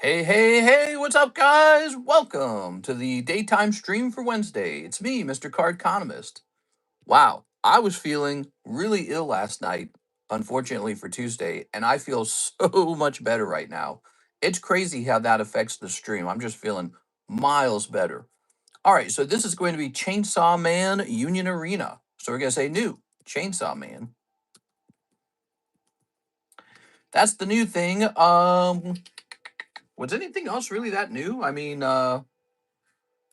Hey, hey, hey, what's up, guys? Welcome to the daytime stream for Wednesday. It's me, TheCardconomist. Wow, I was feeling really ill last night, unfortunately for Tuesday, and I feel so much better right now. It's crazy how that affects the stream. I'm just feeling miles better. All right, so this is going to be Chainsaw Man Union Arena. So we're going to say new Chainsaw Man. That's the new thing. Was anything else really that new? I mean, I'm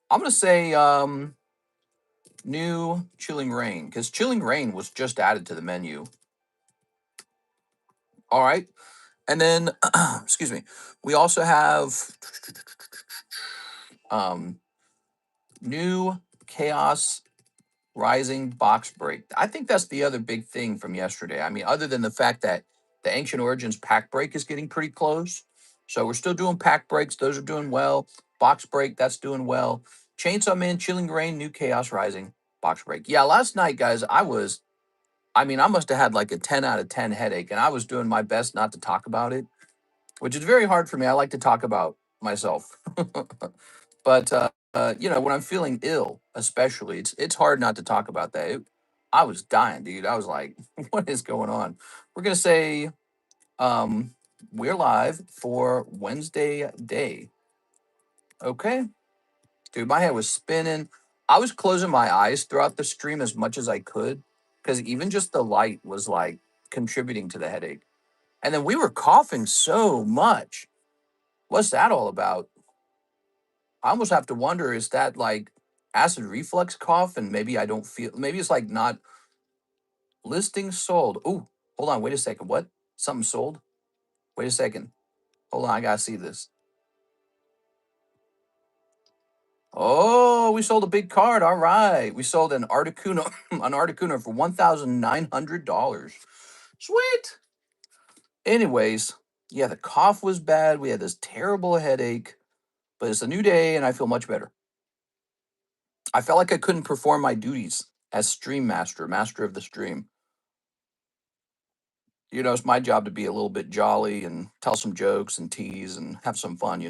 gonna say new Chilling Rain because Chilling Rain was just added to the menu. All right, and then excuse me, we also have um, new Chaos Rising box break. I think that's the other big thing from yesterday. I mean, other than the fact that the Ancient Origins pack break is getting pretty close, so we're still doing pack breaks. Those are doing well. Box break, that's doing well. Chainsaw Man, Chilling Rain, new Chaos Rising box break. Yeah, last night, guys, I must have had like a 10 out of 10 headache, and I was doing my best not to talk about it, which is very hard for me. I like to talk about myself. But, when I'm feeling ill, especially, it's hard not to talk about that. I was dying, dude. I was like, what is going on? We're going to say um, we're live for Wednesday day. Okay. Dude, my head was spinning. I was closing my eyes throughout the stream as much as I could because even just the light was like contributing to the headache. And then we were coughing so much. What's that all about? I almost have to wonder, is that like acid reflux cough? And maybe I don't feel, maybe it's like not listing sold. Oh, hold on. Wait a second. What? Something sold? Wait a second. Hold on. I got to see this. Oh, we sold a big card. All right. We sold an Articuno, an Articuno for $1,900. Sweet. Anyways, yeah, the cough was bad. We had this terrible headache, but it's a new day and I feel much better. I felt like I couldn't perform my duties as stream master, master of the stream. It's my job to be a little bit jolly and tell some jokes and tease and have some fun.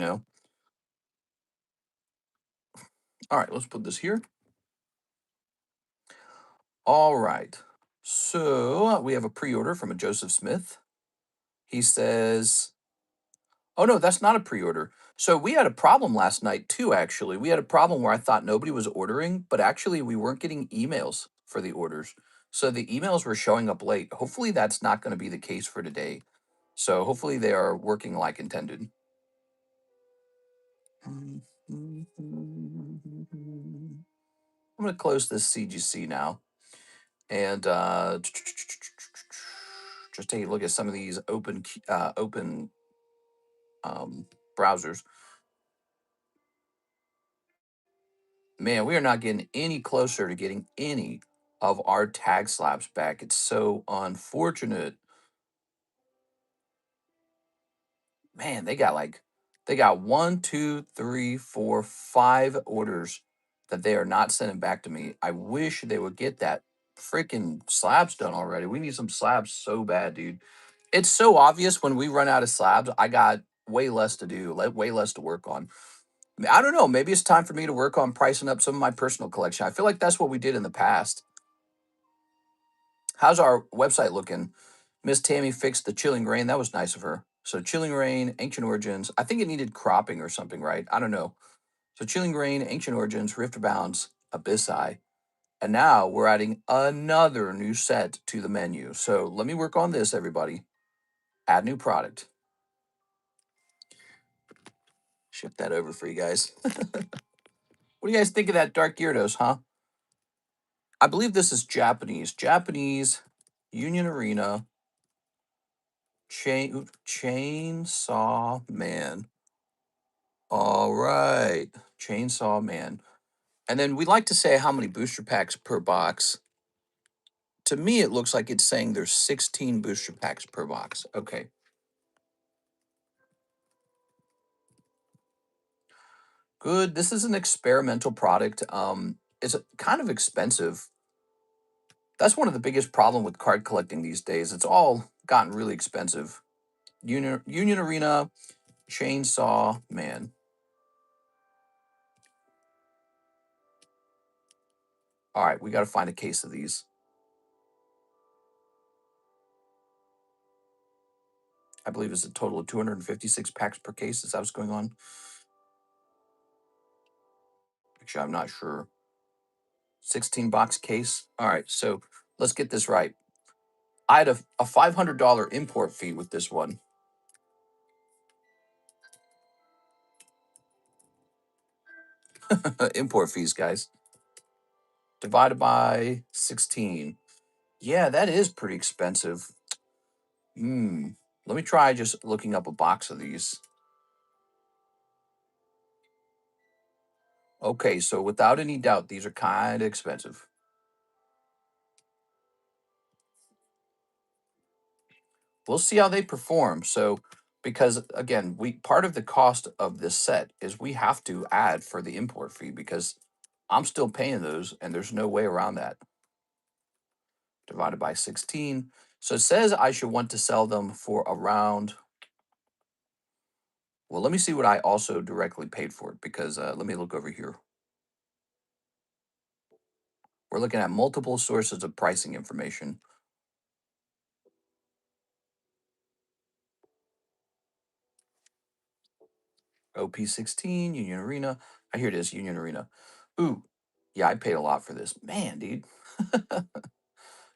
All right, let's put this here. All right. So we have a pre-order from a Joseph Smith. He says, oh no, that's not a pre-order. So we had a problem last night too, actually. We had a problem where I thought nobody was ordering, but actually we weren't getting emails for the orders. So the emails were showing up late. Hopefully that's not going to be the case for today. So hopefully they are working like intended. I'm going to close this CGC now and just take a look at some of these open browsers. Man, we are not getting any closer to getting any of our tag slabs back. It's so unfortunate. Man, they got 1, 2, 3, 4, 5 orders that they are not sending back to me. I wish they would get that freaking slabs done already. We need some slabs so bad, dude. It's so obvious when we run out of slabs. I got way less to do, way less to work on. I don't know. Maybe it's time for me to work on pricing up some of my personal collection. I feel like that's what we did in the past. How's our website looking? Miss Tammy fixed the Chilling Rain. That was nice of her. So Chilling Rain, Ancient Origins. I think it needed cropping or something, right? I don't know. So Chilling Rain, Ancient Origins, Rift Bounds, Abyss Eye. And now we're adding another new set to the menu. So let me work on this, everybody. Add new product. Shift that over for you guys. What do you guys think of that Dark Gyarados, huh? I believe this is Japanese. Japanese Union Arena Chainsaw Man. All right, Chainsaw Man. And then we like to say how many booster packs per box. To me, it looks like it's saying there's 16 booster packs per box. Okay. Good. This is an experimental product. It's kind of expensive. That's one of the biggest problem with card collecting these days. It's all gotten really expensive. Union Arena Chainsaw Man. All right, we got to find a case of these. I believe it's a total of 256 packs per case. Is that what's going on? Actually, I'm not sure. 16 box case. All right, so let's get this right. I had a $500 import fee with this one. Import fees, guys. Divided by 16. Yeah, that is pretty expensive. Let me try just looking up a box of these. Okay, so without any doubt, these are kind of expensive. We'll see how they perform. So, because again, we part of the cost of this set is we have to add for the import fee because I'm still paying those, and there's no way around that. Divided by 16. So it says I should want to sell them for around. Well, let me see what I also directly paid for it because let me look over here. We're looking at multiple sources of pricing information. OP16, Union Arena. I hear it is Union Arena. Ooh, yeah, I paid a lot for this. Man, dude.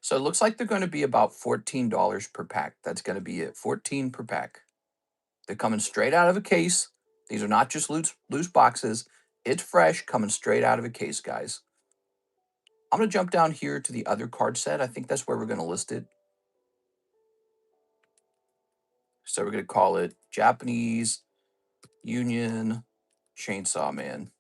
So it looks like they're going to be about $14 per pack. That's going to be it. 14 per pack. They're coming straight out of a case. These are not just loose boxes. It's fresh, coming straight out of a case, guys. I'm going to jump down here to the other card set. I think that's where we're going to list it. So we're going to call it Japanese Union Chainsaw Man.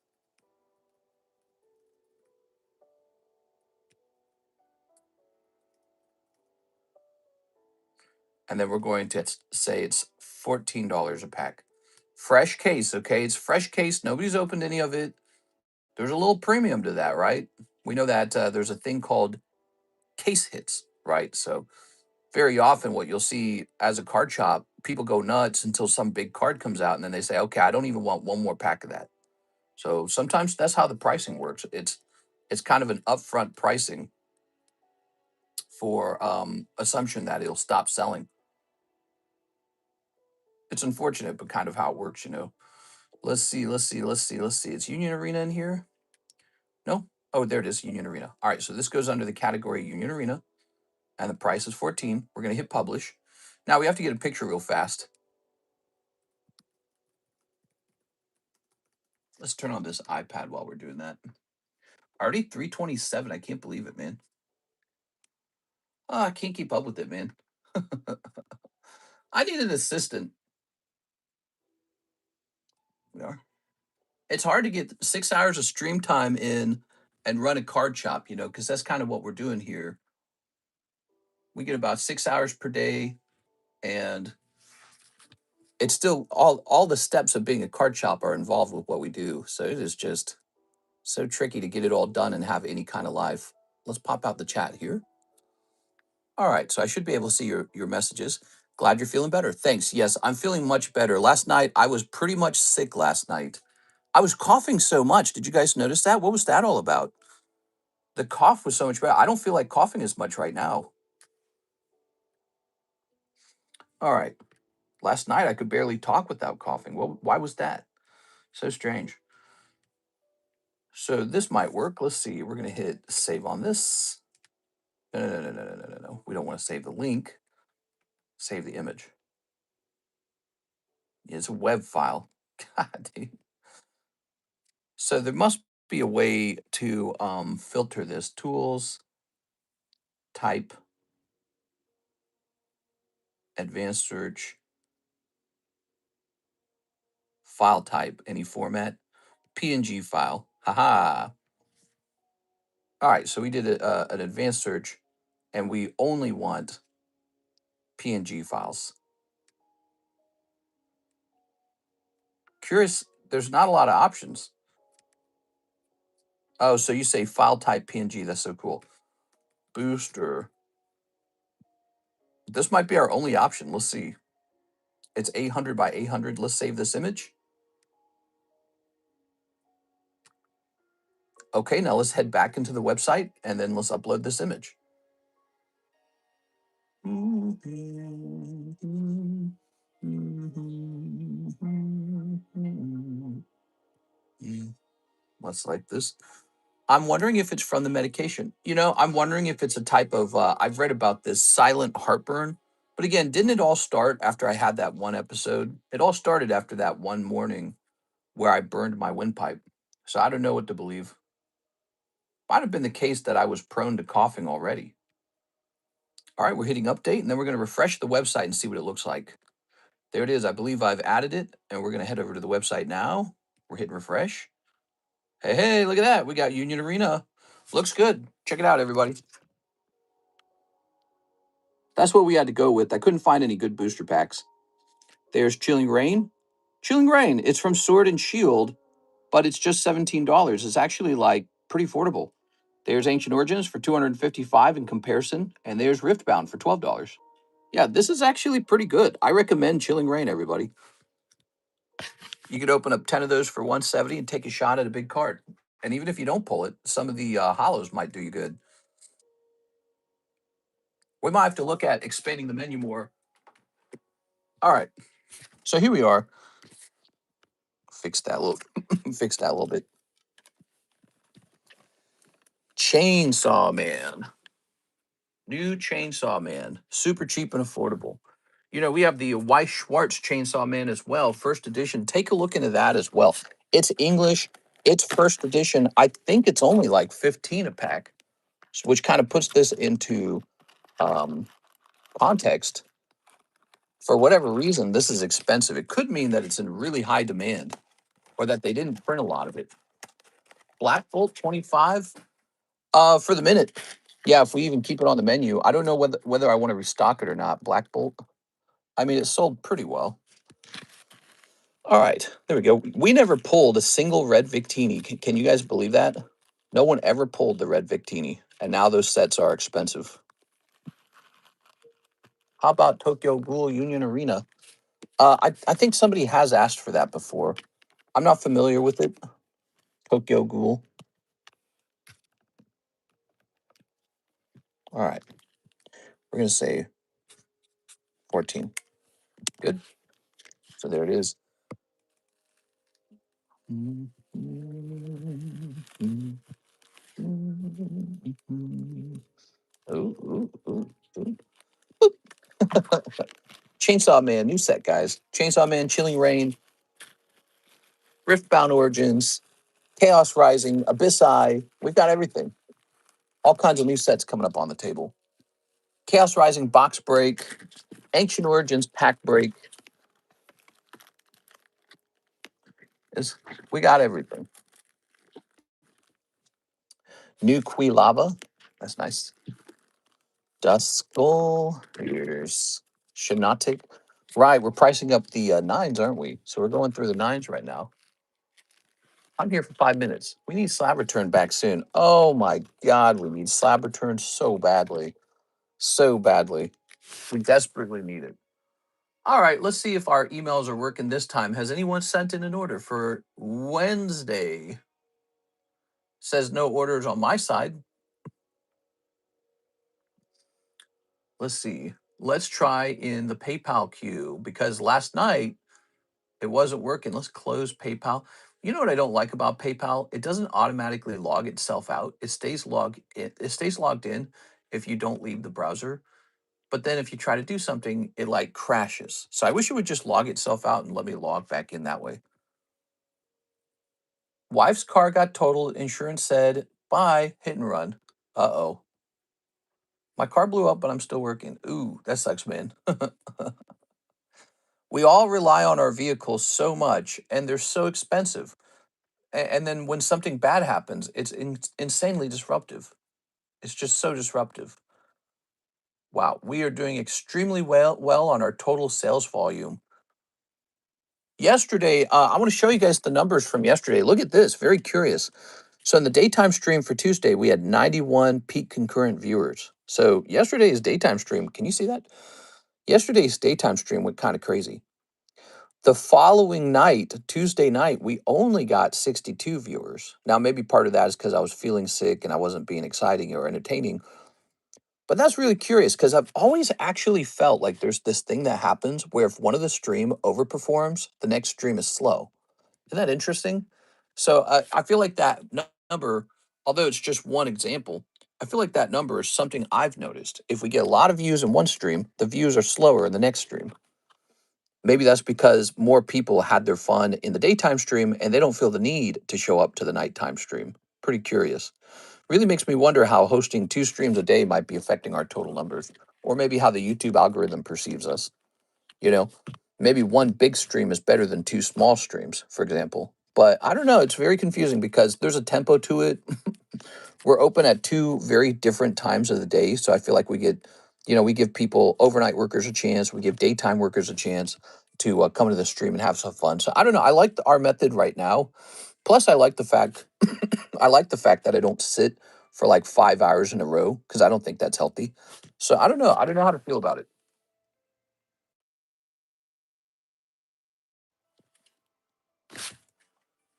And then we're going to say it's $14 a pack. Fresh case, okay? It's fresh case. Nobody's opened any of it. There's a little premium to that, right? We know that there's a thing called case hits, right? So very often what you'll see as a card shop, people go nuts until some big card comes out and then they say, okay, I don't even want one more pack of that. So sometimes that's how the pricing works. It's kind of an upfront pricing for assumption that it'll stop selling. It's unfortunate, but kind of how it works, you know. Let's see. It's Union Arena in here. No? Oh, there it is, Union Arena. All right, so this goes under the category Union Arena, and the price is 14. We're going to hit publish. Now we have to get a picture real fast. Let's turn on this iPad while we're doing that. Already 327. I can't believe it, man. Oh, I can't keep up with it, man. I need an assistant. You know, it's hard to get 6 hours of stream time in and run a card shop, you know, because that's kind of what we're doing here. We get about 6 hours per day, and it's still all the steps of being a card shop are involved with what we do. So it is just so tricky to get it all done and have any kind of life. Let's pop out the chat here. All right, so I should be able to see your messages. Glad you're feeling better. Thanks. Yes, I'm feeling much better. Last night I was pretty much sick last night. I was coughing so much. Did you guys notice that? What was that all about? The cough was so much better. I don't feel like coughing as much right now. All right. Last night I could barely talk without coughing. Well, why was that? So strange. So this might work. Let's see. We're going to hit save on this. No. We don't want to save the link. Save the image. It's a web file. God, dude. So there must be a way to filter this. Tools, type, advanced search, file type, any format, PNG file. Haha. All right, so we did an advanced search, and we only want PNG files. Curious, there's not a lot of options. Oh, so you say file type PNG. That's so cool. Booster. This might be our only option. Let's see. It's 800 by 800. Let's save this image. Okay, now let's head back into the website and then let's upload this image. Let's like this. I'm wondering if it's from the medication. I'm wondering if it's a type of, I've read about this silent heartburn. But again, didn't it all start after I had that one episode? It all started after that one morning where I burned my windpipe. So I don't know what to believe. Might have been the case that I was prone to coughing already. All right, we're hitting update, and then we're going to refresh the website and see what it looks like. There it is. I believe I've added it, and we're going to head over to the website now. We're hitting refresh. Hey, look at that. We got Union Arena. Looks good. Check it out, everybody. That's what we had to go with. I couldn't find any good booster packs. There's Chilling Reign. Chilling Reign. It's from Sword and Shield, but it's just $17. It's actually like pretty affordable. There's Ancient Origins for $255 in comparison, and there's Riftbound for $12. Yeah, this is actually pretty good. I recommend Chilling Reign, everybody. You could open up 10 of those for $170 and take a shot at a big card. And even if you don't pull it, some of the hollows might do you good. We might have to look at expanding the menu more. All right, so here we are. Fix that a little, fix that a little bit. Chainsaw Man. New Chainsaw Man. Super cheap and affordable. We have the Weiss Schwartz Chainsaw Man as well, first edition. Take a look into that as well. It's English. It's first edition. I think it's only like 15 a pack, which kind of puts this into context. For whatever reason, this is expensive. It could mean that it's in really high demand or that they didn't print a lot of it. Black Bolt 25 for the minute. Yeah, if we even keep it on the menu. I don't know whether I want to restock it or not. Black Bolt. I mean, it sold pretty well. All right, there we go. We never pulled a single red Victini. Can you guys believe that? No one ever pulled the red Victini, and now those sets are expensive. How about Tokyo Ghoul Union Arena? I think somebody has asked for that before. I'm not familiar with it. Tokyo Ghoul. All right. We're going to say 14. Good. So there it is. Ooh, ooh, ooh. Chainsaw Man, new set, guys. Chainsaw Man, Chilling Reign, Riftbound Origins, Chaos Rising, Abyss Eye. We've got everything. All kinds of new sets coming up on the table. Chaos Rising box break, Ancient Origins pack break. We got everything. New Kui Lava. That's nice. Duskull. Here's Shinatic. Right, we're pricing up the nines, aren't we? So we're going through the nines right now. I'm here for 5 minutes. We need Slab Return back soon. Oh my God, we need Slab Return so badly. So badly. We desperately need it. All right, let's see if our emails are working this time. Has anyone sent in an order for Wednesday? Says no orders on my side. Let's see. Let's try in the PayPal queue because last night it wasn't working. Let's close PayPal. You know what I don't like about PayPal? It doesn't automatically log itself out. It stays logged in if you don't leave the browser. But then if you try to do something, it like crashes. So I wish it would just log itself out and let me log back in that way. Wife's car got totaled. Insurance said, bye, hit and run. Uh-oh. My car blew up, but I'm still working. Ooh, that sucks, man. We all rely on our vehicles so much, and they're so expensive. And then when something bad happens, it's insanely disruptive. It's just so disruptive. Wow, we are doing extremely well on our total sales volume. Yesterday, I want to show you guys the numbers from yesterday. Look at this, very curious. So in the daytime stream for Tuesday, we had 91 peak concurrent viewers. So yesterday's daytime stream, can you see that? Yesterday's daytime stream went kind of crazy. The following night, Tuesday night, we only got 62 viewers. Now, maybe part of that is because I was feeling sick and I wasn't being exciting or entertaining. But that's really curious because I've always actually felt like there's this thing that happens where if one of the stream overperforms, the next stream is slow. Isn't that interesting? So I feel like that number, although it's just one example, I feel like that number is something I've noticed. If we get a lot of views in one stream, the views are slower in the next stream. Maybe that's because more people had their fun in the daytime stream and they don't feel the need to show up to the nighttime stream. Pretty curious. Really makes me wonder how hosting two streams a day might be affecting our total numbers, or maybe how the YouTube algorithm perceives us. You know, maybe one big stream is better than two small streams, for example. But I don't know. It's very confusing because there's a tempo to it. We're open at two very different times of the day. So I feel like we get, we give people, overnight workers, a chance. We give daytime workers a chance to come to the stream and have some fun. So I don't know. I like our method right now. Plus, I like the fact that I don't sit for like 5 hours in a row because I don't think that's healthy. So I don't know. I don't know how to feel about it.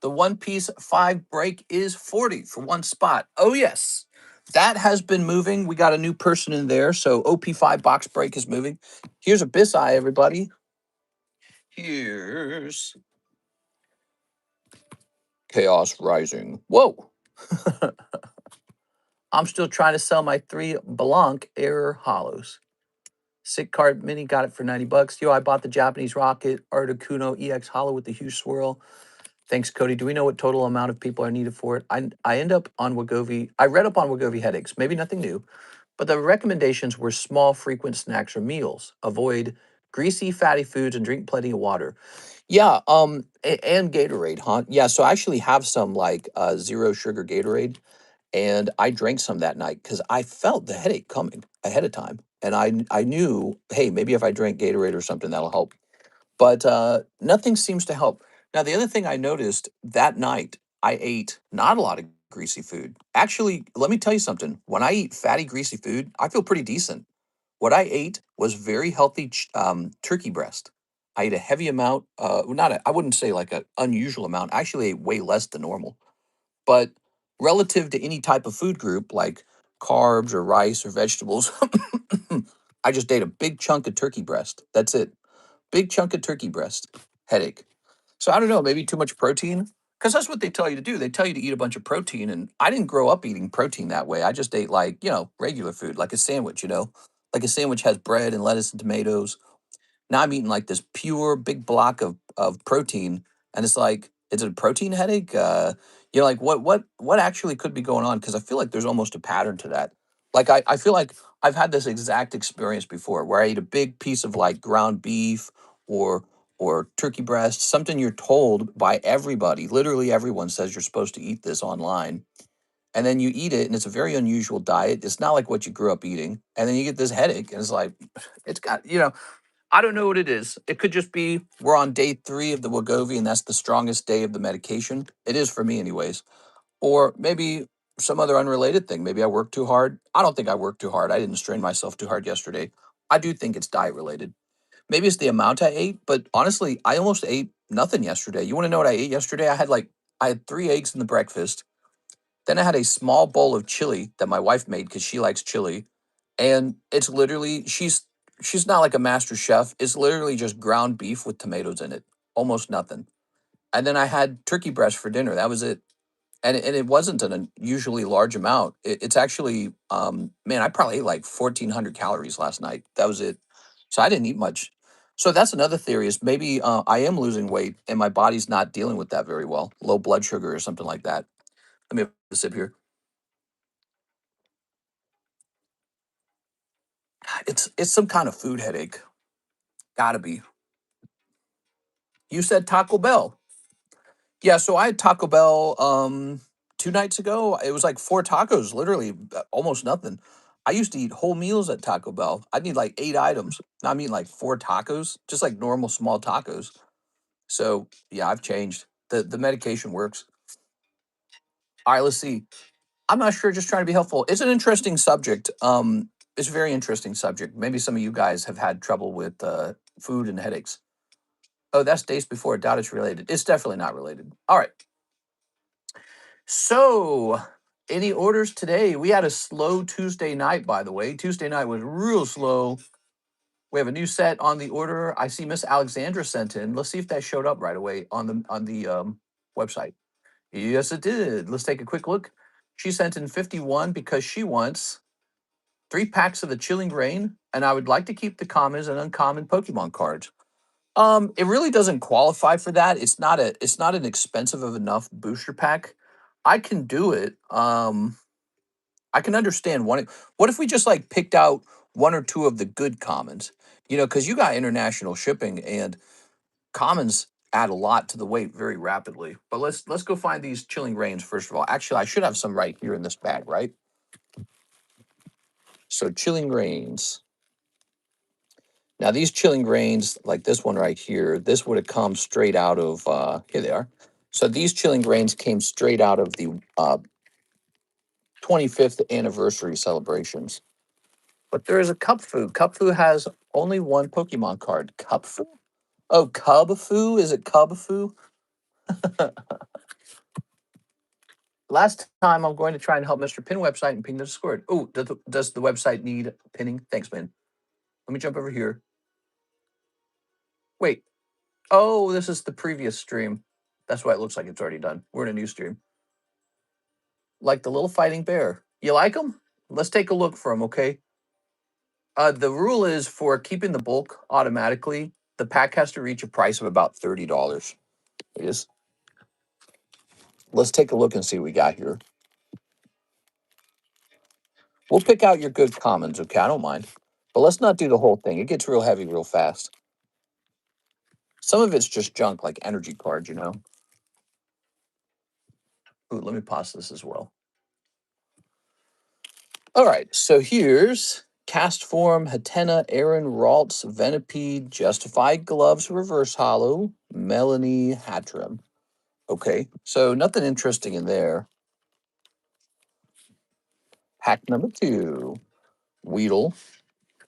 The One Piece 5 break is 40 for one spot. Oh, yes. That has been moving. We got a new person in there. So OP5 box break is moving. Here's Abyssai, everybody. Here's Chaos Rising. Whoa. I'm still trying to sell my 3 Blanc Air Hollows. Sick card mini, got it for 90 bucks. Yo, I bought the Japanese Rocket Articuno EX Hollow with the huge swirl. Thanks, Cody. Do we know what total amount of people are needed for it? I end up on Wegovy. I read up on Wegovy headaches. Maybe nothing new, but the recommendations were small, frequent snacks or meals. Avoid greasy, fatty foods and drink plenty of water. Yeah, and Gatorade, huh? Yeah, so I actually have some like zero sugar Gatorade, and I drank some that night because I felt the headache coming ahead of time, and I knew, hey, maybe if I drink Gatorade or something that'll help. But nothing seems to help. Now, the other thing I noticed that night, I ate not a lot of greasy food. Actually, let me tell you something. When I eat fatty, greasy food, I feel pretty decent. What I ate was very healthy turkey breast. I ate a heavy amount, not a, I wouldn't say like an unusual amount. I actually ate way less than normal. But relative to any type of food group like carbs or rice or vegetables, I just ate a big chunk of turkey breast. That's it. Big chunk of turkey breast, headache. So I don't know, maybe too much protein. Because that's what they tell you to do. They tell you to eat a bunch of protein. And I didn't grow up eating protein that way. I just ate like, regular food, like a sandwich, like a sandwich has bread and lettuce and tomatoes. Now I'm eating like this pure big block of protein, and it's like, is it a protein headache? Like what actually could be going on? Because I feel like there's almost a pattern to that. Like I feel like I've had this exact experience before where I eat a big piece of like ground beef or or turkey breast, something you're told by everybody, literally everyone says you're supposed to eat this online. And then you eat it, and it's a very unusual diet. It's not like what you grew up eating. And then you get this headache, and it's like, it's got, I don't know what it is. It could just be we're on day 3 of the Wegovy, and that's the strongest day of the medication. It is for me, anyways. Or maybe some other unrelated thing. Maybe I worked too hard. I don't think I worked too hard. I didn't strain myself too hard yesterday. I do think it's diet related. Maybe it's the amount I ate, but honestly, I almost ate nothing yesterday. You want to know what I ate yesterday? I had 3 eggs in the breakfast. Then I had a small bowl of chili that my wife made because she likes chili, and it's literally she's not like a master chef. It's literally just ground beef with tomatoes in it, almost nothing. And then I had turkey breast for dinner. That was it, and it wasn't an unusually large amount. It's actually, man, I probably ate like 1,400 calories last night. That was it. So I didn't eat much. So that's another theory is maybe I am losing weight and my body's not dealing with that very well, low blood sugar or something like that. Let me have a sip here. It's some kind of food headache. Gotta be. You said Taco Bell. Yeah, so I had Taco Bell 2 nights ago. It was like 4 tacos, literally almost nothing. I used to eat whole meals at Taco Bell. I'd need like 8 items. Now I'm eating like 4 tacos, just like normal small tacos. So yeah, I've changed. The medication works. All right, let's see. I'm not sure, just trying to be helpful. It's an interesting subject. It's a very interesting subject. Maybe some of you guys have had trouble with food and headaches. Oh, that's days before. I doubt it's related. It's definitely not related. All right. So, any orders today? We had a slow Tuesday night, by the way. Tuesday night was real slow. We have a new set on the order. I see Miss Alexandra sent in. Let's see if that showed up right away on the website. Yes, it did. Let's take a quick look. She sent in 51 because she wants 3 packs of the Chilling Reign, and I would like to keep the commons and uncommon Pokemon cards. It really doesn't qualify for that. It's not an expensive of enough booster pack. I can do it. I can understand one. What if we just like picked out 1 or 2 of the good commons? Because you got international shipping and commons add a lot to the weight very rapidly. But let's go find these Chilling Reigns first of all. Actually, I should have some right here in this bag, right? So Chilling Reigns. Now these Chilling Reigns, like this one right here, this would have come straight out of here they are. So these Chilling Reigns came straight out of the 25th anniversary celebrations. But there is a Cup Fu. Cup Fu has only 1 Pokemon card. Cup Fu? Oh, Cub Fu? Is it Cub Fu? Last time I'm going to try and help Mr. Pin website and ping the Discord. Oh, does the website need pinning? Thanks, man. Let me jump over here. Wait. Oh, this is the previous stream. That's why it looks like it's already done. We're in a new stream. Like the little fighting bear. You like them? Let's take a look for them, okay? The rule is for keeping the bulk automatically, the pack has to reach a price of about $30. It is. Let's take a look and see what we got here. We'll pick out your good commons, okay? I don't mind. But let's not do the whole thing. It gets real heavy real fast. Some of it's just junk, like energy cards, Ooh, let me pause this as well. All right, so here's Cast Form, Hatena, Aaron, Ralts, Venipede, Justified Gloves, Reverse Hollow, Melanie, Hatrim. Okay, so nothing interesting in there. Pack number 2, Weedle.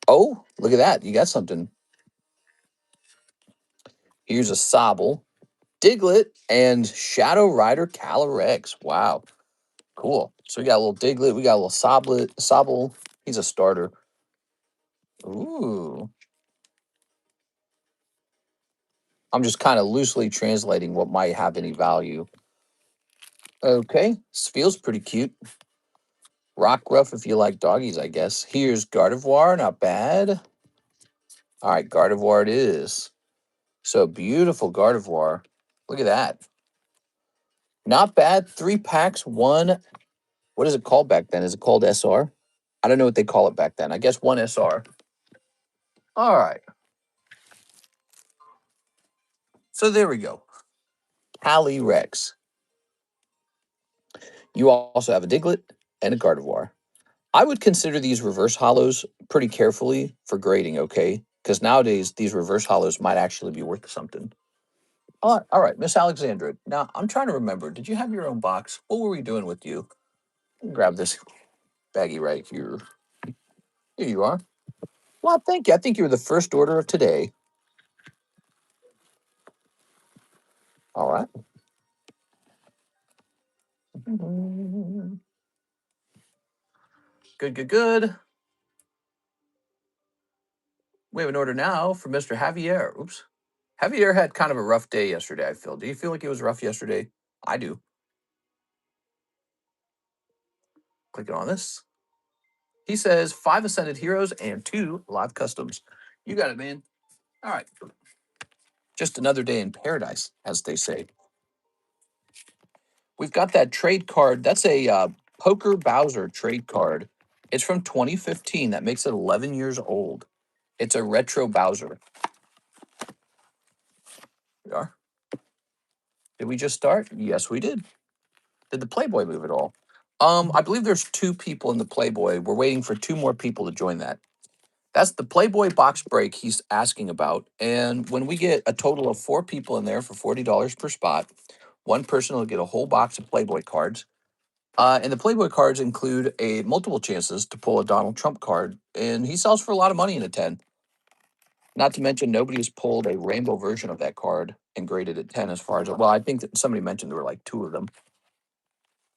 Oh, look at that. You got something. Here's a Sobble, Diglett, and Shadow Rider Calyrex. Wow, cool. So we got a little Diglett, we got a little Sobble. He's a starter. Ooh. I'm just kind of loosely translating what might have any value. Okay, this feels pretty cute. Rockruff if you like doggies, I guess. Here's Gardevoir, not bad. All right, Gardevoir it is. So beautiful Gardevoir. Look at that. Not bad. 3 packs, 1. What is it called back then? Is it called SR? I don't know what they call it back then. I guess 1 SR. All right. So there we go. Calyrex. You also have a Diglett and a Gardevoir. I would consider these reverse hollows pretty carefully for grading, okay? Because nowadays, these reverse hollows might actually be worth something. All right, Miss Alexandra. Now, I'm trying to remember. Did you have your own box? What were we doing with you? Grab this baggie right here. Here you are. Well, thank you. I think you were the first order of today. All right. Good, good, good. We have an order now for Mr. Javier. Oops. Javier had kind of a rough day yesterday, I feel. Do you feel like it was rough yesterday? I do. Clicking on this. He says 5 Ascended Heroes and 2 Live Customs. You got it, man. All right. Just another day in paradise, as they say. We've got that trade card. That's a Poker Bowser trade card. It's from 2015. That makes it 11 years old. It's a retro Bowser. We are. Did we just start? Yes, we did. Did the Playboy move at all? I believe there's 2 people in the Playboy. We're waiting for 2 more people to join that. That's the Playboy box break he's asking about. And when we get a total of 4 people in there for $40 per spot, 1 person will get a whole box of Playboy cards. And the Playboy cards include multiple chances to pull a Donald Trump card. And he sells for a lot of money in a 10. Not to mention, nobody has pulled a rainbow version of that card and graded it 10 as far as, well, I think that somebody mentioned there were like 2 of them.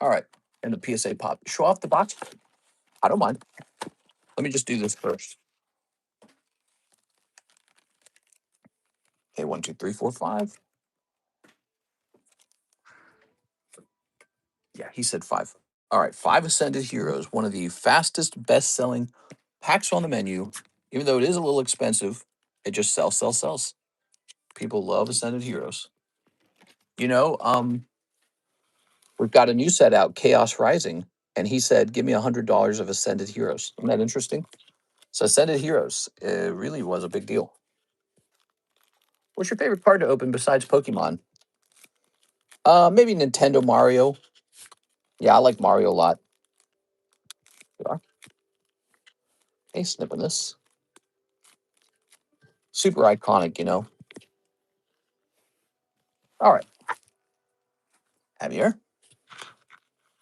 All right. And the PSA pop. Show off the box. I don't mind. Let me just do this first. Okay, 1, 2, 3, 4, 5. Yeah, he said 5. All right, 5 Ascended Heroes, one of the fastest best-selling packs on the menu. Even though it is a little expensive, it just sells, sells, sells. People love Ascended Heroes. You know, we've got a new set out, Chaos Rising, and he said, "Give me $100 of Ascended Heroes." Isn't that interesting? So Ascended Heroes, it really was a big deal. What's your favorite card to open besides Pokemon? Maybe Nintendo Mario. Yeah, I like Mario a lot. Yeah. Hey, snipping this. Super iconic, you know. All right, Javier,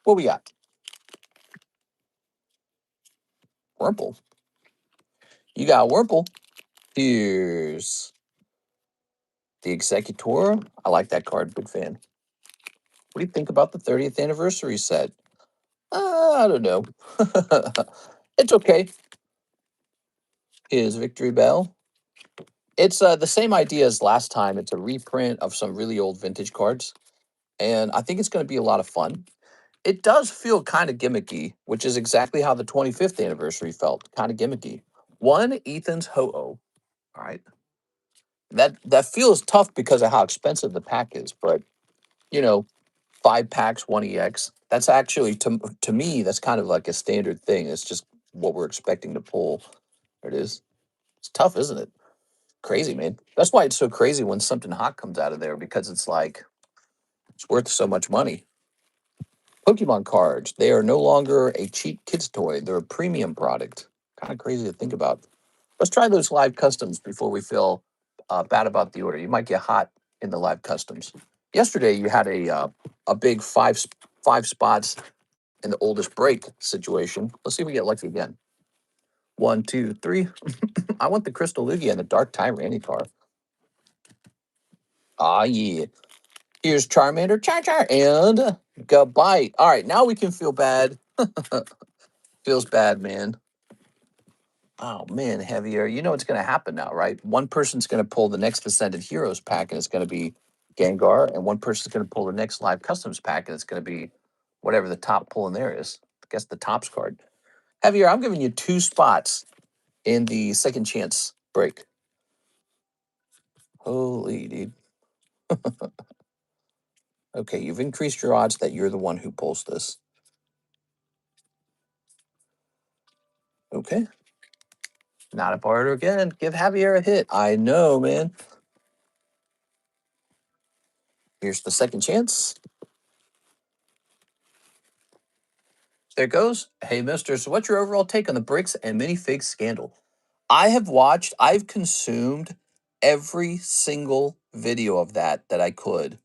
what we got? Wurmple. You got Wurmple. Here's the Executor. I like that card. Big fan. What do you think about the 30th anniversary set? I don't know. It's okay. Here's Victory Bell. It's the same idea as last time. It's a reprint of some really old vintage cards. And I think it's going to be a lot of fun. It does feel kind of gimmicky, which is exactly how the 25th anniversary felt. Kind of gimmicky. One Ethan's Ho-Oh. All right. That feels tough because of how expensive the pack is, but you know, 5 packs, 1 EX. That's actually to me, that's kind of like a standard thing. It's just what we're expecting to pull. There it is. It's tough, isn't it? Crazy, man. That's why it's so crazy when something hot comes out of there because it's like it's worth so much money. Pokemon cards, they are no longer a cheap kid's toy. They're a premium product. Kind of crazy to think about. Let's try those live customs before we feel bad about the order. You might get hot in the live customs. Yesterday, you had a big five spots in the oldest break situation. Let's see if we get lucky again. 1, 2, 3. I want the Crystal Lugia and the Dark Tyranitar. Ah, yeah. Here's Charmander, Char, and Gabite. All right, now we can feel bad. Feels bad, man. Oh man, Heavier. You know what's going to happen now, right? One person's going to pull the next Ascended Heroes pack, and it's going to be Gengar, and one person's going to pull the next Live Customs pack, and it's going to be whatever the top pull in there is. I guess the tops card. Heavier, I'm giving you 2 spots in the second chance break. Holy dude. Okay, you've increased your odds that you're the one who pulls this. Okay. Not a barter again. Give Javier a hit. I know, man. Here's the second chance. There it goes. Hey, mister. So what's your overall take on the bricks and minifig scandal? I've consumed every single video of that I could.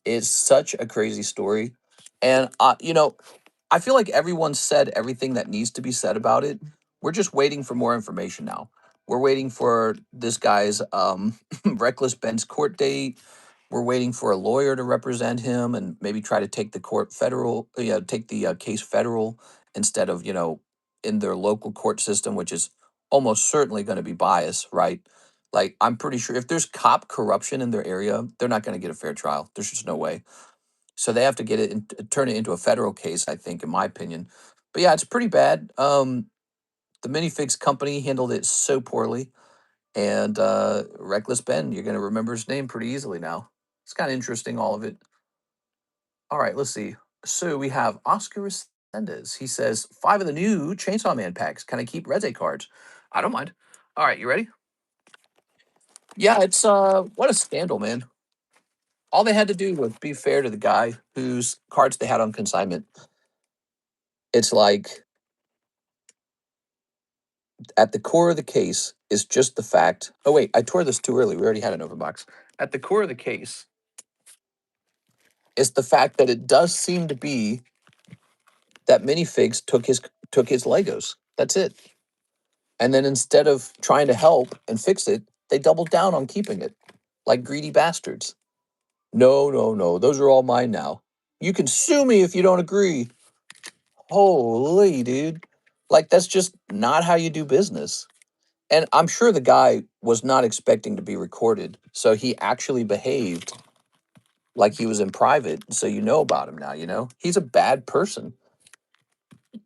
It's such a crazy story. And, I feel like everyone said everything that needs to be said about it. We're just waiting for more information now. We're waiting for this guy's reckless Ben's court date. We're waiting for a lawyer to represent him and maybe try to take the court federal, take the case federal instead of, in their local court system, which is almost certainly going to be biased, right? Like, I'm pretty sure if there's cop corruption in their area, they're not going to get a fair trial. There's just no way. So they have to get it and turn it into a federal case, I think, in my opinion. But yeah, it's pretty bad. The minifigs company handled it so poorly. And Reckless Ben, you're going to remember his name pretty easily now. It's kind of interesting, all of it. All right, let's see. So we have Oscar Resendez. He says, 5 of the new Chainsaw Man packs. Can I keep Reze cards? I don't mind. All right, you ready? Yeah, it's what a scandal, man. All they had to do was be fair to the guy whose cards they had on consignment. It's like at the core of the case is just the fact. Oh wait, I tore this too early. We already had an overbox. At the core of the case is the fact that it does seem to be that minifigs took his Legos. That's it. And then instead of trying to help and fix it, They doubled down on keeping it, like greedy bastards. No, no, no. Those are all mine now. You can sue me if you don't agree. Holy, dude. Like, that's just not how you do business. And I'm sure the guy was not expecting to be recorded. So he actually behaved like he was in private. So you know about him now, you know? He's a bad person.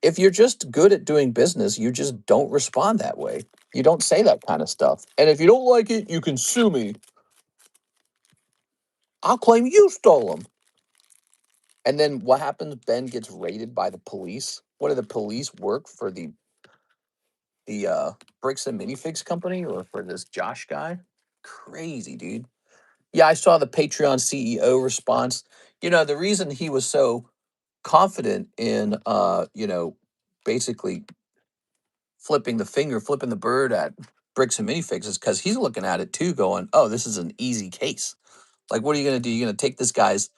If you're just good at doing business, you just don't respond that way. You don't say that kind of stuff. And if you don't like it, you can sue me. I'll claim you stole them. And then what happens? Ben gets raided by the police. What do the police work for the bricks and minifigs company or for this Josh guy? Crazy, dude. Yeah, I saw the Patreon CEO response. You know, the reason he was so confident in basically flipping the bird at bricks and minifigs is because he's looking at it too, going, oh, this is an easy case. Like, what are you gonna do? You're gonna take this guy's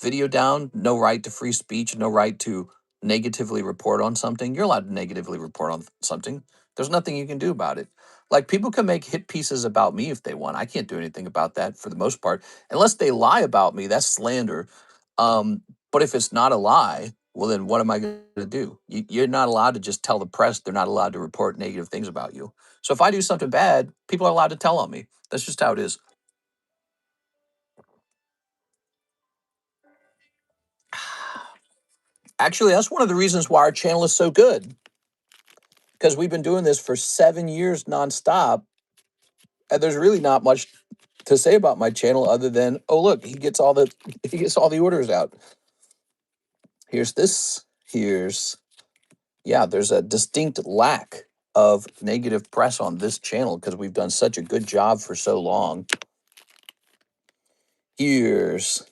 video down, no right to free speech, no right to negatively report on something. You're allowed to negatively report on something. There's nothing you can do about it. Like, people can make hit pieces about me if they want. I can't do anything about that for the most part. Unless they lie about me, that's slander. But if it's not a lie, well, then what am I going to do? You're not allowed to just tell the press. They're not allowed to report negative things about you. So if I do something bad, people are allowed to tell on me. That's just how it is. Actually, that's one of the reasons why our channel is so good, because we've been doing this for 7 years nonstop, and there's really not much to say about my channel other than, oh, look, he gets all the orders out. Here's this. There's a distinct lack of negative press on this channel because we've done such a good job for so long. Here's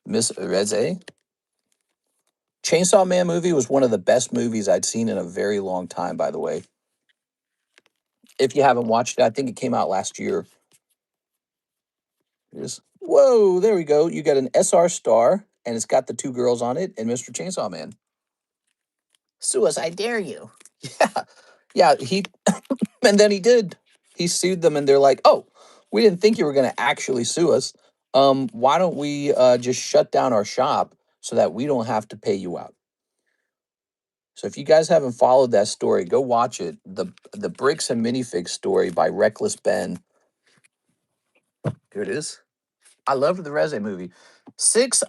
Miss Reze. Chainsaw Man movie was one of the best movies I'd seen in a very long time, by the way. If you haven't watched it, I think it came out last year. Whoa, there we go. You got an SR star, and it's got the two girls on it and Mr. Chainsaw Man. Sue us, I dare you. Yeah. Yeah, and then he did. He sued them, and they're like, oh, we didn't think you were going to actually sue us. Why don't we just shut down our shop so that we don't have to pay you out? So if you guys haven't followed that story, go watch it. The Bricks and Minifigs story by Reckless Ben. Here it is. I loved the Reze movie.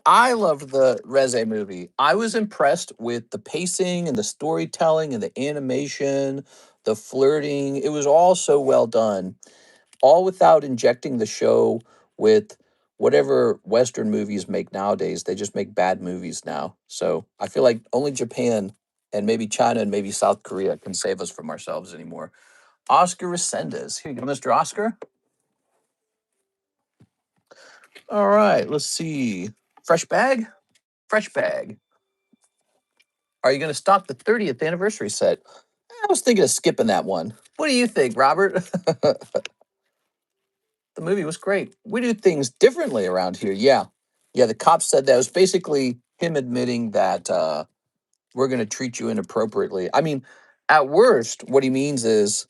I loved the Reze movie. I was impressed with the pacing and the storytelling and the animation, the flirting. It was all so well done, all without injecting the show with whatever Western movies make nowadays. They just make bad movies now. So I feel like only Japan and maybe China and maybe South Korea can save us from ourselves anymore. Oscar Resendez. Here you go, Mr. Oscar. All right, let's see. Fresh bag? Fresh bag. Are you going to stock the 30th anniversary set? I was thinking of skipping that one. What do you think, Robert? The movie was great. We do things differently around here. Yeah. Yeah, the cop said that. It was basically him admitting that we're going to treat you inappropriately. I mean, at worst, what he means is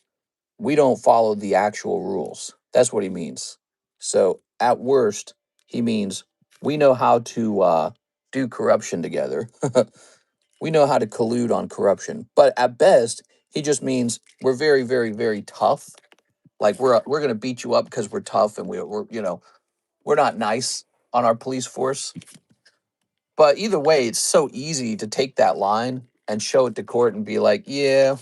we don't follow the actual rules. That's what he means. So at worst, he means we know how to do corruption together. We know how to collude on corruption. But at best, he just means we're very, very, very tough. Like we're going to beat you up because we're tough and we're not nice on our police force. But either way, it's so easy to take that line and show it to court and be like, yeah,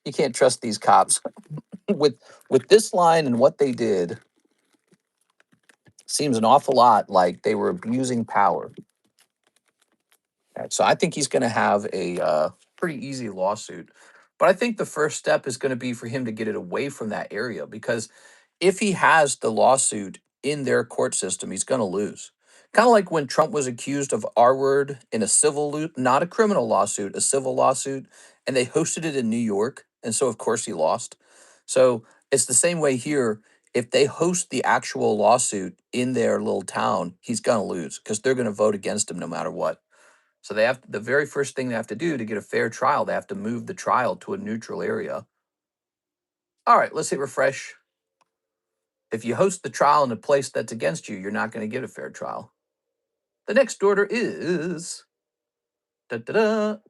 you can't trust these cops. With this line and what they did, seems an awful lot like they were abusing power. So I think he's going to have a pretty easy lawsuit. But I think the first step is going to be for him to get it away from that area, because if he has the lawsuit in their court system, he's going to lose. Kind of like when Trump was accused of R word in a not a criminal lawsuit, a civil lawsuit, and they hosted it in New York. And so, of course, he lost. So it's the same way here. If they host the actual lawsuit in their little town, he's going to lose because they're going to vote against him no matter what. So they have the very first thing they have to do to get a fair trial, they have to move the trial to a neutral area. All right, let's hit refresh. If you host the trial in a place that's against you, you're not going to get a fair trial. The next order is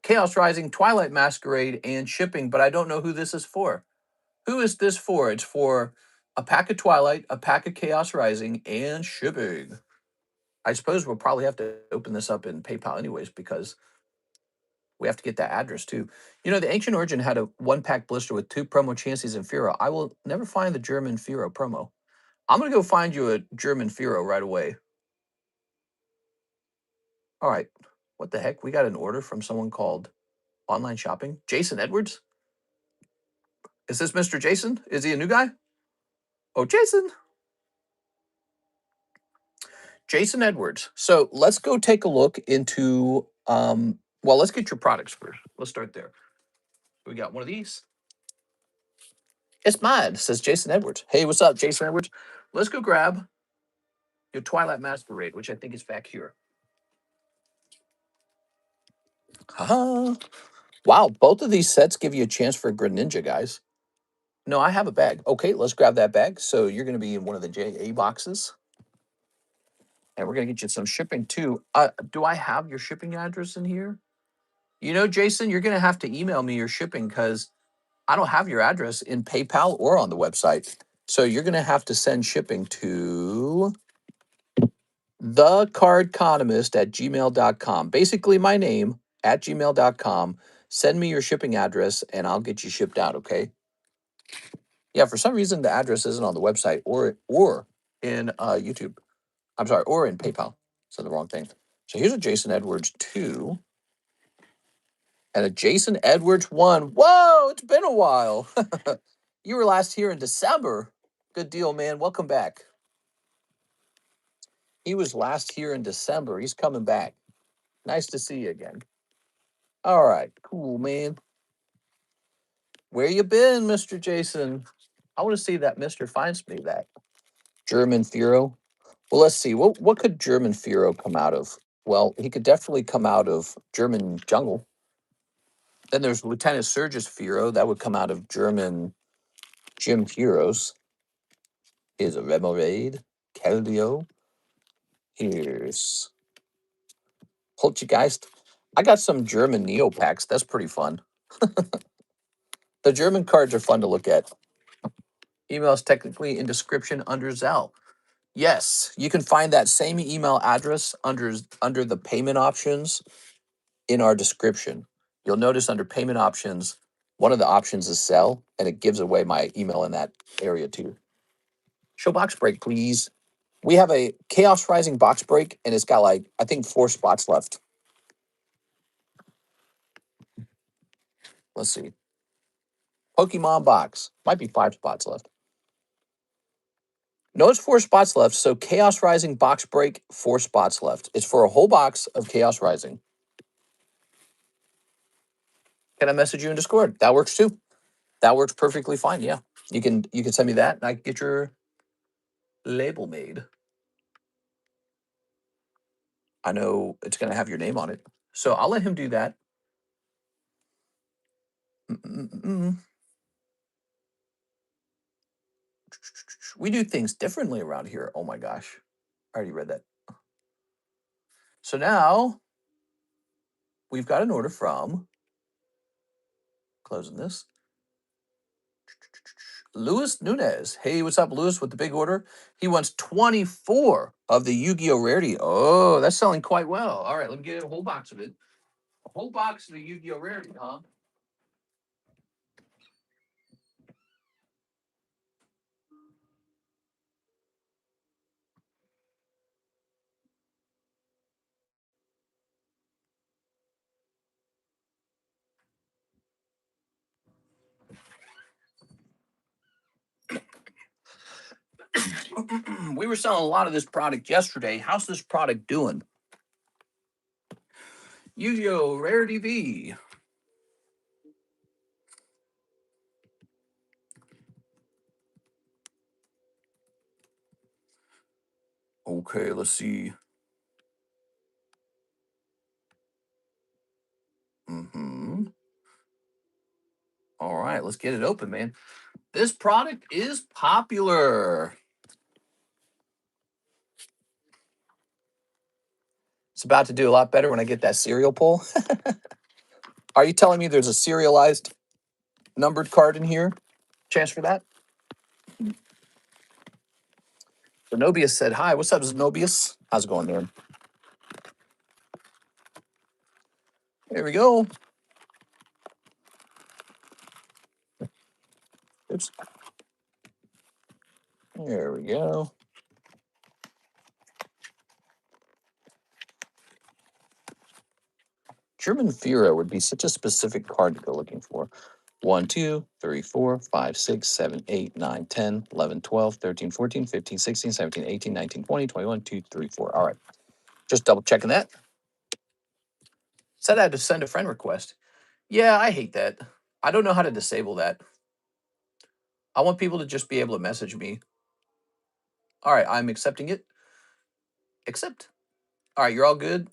Chaos Rising, Twilight Masquerade, and shipping, but I don't know who this is for. Who is this for? It's for a pack of Twilight, a pack of Chaos Rising, and shipping. I suppose we'll probably have to open this up in PayPal anyways because we have to get that address too. You know, the Ancient Origin had a one-pack blister with 2 promo chances in Firo. I will never find the German Firo promo. I'm going to go find you a German Firo right away. All right. What the heck? We got an order from someone called Online Shopping. Jason Edwards? Is this Mr. Jason? Is he a new guy? Oh, Jason. Jason Edwards. So let's go take a look into, well, let's get your products first. Let's start there. We got one of these. It's mine, says Jason Edwards. Hey, what's up, Jason Edwards? Let's go grab your Twilight Masquerade, which I think is back here. Haha. Wow, both of these sets give you a chance for a Greninja, guys. No, I have a bag. Okay, let's grab that bag. So you're going to be in one of the JA boxes. And we're going to get you some shipping too. Do I have your shipping address in here? You know, Jason, you're going to have to email me your shipping because I don't have your address in PayPal or on the website. So you're going to have to send shipping to TheCardconomist@gmail.com. Basically, my name at gmail.com. Send me your shipping address and I'll get you shipped out, okay? Yeah, for some reason, the address isn't on the website or in YouTube. I'm sorry, or in PayPal. So the wrong thing. So here's a Jason Edwards 2 and a Jason Edwards 1. Whoa, it's been a while. You were last here in December. Good deal, man. Welcome back. He was last here in December. He's coming back. Nice to see you again. All right, cool, man. Where you been, Mr. Jason? I want to see that Mr. finds me that German Firo. Well, let's see. What could German Firo come out of? Well, he could definitely come out of German Jungle. Then there's Lieutenant Surge's Firo. That would come out of German Gym Heroes. Here's a Remoraid, Keldeo. Here's Poltergeist. I got some German Neo packs. That's pretty fun. The German cards are fun to look at. Email is technically in description under ZELLE. Yes, you can find that same email address under the payment options in our description. You'll notice under payment options, one of the options is ZELLE, and it gives away my email in that area too. Show box break, please. We have a Chaos Rising box break, and it's got like, I think 4 spots left. Let's see. Pokemon box. Might be 5 spots left. No, it's 4 spots left. So Chaos Rising box break, 4 spots left. It's for a whole box of Chaos Rising. Can I message you in Discord? That works too. That works perfectly fine. Yeah. You can send me that and I can get your label made. I know it's going to have your name on it. So I'll let him do that. We do things differently around here. Oh my gosh. I already read that. So now we've got an order from, closing this, Luis Nunez. Hey, what's up, Luis, with the big order? He wants 24 of the Yu-Gi-Oh! Rarity. Oh, that's selling quite well. All right, let me get a whole box of it. A whole box of the Yu-Gi-Oh! Rarity, huh? We were selling a lot of this product yesterday. How's this product doing? Yu-Gi-Oh! Rarity V. Okay, let's see. All right, let's get it open, man. This product is popular. It's about to do a lot better when I get that serial pull. Are you telling me there's a serialized numbered card in here? Chance for that? Zenobius said, hi, what's up, Zenobius? How's it going, man? There we go. Oops. There we go. German Führer would be such a specific card to go looking for. 1, 2, 3, 4, 5, 6, 7, 8, 9, 10, 11, 12, 13, 14, 15, 16, 17, 18, 19, 20, 21, 2, 3, 4. All right. Just double checking that. Said I had to send a friend request. Yeah, I hate that. I don't know how to disable that. I want people to just be able to message me. All right, I'm accepting it. Accept. All right, you're all good.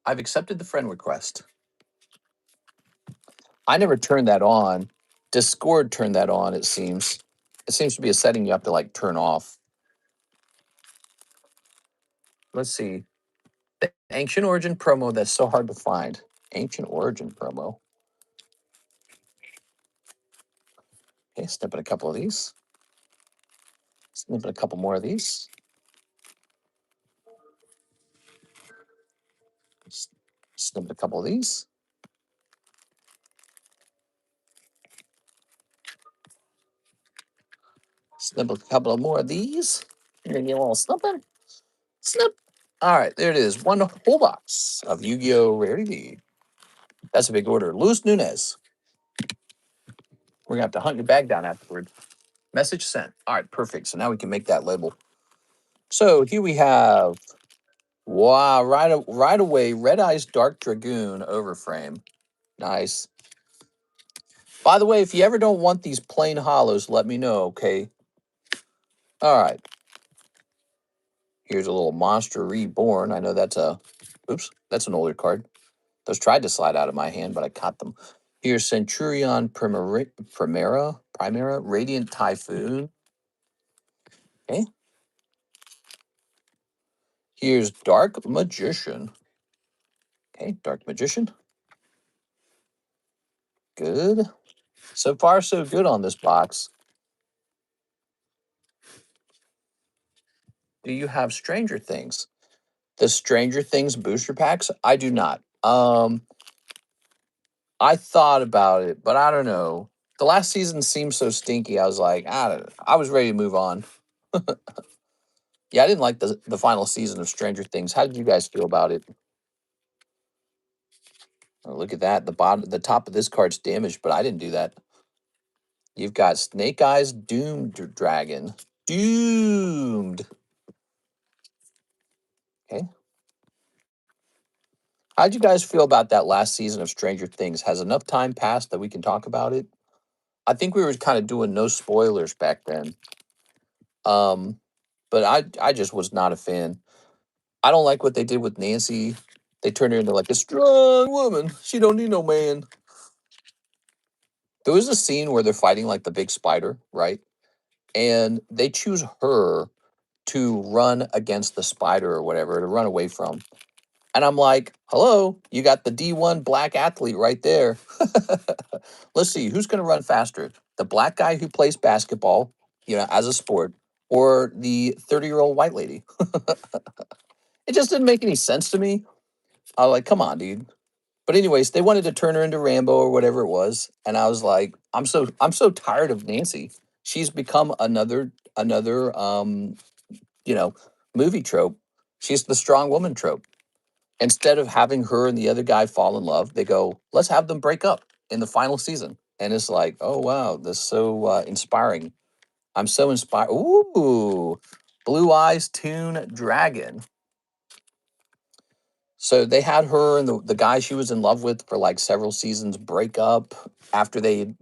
I've accepted the friend request. I never turned that on. Discord turned that on, it seems. It seems to be a setting you have to like turn off. Let's see. The Ancient Origin promo that's so hard to find. Ancient Origin promo. Okay, snipping a couple of these. Snipping a couple more of these. Snipping a couple of these. Snip a couple of more of these. Maybe a little snipping. Snip. All right, there it is. One whole box of Yu-Gi-Oh! Rarity. That's a big order. Luis Nunez. We're going to have to hunt your bag down afterward. Message sent. All right, perfect. So now we can make that label. So here we have, wow, right away, Red Eyes Dark Dragoon overframe. Nice. By the way, if you ever don't want these plain hollows, let me know, okay? All right. Here's a little Monster Reborn. I know that's that's an older card. Those tried to slide out of my hand, but I caught them. Here's Centurion Primera, Radiant Typhoon. Okay. Here's Dark Magician. Okay, Dark Magician. Good. So far, so good on this box. Do you have Stranger Things? The Stranger Things booster packs? I do not. I thought about it, but I don't know. The last season seemed so stinky. I was like, I don't know. I was ready to move on. Yeah, I didn't like the final season of Stranger Things. How did you guys feel about it? Oh, look at that. The top of this card's damaged, but I didn't do that. You've got Snake Eyes Doomed Dragon. Doomed. Okay. How'd you guys feel about that last season of Stranger Things? Has enough time passed that we can talk about it? I think we were kind of doing no spoilers back then. But I just was not a fan. I don't like what they did with Nancy. They turned her into like a strong woman. She don't need no man. There was a scene where they're fighting like the big spider, right? And they choose her to run against the spider or whatever, to run away from. And I'm like, hello, you got the D1 black athlete right there. Let's see, who's going to run faster? The black guy who plays basketball, as a sport, or the 30-year-old white lady? It just didn't make any sense to me. I was like, come on, dude. But anyways, they wanted to turn her into Rambo or whatever it was, and I was like, I'm so tired of Nancy. She's become another movie trope. She's the strong woman trope. Instead of having her and the other guy fall in love, they go, let's have them break up in the final season. And it's like, oh wow, this is so inspiring. I'm so inspired. Ooh, Blue Eyes Toon Dragon. So they had her and the guy she was in love with for like several seasons break up after they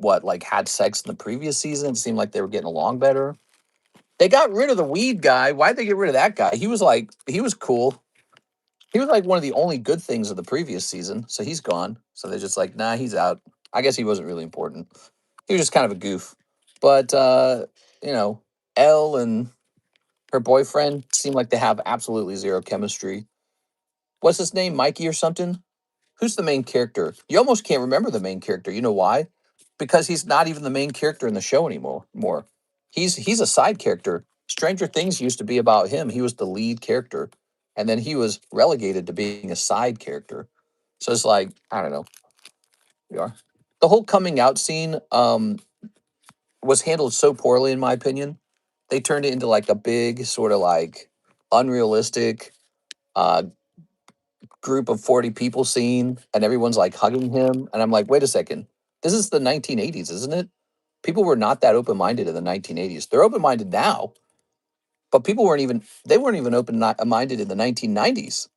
had sex in the previous season. It seemed like they were getting along better. They got rid of the weed guy. Why'd they get rid of that guy? He was cool. He was like one of the only good things of the previous season. So he's gone. So they're just like, nah, he's out. I guess he wasn't really important. He was just kind of a goof. But you know, Elle and her boyfriend seem like they have absolutely zero chemistry. What's his name? Mikey or something? Who's the main character? You almost can't remember the main character. You know why? Because he's not even the main character in the show anymore. He's a side character. Stranger Things used to be about him. He was the lead character, and then he was relegated to being a side character. So it's like I don't know. We are the whole coming out scene was handled so poorly, in my opinion. They turned it into like a big sort of like unrealistic uh, group of 40 people scene, and everyone's like hugging him, and I'm like, wait a second, this is the 1980s, isn't it? People were not that open minded in the 1980s. They're open minded now, but people weren't even they weren't even open minded in the 1990s.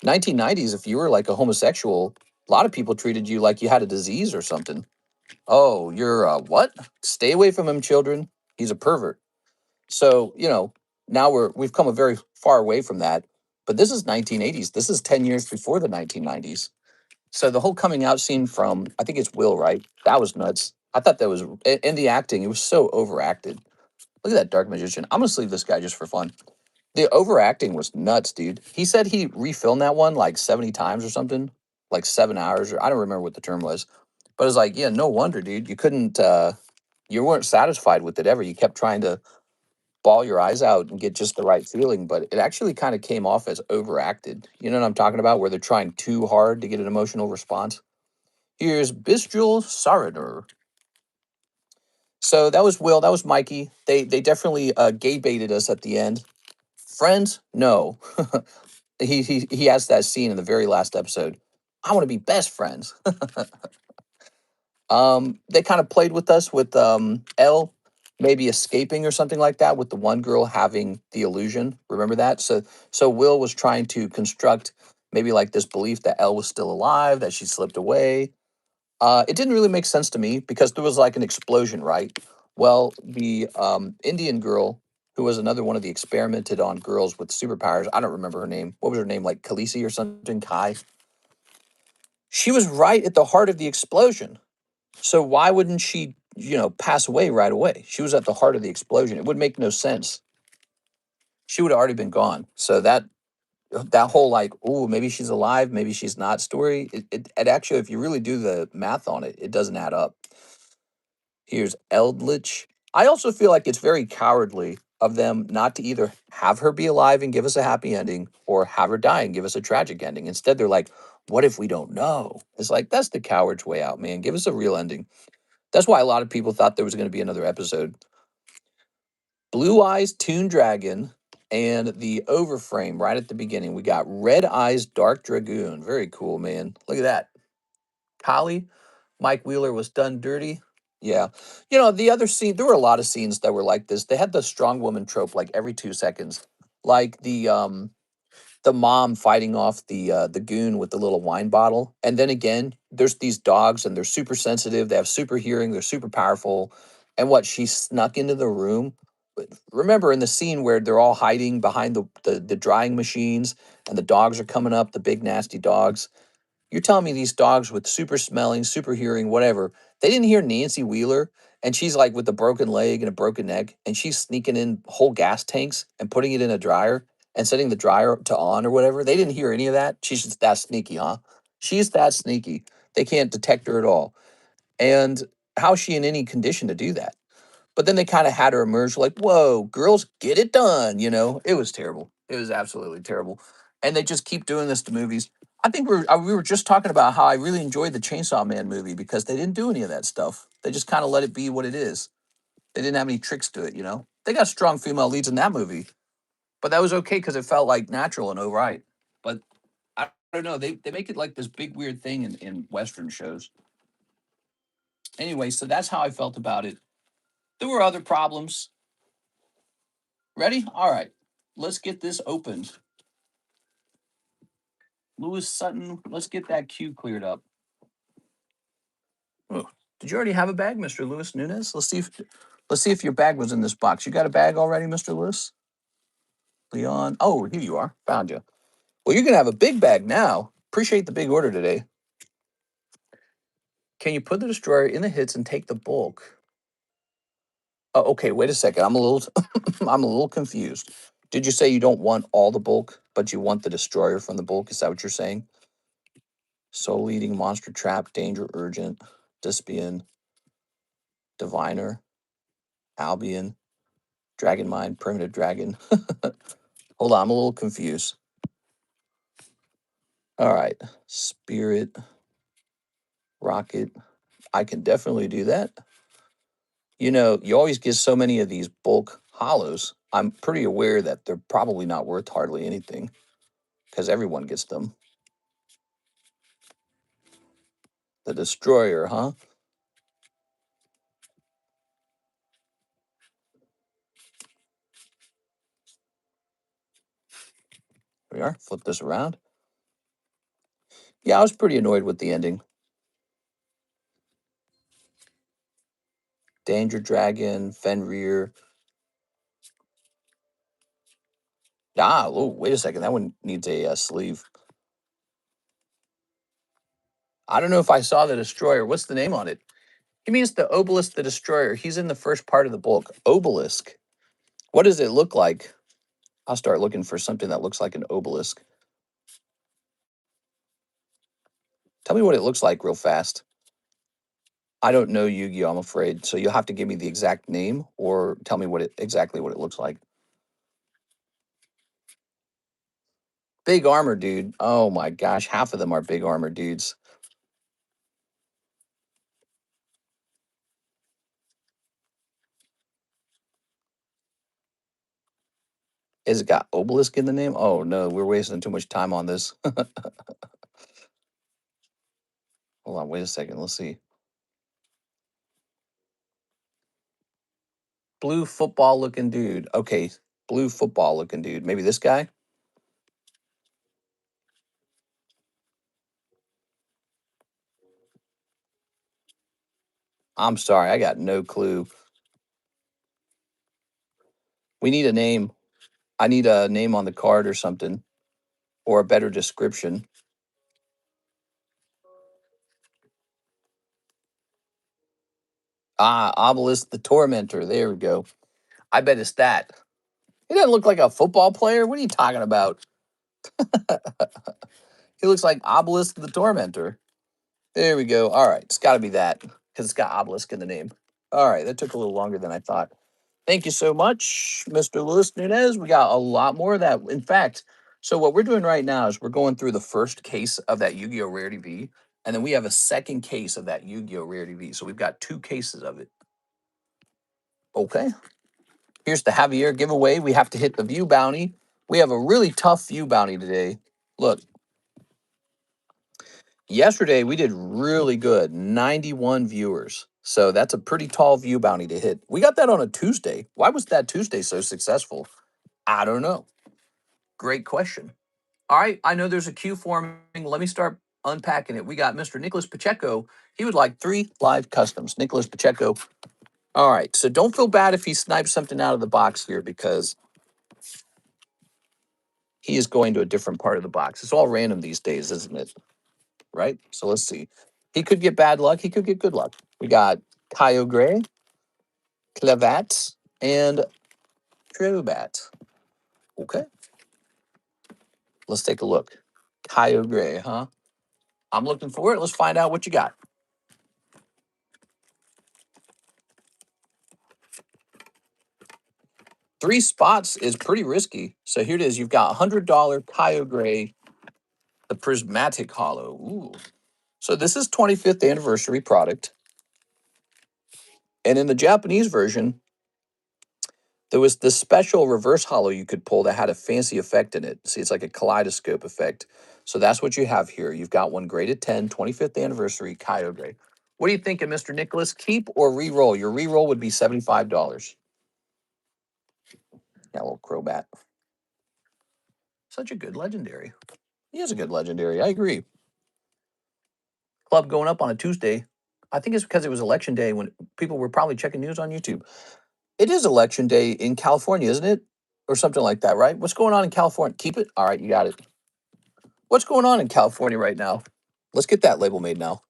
1990s, if you were like a homosexual, a lot of people treated you like you had a disease or something. Oh, you're what? Stay away from him, children. He's a pervert. So, now we've come a very far away from that. But this is 1980s. This is 10 years before the 1990s. So the whole coming out scene from I think it's Will, right? That was nuts. I thought that was in the acting, it was so overacted. Look at that dark magician. I'm gonna sleeve this guy just for fun. The overacting was nuts, dude. He said he refilmed that one like 70 times or something, like 7 hours, or I don't remember what the term was. But it's like, yeah, no wonder, dude. You weren't satisfied with it ever. You kept trying to bawl your eyes out and get just the right feeling, but it actually kind of came off as overacted. You know what I'm talking about? Where they're trying too hard to get an emotional response. Here's Bistral Sariner. So that was Will. That was Mikey. They definitely gay baited us at the end. Friends, no. He has that scene in the very last episode. I want to be best friends. They kind of played with us with Elle maybe escaping or something like that, with the one girl having the illusion. Remember that? So Will was trying to construct maybe like this belief that Elle was still alive, that she slipped away. It didn't really make sense to me because there was like an explosion, right? Well, the Indian girl, who was another one of the experimented on girls with superpowers, I don't remember her name. What was her name? Like Khaleesi or something? Kai? She was right at the heart of the explosion. So why wouldn't she, pass away right away? She was at the heart of the explosion. It would make no sense. She would have already been gone. So that whole like, oh, maybe she's alive, maybe she's not story. It actually, if you really do the math on it, it doesn't add up. Here's Eldritch. I also feel like it's very cowardly of them not to either have her be alive and give us a happy ending or have her die and give us a tragic ending. Instead, they're like, what if we don't know? It's like, that's the coward's way out, man. Give us a real ending. That's why a lot of people thought there was going to be another episode. Blue Eyes Toon Dragon and the overframe right at the beginning. We got Red Eyes Dark Dragoon. Very cool, man. Look at that. Kali, Mike Wheeler was done dirty. Yeah. The other scene, there were a lot of scenes that were like this. They had the strong woman trope like every 2 seconds. Like the mom fighting off the goon with the little wine bottle. And then again, there's these dogs and they're super sensitive. They have super hearing. They're super powerful. And what she snuck into the room. Remember in the scene where they're all hiding behind the drying machines and the dogs are coming up, the big nasty dogs. You're telling me these dogs with super smelling, super hearing, whatever, they didn't hear Nancy Wheeler and she's like with a broken leg and a broken neck and she's sneaking in whole gas tanks and putting it in a dryer and setting the dryer to on or whatever. They didn't hear any of that. She's just that sneaky, huh? She's that sneaky. They can't detect her at all. And how is she in any condition to do that? But then they kind of had her emerge like, whoa, girls, get it done. It was terrible. It was absolutely terrible. And they just keep doing this to movies. I think we were just talking about how I really enjoyed the Chainsaw Man movie because they didn't do any of that stuff. They just kind of let it be what it is. They didn't have any tricks to it. They got strong female leads in that movie, but that was okay because it felt like natural and all right. But I don't know. They make it like this big weird thing in Western shows. Anyway, so that's how I felt about it. There were other problems. Ready? All right. Let's get this opened. Lewis Sutton, let's get that queue cleared up. Oh, did you already have a bag, Mr. Lewis Nunes? Let's see if your bag was in this box. You got a bag already, Mr. Lewis? Leon. Oh, here you are. Found you. Well, you're gonna have a big bag now. Appreciate the big order today. Can you put the destroyer in the hits and take the bulk? Oh, okay, wait a second. I'm a little I'm a little confused. Did you say you don't want all the bulk, but you want the destroyer from the bulk? Is that what you're saying? Soul leading, monster trap, danger urgent, Dyspian, diviner, Albion, dragon mind, primitive dragon. Hold on, I'm a little confused. All right, spirit, rocket. I can definitely do that. You know, you always get so many of these bulk hollows. I'm pretty aware that they're probably not worth hardly anything because everyone gets them. The destroyer, huh? Here we are. Flip this around. Yeah, I was pretty annoyed with the ending. Danger Dragon, Fenrir. Ah, oh, wait a second. That one needs a sleeve. I don't know if I saw the destroyer. What's the name on it? He means the obelisk, the destroyer. He's in the first part of the book. Obelisk. What does it look like? I'll start looking for something that looks like an obelisk. Tell me what it looks like real fast. I don't know Yu-Gi-Oh, I'm afraid. So you'll have to give me the exact name or tell me exactly what it looks like. Big armor dude. Oh my gosh, half of them are big armor dudes. Has it got obelisk in the name? Oh no, we're wasting too much time on this. Hold on, wait a second. Let's see. Blue football looking dude. Okay, blue football looking dude. Maybe this guy? I'm sorry, I got no clue. We need a name. I need a name on the card or something, or a better description. Ah, Obelisk the Tormentor. There we go. I bet it's that. He doesn't look like a football player. What are you talking about? He looks like Obelisk the Tormentor. There we go. All right, it's got to be that because it's got Obelisk in the name. All right, that took a little longer than I thought. Thank you so much, Mr. Luis Nunez. We got a lot more of that. In fact, so what we're doing right now is we're going through the first case of that Yu-Gi-Oh! Rarity V, and then we have a second case of that Yu-Gi-Oh! Rarity V. So we've got two cases of it. Okay. Here's the Javier giveaway. We have to hit the view bounty. We have a really tough view bounty today. Look, yesterday we did really good, 91 viewers. So that's a pretty tall view bounty to hit. We got that on a Tuesday. Why was that Tuesday so successful? I don't know. Great question. All right, I know there's a queue forming. Let me start unpacking it. We got Mr. Nicholas Pacheco. He would like 3 live customs. Nicholas Pacheco. All right, so don't feel bad if he snipes something out of the box here because he is going to a different part of the box. It's all random these days, isn't it? Right? So let's see. He could get bad luck. He could get good luck. We got Kyo Gray, Clavat, and Trobat. Okay. Let's take a look. Kyo Gray, huh? I'm looking for it. Let's find out what you got. 3 spots is pretty risky. So here it is. You've got $100 Kyo Gray, the Prismatic Hollow. Ooh. So this is 25th anniversary product. And in the Japanese version, there was this special reverse hollow you could pull that had a fancy effect in it. See, it's like a kaleidoscope effect. So that's what you have here. You've got one graded 10, 25th anniversary Kyo Gray. What are you thinking, Mr. Nicholas? Keep or re-roll? Your re-roll would be $75. Yeah, a little Crobat. Such a good legendary. He is a good legendary. I agree. Club going up on a Tuesday. I think it's because it was election day when people were probably checking news on YouTube. It is election day in California, isn't it? Or something like that, right? What's going on in California? Keep it? All right, you got it. What's going on in California right now? Let's get that label made now.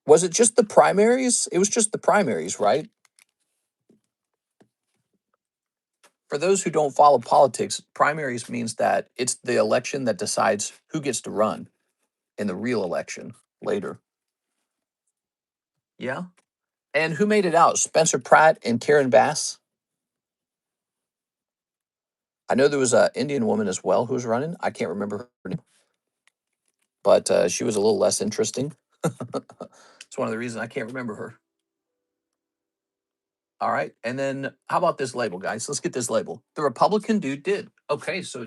Was it just the primaries? It was just the primaries, right? For those who don't follow politics, primaries means that it's the election that decides who gets to run in the real election later. Yeah. And who made it out? Spencer Pratt and Karen Bass. I know there was a Indian woman as well who was running. I can't remember her name, but she was a little less interesting. It's one of the reasons I can't remember her. All right. And then how about this label, guys? Let's get this label. The Republican dude did. Okay, so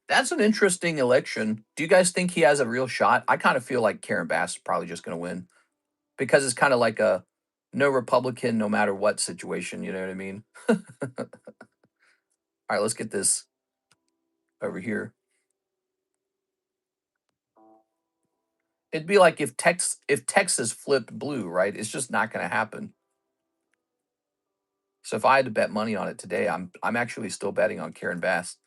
that's an interesting election. Do you guys think he has a real shot? I kind of feel like Karen Bass is probably just going to win because it's kind of like a no Republican, no matter what situation. You know what I mean? All right, let's get this over here. It'd be like if Texas flipped blue, right? It's just not going to happen. So if I had to bet money on it today, I'm actually still betting on Karen Bass.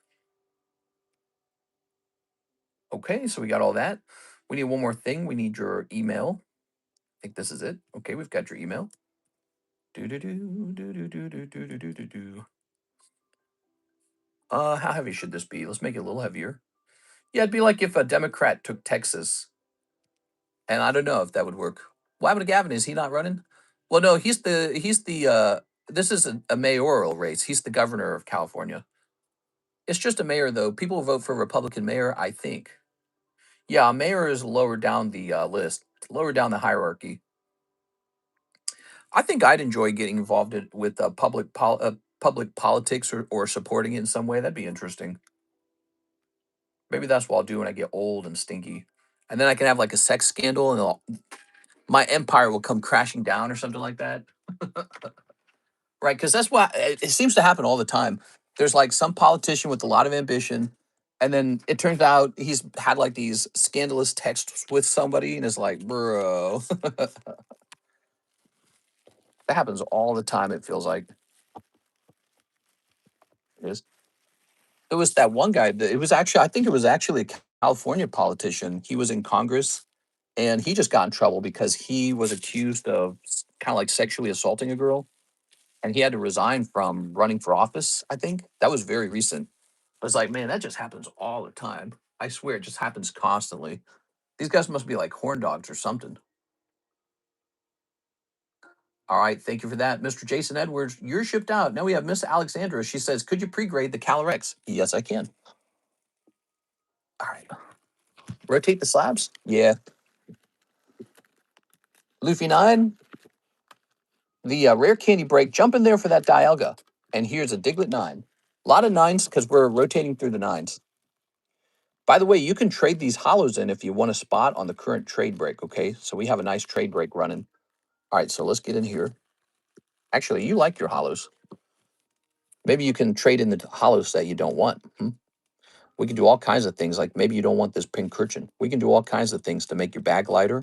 Okay, so we got all that. We need one more thing. We need your email. I think this is it. Okay, we've got your email. Do do do do do do do do do do do. How heavy should this be? Let's make it a little heavier. Yeah, it'd be like if a Democrat took Texas, and I don't know if that would work. What happened to Gavin? Is he not running? Well, no, he's the. This is a mayoral race. He's the governor of California. It's just a mayor, though. People vote for Republican mayor, I think. Yeah, a mayor is lower down the list, lower down the hierarchy. I think I'd enjoy getting involved with public politics or supporting it in some way. That'd be interesting. Maybe that's what I'll do when I get old and stinky, and then I can have like a sex scandal, and my empire will come crashing down or something like that. Right? Because that's what it seems to happen all the time. There's like some politician with a lot of ambition, and then it turns out he's had like these scandalous texts with somebody, and it's like, bro, that happens all the time. It feels like it is. It was that one guy. It was actually, I think it was actually a California politician. He was in Congress, and he just got in trouble because he was accused of kind of like sexually assaulting a girl, and he had to resign from running for office. I think that was very recent. I was like, man, that just happens all the time. I swear, it just happens constantly. These guys must be like horn dogs or something. All right, thank you for that, Mr. Jason Edwards. You're shipped out. Now we have Miss Alexandra. She says, could you pre-grade the Calorex? Yes, I can. All right. Rotate the slabs. Yeah. Luffy 9, the rare candy break. Jump in there for that Dialga. And here's a Diglett 9. A lot of 9s because we're rotating through the 9s. By the way, you can trade these hollows in if you want a spot on the current trade break, okay? So we have a nice trade break running. All right, so let's get in here. Actually, you like your hollows. Maybe you can trade in the hollows that you don't want. We can do all kinds of things, like maybe you don't want this pink curchin. We can do all kinds of things to make your bag lighter.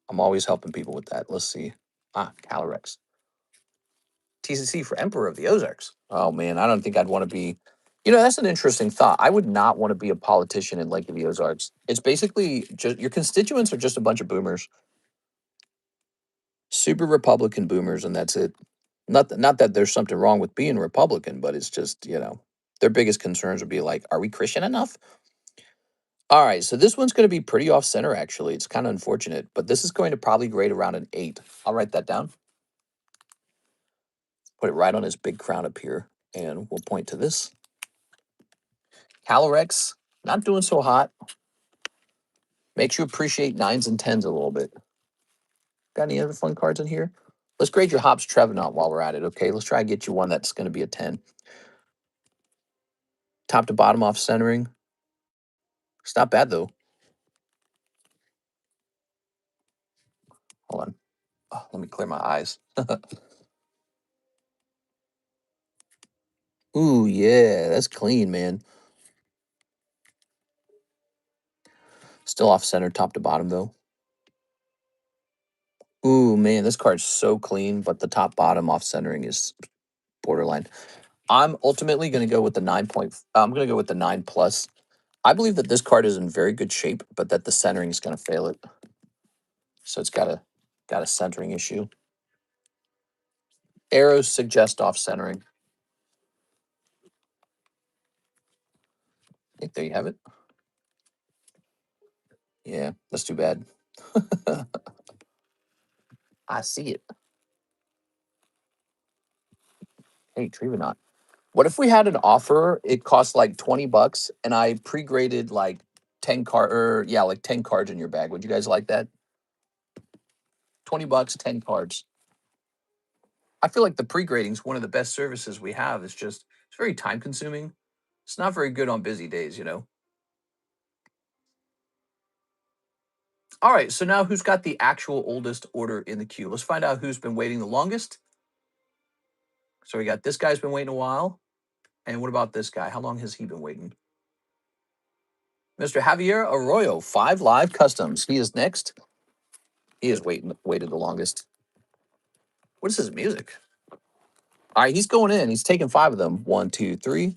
I'm always helping people with that. Let's see. Calorex. TCC for Emperor of the Ozarks. Oh, man, I don't think I'd want to be. That's an interesting thought. I would not want to be a politician in Lake of the Ozarks. It's basically just your constituents are just a bunch of boomers, super Republican boomers, and that's it. Not that there's something wrong with being a Republican, but it's just, their biggest concerns would be like, are we Christian enough? All right, so this one's going to be pretty off center, actually. It's kind of unfortunate, but this is going to probably grade around an 8. I'll write that down. Put it right on his big crown up here, and we'll point to this. Calorex, not doing so hot. Makes you appreciate 9s and 10s a little bit. Got any other fun cards in here? Let's grade your Hops Trevenant while we're at it, okay? Let's try and get you one that's going to be a 10. Top to bottom off centering. It's not bad, though. Hold on. Oh, let me clear my eyes. Ooh, yeah, that's clean, man. Still off center, top to bottom, though. Ooh, man, this card's so clean, but the top bottom off centering is borderline. I'm ultimately going to go with the 9 point. I'm going to go with the 9 plus. I believe that this card is in very good shape, but that the centering is going to fail it. So it's got a centering issue. Arrows suggest off centering. I think there you have it. Yeah, that's too bad. I see it. Hey, Trevenant. What if we had an offer? It costs like $20, and I pre-graded like 10 cards in your bag. Would you guys like that? $20, 10 cards. I feel like the pre-grading is one of the best services we have. It's very time consuming. It's not very good on busy days, you know. All right, so now who's got the actual oldest order in the queue? Let's find out who's been waiting the longest. So we got this guy's been waiting a while. And what about this guy? How long has he been waiting? Mr. Javier Arroyo, 5 Live Customs. He is next. He has waited the longest. What is his music? All right, he's going in. He's taking 5 of them. 1, 2, 3.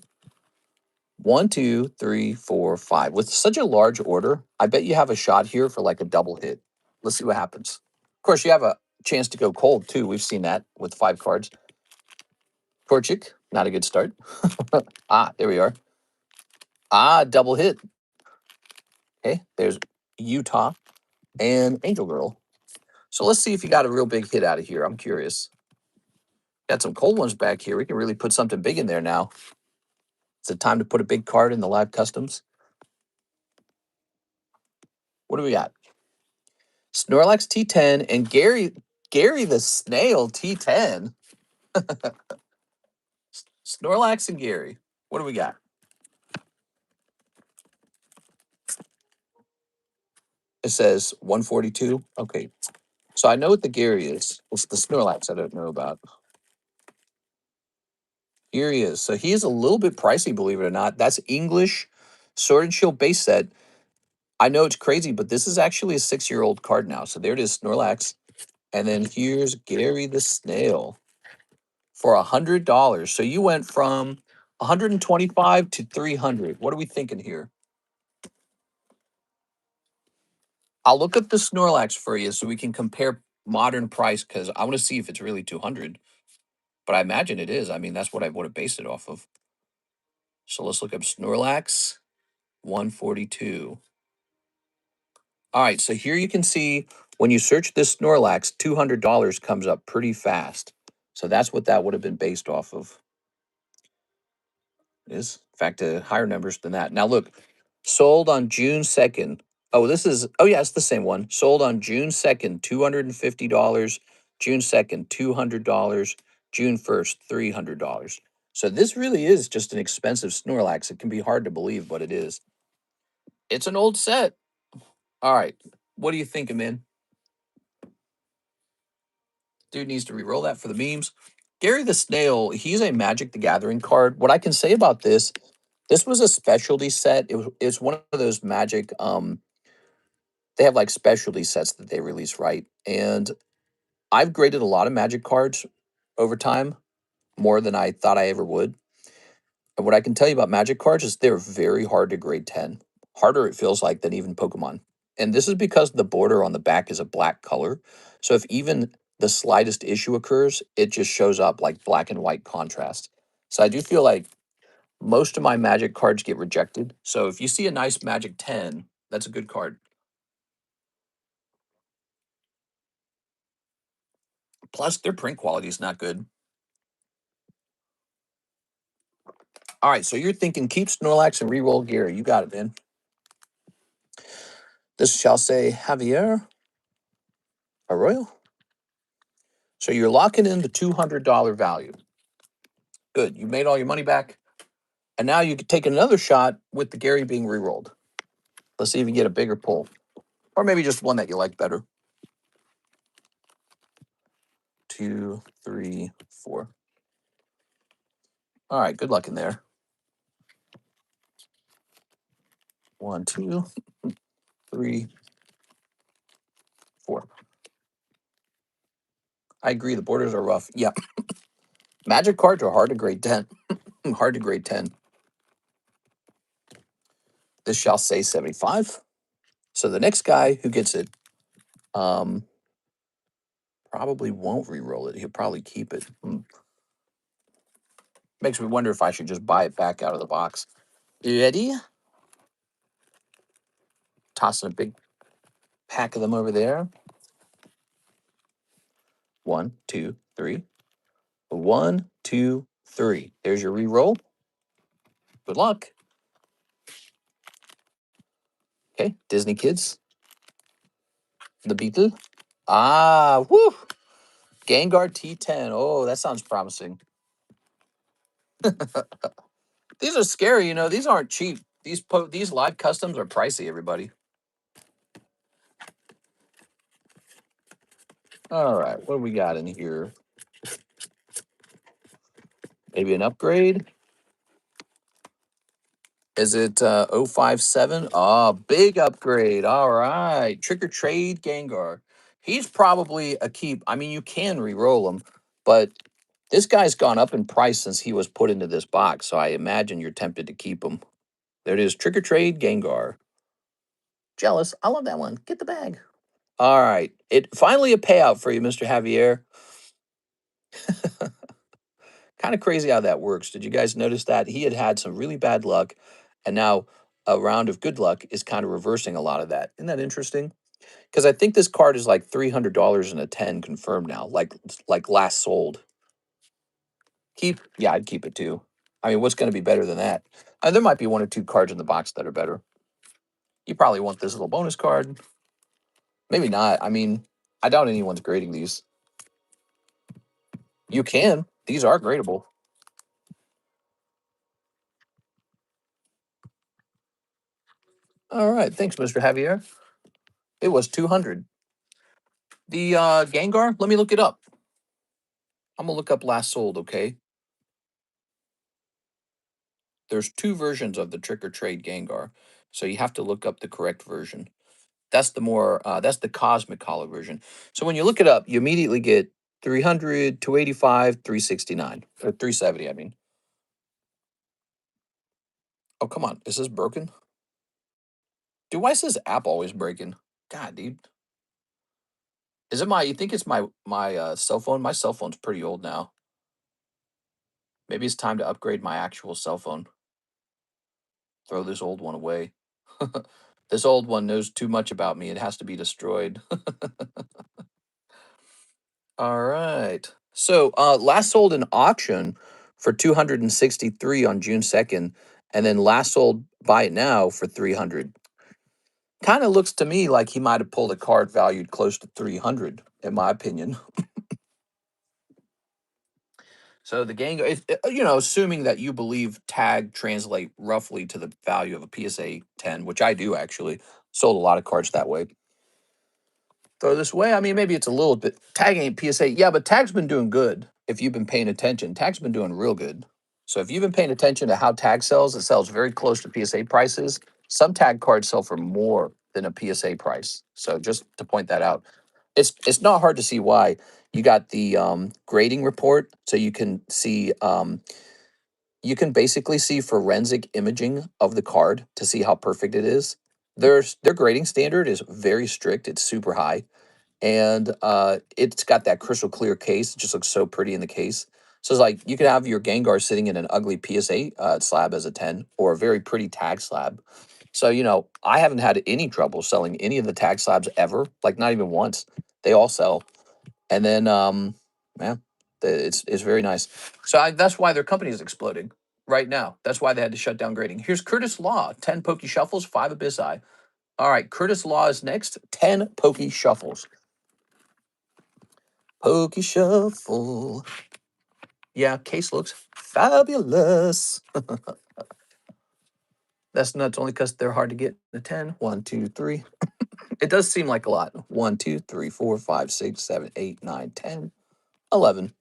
1, 2, 3, 4, 5. With such a large order, I bet you have a shot here for like a double hit. Let's see what happens. Of course, you have a chance to go cold too. We've seen that with 5 cards. Torchic, not a good start. There we are. Double hit. Okay, there's Utah and Angel Girl. So let's see if you got a real big hit out of here. I'm curious. Got some cold ones back here. We can really put something big in there now. It's the time to put a big card in the live customs. What do we got? Snorlax T10 and Gary the Snail T10. Snorlax and Gary. What do we got? It says 142. Okay. So I know what the Gary is. It's the Snorlax I don't know about. Here he is. So he is a little bit pricey, believe it or not. That's English Sword and Shield base set. I know it's crazy, but this is actually a 6-year-old card now. So there it is, Snorlax. And then here's Gary the Snail for $100. So you went from 125 to 300. What are we thinking here? I'll look up the Snorlax for you so we can compare modern price because I want to see if it's really 200. But I imagine it is. I mean, that's what I would have based it off of. So let's look up Snorlax 142. All right, so here you can see when you search this Snorlax, $200 comes up pretty fast. So that's what that would have been based off of. Is in fact higher numbers than that. Now look, sold on June 2nd. Oh yeah, it's the same one. Sold on June 2nd, $250. June 2nd, $200. June 1st, $300. So this really is just an expensive Snorlax. It can be hard to believe, but it is. It's an old set. All right. What do you think, man? Dude needs to re-roll that for the memes. Gary the Snail, he's a Magic the Gathering card. What I can say about this was a specialty set. It's one of those Magic. They have like specialty sets that they release, right? And I've graded a lot of Magic cards over time, more than I thought I ever would. And what I can tell you about Magic cards is they're very hard to grade 10. Harder it feels like than even Pokemon. And this is because the border on the back is a black color. So if even the slightest issue occurs, it just shows up like black and white contrast. So I do feel like most of my Magic cards get rejected. So if you see a nice Magic 10, that's a good card. Plus, their print quality is not good. All right, so you're thinking keep Snorlax and reroll Gary. You got it, man. This shall say Javier Arroyo. So you're locking in the $200 value. Good. You made all your money back. And now you can take another shot with the Gary being rerolled. Let's see if you can get a bigger pull. Or maybe just one that you like better. 2, 3, 4. All right, good luck in there. 1, 2, 3, 4. I agree. The borders are rough. Yeah. Magic cards are hard to grade 10. Hard to grade 10. This shall say 75. So the next guy who gets it Um, probably won't re-roll it. He'll probably keep it. Makes me wonder if I should just buy it back out of the box. You ready? Tossing a big pack of them over there. 1, 2, 3. 1, 2, 3. There's your re-roll. Good luck. Okay, Disney Kids. The Beetle. Ah, woo! Gengar T10. Oh, that sounds promising. These are scary, you know. These aren't cheap. These live customs are pricey, everybody. All right, what do we got in here? Maybe an upgrade? Is it 057? Oh, big upgrade. All right. Trick or Trade Gengar. He's probably a keep. I mean, you can re-roll him, but this guy's gone up in price since he was put into this box, so I imagine you're tempted to keep him. There it is. Trick or Trade Gengar. Jealous. I love that one. Get the bag. All right. It finally a payout for you, Mr. Javier. Kind of crazy how that works. Did you guys notice that? He had had some really bad luck, and now a round of good luck is kind of reversing a lot of that. Isn't that interesting? Because I think this card is like $300 and a 10 confirmed now, like last sold. Keep? Yeah, I'd keep it too. I mean, what's going to be better than that? There might be 1 or 2 cards in the box that are better. You probably want this little bonus card. Maybe not. I mean, I doubt anyone's grading these. You can. These are gradable. All right. Thanks, Mr. Javier. It was 200. The Gengar, let me look it up. I'm going to look up last sold, okay? There's 2 versions of the Trick or Trade Gengar, so you have to look up the correct version. That's that's the Cosmic Color version. So when you look it up, you immediately get 300, 285, 369, or 370, I mean. Oh, come on. Is this broken? Dude, why is this app always breaking? God, dude. Is it you think it's my cell phone? My cell phone's pretty old now. Maybe it's time to upgrade my actual cell phone. Throw this old one away. This old one knows too much about me. It has to be destroyed. All right. So last sold in auction for 263 on June 2nd, and then last sold buy it now for 300. Kind of looks to me like he might have pulled a card valued close to 300, in my opinion. So the gang, assuming that you believe tag translate roughly to the value of a PSA 10, which I do actually, sold a lot of cards that way. Throw this way. I mean, maybe it's a little bit. Tag ain't PSA. Yeah, but Tag's been doing good. If you've been paying attention, Tag's been doing real good. So if you've been paying attention to how Tag sells, it sells very close to PSA prices. Some Tag cards sell for more than a PSA price. So just to point that out, it's not hard to see why. You got the grading report, so you can basically see forensic imaging of the card to see how perfect it is. Their grading standard is very strict. It's super high, and it's got that crystal clear case. It just looks so pretty in the case. So it's like you could have your Gengar sitting in an ugly PSA slab as a 10 or a very pretty tag slab. So, I haven't had any trouble selling any of the tag slabs ever, like not even once. They all sell. And then, yeah, it's very nice. So that's why their company is exploding right now. That's why they had to shut down grading. Here's Curtis Law, 10 Pokey Shuffles, 5 Abyssi. All right, Curtis Law is next, 10 Pokey Shuffles. Pokey Shuffle. Yeah, case looks fabulous. That's nuts only because they're hard to get in a 10. 1, 2, 3. It does seem like a lot. 1, 2, 3, 4, 5, 6, 7, 8, 9, 10, 11.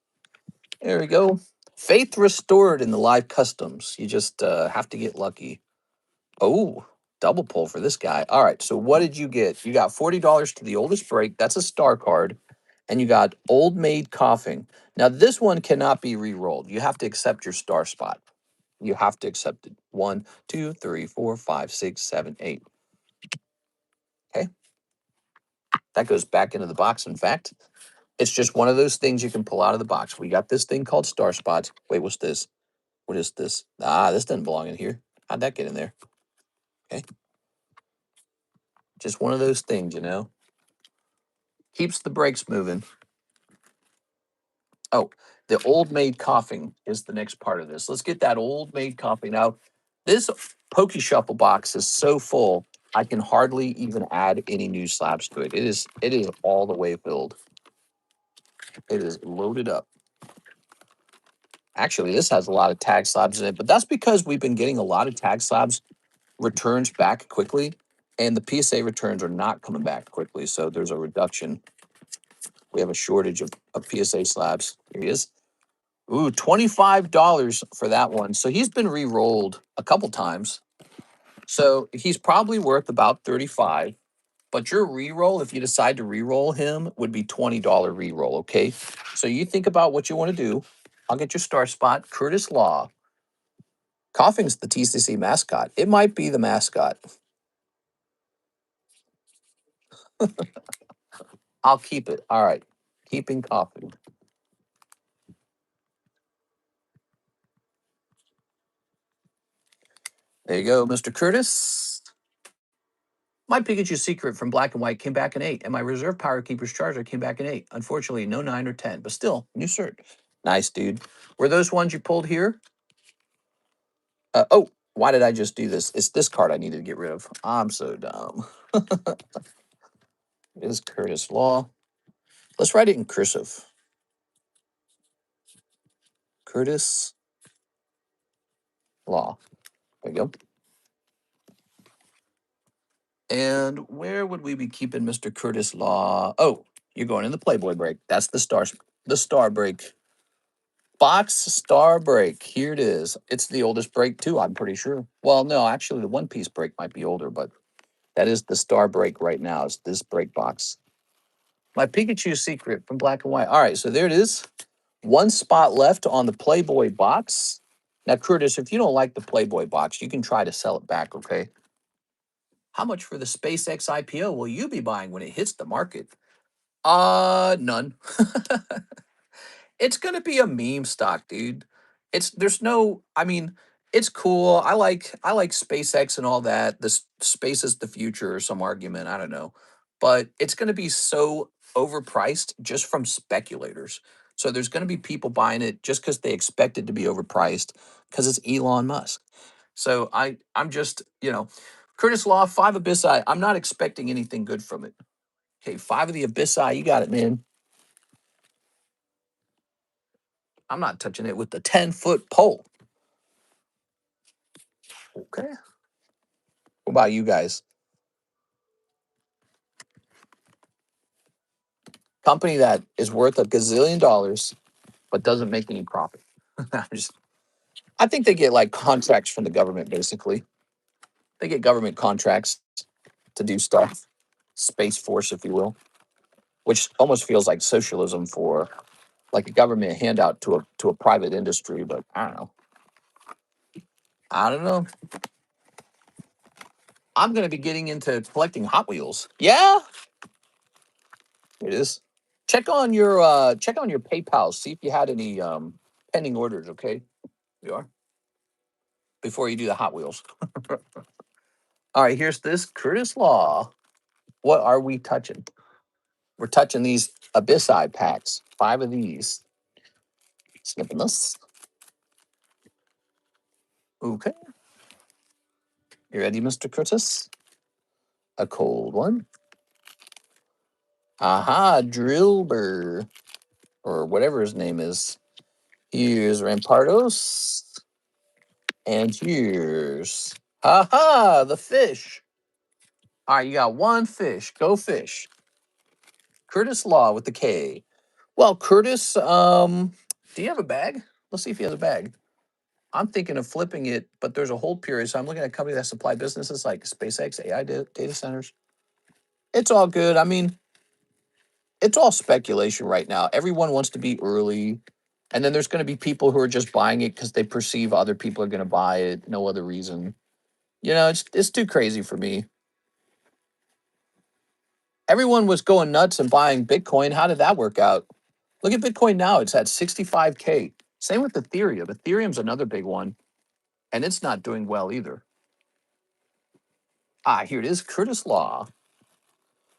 There we go. Faith restored in the live customs. You just have to get lucky. Oh, double pull for this guy. All right, so what did you get? You got $40 to the oldest break. That's a star card. And you got Old Maid Coughing. Now, this one cannot be re-rolled. You have to accept your star spot. You have to accept it. 1, 2, 3, 4, 5, 6, 7, 8. Okay. That goes back into the box. In fact, it's just one of those things you can pull out of the box. We got this thing called star spots. Wait, what's this? What is this? Ah, this doesn't belong in here. How'd that get in there? Okay. Just one of those things, you know. Keeps the brakes moving. Oh, the old maid coughing is the next part of this. Let's get that old maid coughing. Now, this Pokey Shuffle box is so full, I can hardly even add any new slabs to it. It is all the way filled. It is loaded up. Actually, this has a lot of tag slabs in it, but that's because we've been getting a lot of tag slabs returns back quickly, and the PSA returns are not coming back quickly. So there's a reduction. We have a shortage of PSA slabs. Here he is. Ooh, $25 for that one. So he's been re-rolled a couple times. So he's probably worth about 35. But your re-roll, if you decide to re-roll him, would be $20 re-roll, okay? So you think about what you want to do. I'll get your star spot. Curtis Law. Coughing's the TCC mascot. It might be the mascot. I'll keep it. All right. Keeping coughing. There you go, Mr. Curtis. My Pikachu secret from Black and White came back in 8, and my reserve Power Keeper's Charger came back in 8. Unfortunately, no 9 or 10, but still, new cert. Nice, dude. Were those ones you pulled here? Oh, why did I just do this? It's this card I needed to get rid of. I'm so dumb. It is Curtis Law. Let's write it in cursive. Curtis Law. There you go. And where would we be keeping Mr. Curtis Law? Oh, you're going in the Playboy break. That's the star break. Box star break. Here it is. It's the oldest break too, I'm pretty sure. Well, no, actually the One Piece break might be older, but that is the star break right now. It's this break box. My Pikachu secret from Black and White. All right, so there it is. One spot left on the Playboy box. Now, Curtis, if you don't like the Playboy box, you can try to sell it back, okay? How much for the SpaceX IPO will you be buying when it hits the market? None. It's gonna be a meme stock, dude. There's no, I mean, it's cool. I like SpaceX and all that. This space is the future or some argument. I don't know. But it's gonna be so overpriced just from speculators. So there's gonna be people buying it just because they expect it to be overpriced because it's Elon Musk. So I'm just, Curtis Law, 5 Abyssi. I'm not expecting anything good from it. Okay, 5 of the Abyssi, you got it, man. I'm not touching it with the 10-foot pole. Okay. What about you guys? Company that is worth a gazillion dollars but doesn't make any profit. I think they get like contracts from the government, basically. They get government contracts to do stuff. Space Force, if you will, which almost feels like socialism for like a government handout to a private industry, but I don't know. I don't know. I'm gonna be getting into collecting Hot Wheels. Yeah, it is. Check on your PayPal. See if you had any pending orders. Okay, you are before you do the Hot Wheels. All right, here's this Curtis Law. What are we touching? We're touching these Abyssi packs. 5 of these. Snipping this. Okay, you ready, Mr. Curtis? A cold one. Aha, Drillbur, or whatever his name is. Here's Rampardos. And here's, aha, the fish. All right, you got one fish. Go fish. Curtis Law with the K. Well, Curtis, do you have a bag? Let's see if he has a bag. I'm thinking of flipping it, but there's a hold period. So I'm looking at a company that supply businesses like SpaceX, AI data centers. It's all good. I mean, it's all speculation right now. Everyone wants to be early. And then there's going to be people who are just buying it because they perceive other people are going to buy it. No other reason. It's too crazy for me. Everyone was going nuts and buying Bitcoin. How did that work out? Look at Bitcoin now. It's at 65K. Same with Ethereum. Ethereum's another big one, and it's not doing well either. Ah, here it is, Curtis Law.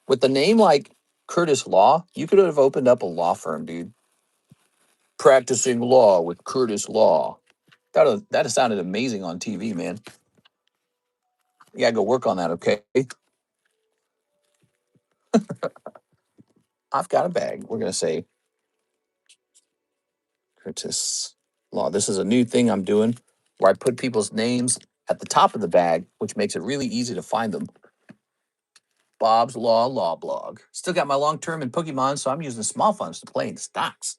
With the name like Curtis Law, you could have opened up a law firm, dude. Practicing law with Curtis Law. That sounded amazing on TV, man. You gotta go work on that, okay? I've got a bag. We're gonna say Curtis Law. This is a new thing I'm doing where I put people's names at the top of the bag, which makes it really easy to find them. Bob's Law Blog. Still got my long term in Pokemon, so I'm using the small funds to play in stocks.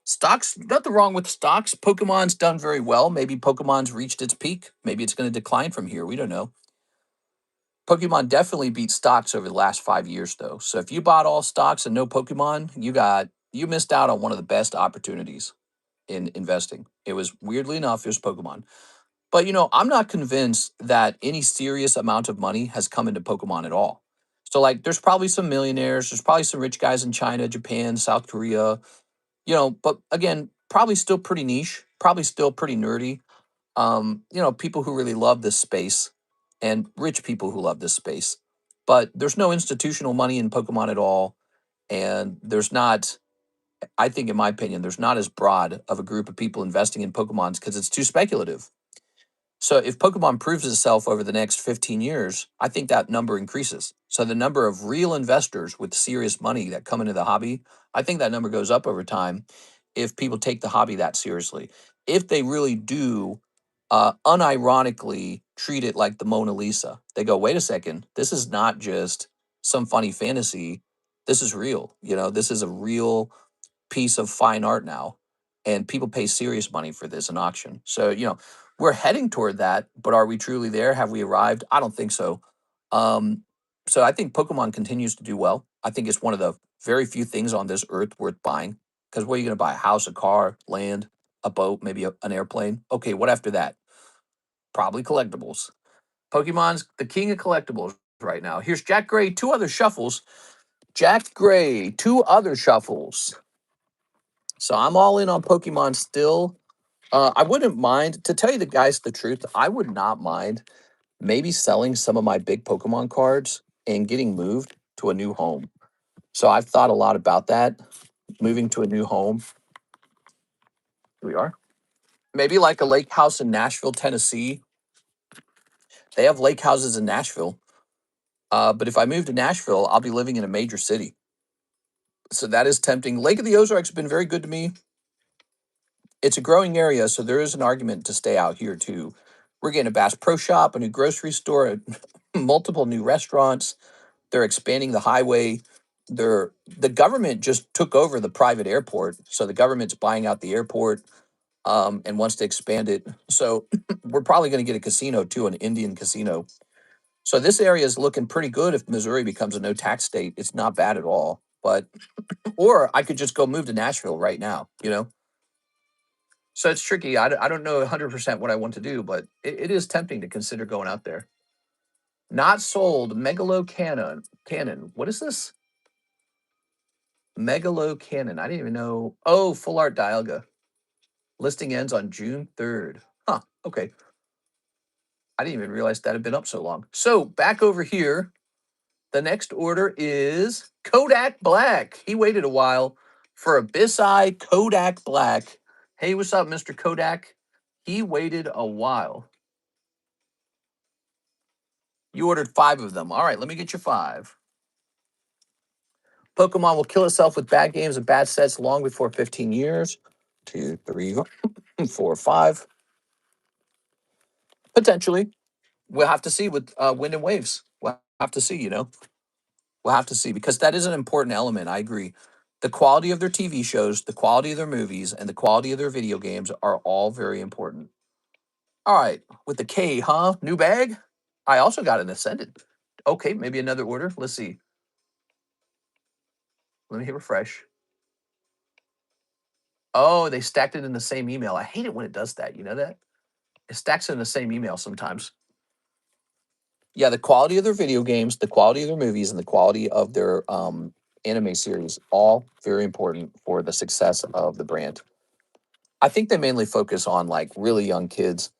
Stocks, nothing wrong with stocks. Pokemon's done very well. Maybe Pokemon's reached its peak. Maybe it's going to decline from here. We don't know. Pokemon definitely beat stocks over the last 5 years, though. So if you bought all stocks and no Pokemon, you missed out on one of the best opportunities in investing. It was weirdly enough, it was Pokemon. But I'm not convinced that any serious amount of money has come into Pokemon at all. So like there's probably some millionaires, there's probably some rich guys in China, Japan, South Korea, but again, probably still pretty niche, probably still pretty nerdy. People who really love this space and rich people who love this space. But there's no institutional money in Pokemon at all. And there's not, I think, in my opinion, there's not as broad of a group of people investing in Pokemons because it's too speculative. So if Pokemon proves itself over the next 15 years, I think that number increases. So the number of real investors with serious money that come into the hobby, I think that number goes up over time if people take the hobby that seriously. If they really do unironically treat it like the Mona Lisa, they go, wait a second, this is not just some funny fantasy. This is real. This is a real piece of fine art now, and people pay serious money for this in auction. So we're heading toward that, but are we truly there? Have we arrived? I don't think so. um so I think Pokemon continues to do well. I think it's one of the very few things on this earth worth buying, because what are you going to buy? A house, a car, land, a boat, maybe an airplane? Okay, what after that? Probably collectibles. Pokemon's the king of collectibles right now. Here's Jack Gray, two other shuffles. Jack Gray, two other shuffles. So I'm all in on Pokemon still. I wouldn't mind, to tell you the truth, I would not mind maybe selling some of my big Pokemon cards and getting moved to a new home. So I've thought a lot about that, moving to a new home. Here we are. Maybe like a lake house in Nashville, Tennessee. They have lake houses in Nashville. But if I move to Nashville, I'll be living in a major city. So that is tempting. Lake of the Ozarks has been very good to me. It's a growing area, so there is an argument to stay out here too. We're getting a Bass Pro Shop, a new grocery store, multiple new restaurants. They're expanding the highway. The government just took over the private airport, so the government's buying out the airport and wants to expand it. So we're probably going to get a casino too, an Indian casino. So this area is looking pretty good if Missouri becomes a no tax state. It's not bad at all. But or I could just go move to Nashville right now. So it's tricky. I don't know 100% what I want to do, but it is tempting to consider going out there. Not sold. Megalo Cannon. Cannon. What is this? Megalo Cannon. I didn't even know. Oh, Full Art Dialga. Listing ends on June 3rd. Huh. Okay. I didn't even realize that had been up so long. So back over here, the next order is Kodak Black. He waited a while for Abyssai Kodak Black. Hey, what's up, Mr. Kodak? He waited a while. You ordered 5 of them. All right, let me get you 5. Pokemon will kill itself with bad games and bad sets long before 15 years. 2, 3, 4, 5. Potentially. We'll have to see with Wind and Waves. We'll have to see. We'll have to see, because that is an important element. I agree. The quality of their TV shows, the quality of their movies, and the quality of their video games are all very important. All right, with the K, huh? New bag? I also got an Ascendant. Okay, maybe another order. Let's see. Let me hit refresh. Oh, they stacked it in the same email. I hate it when it does that. You know that? It stacks it in the same email sometimes. Yeah, the quality of their video games, the quality of their movies, and the quality of their anime series, all very important for the success of the brand. I think they mainly focus on like really young kids,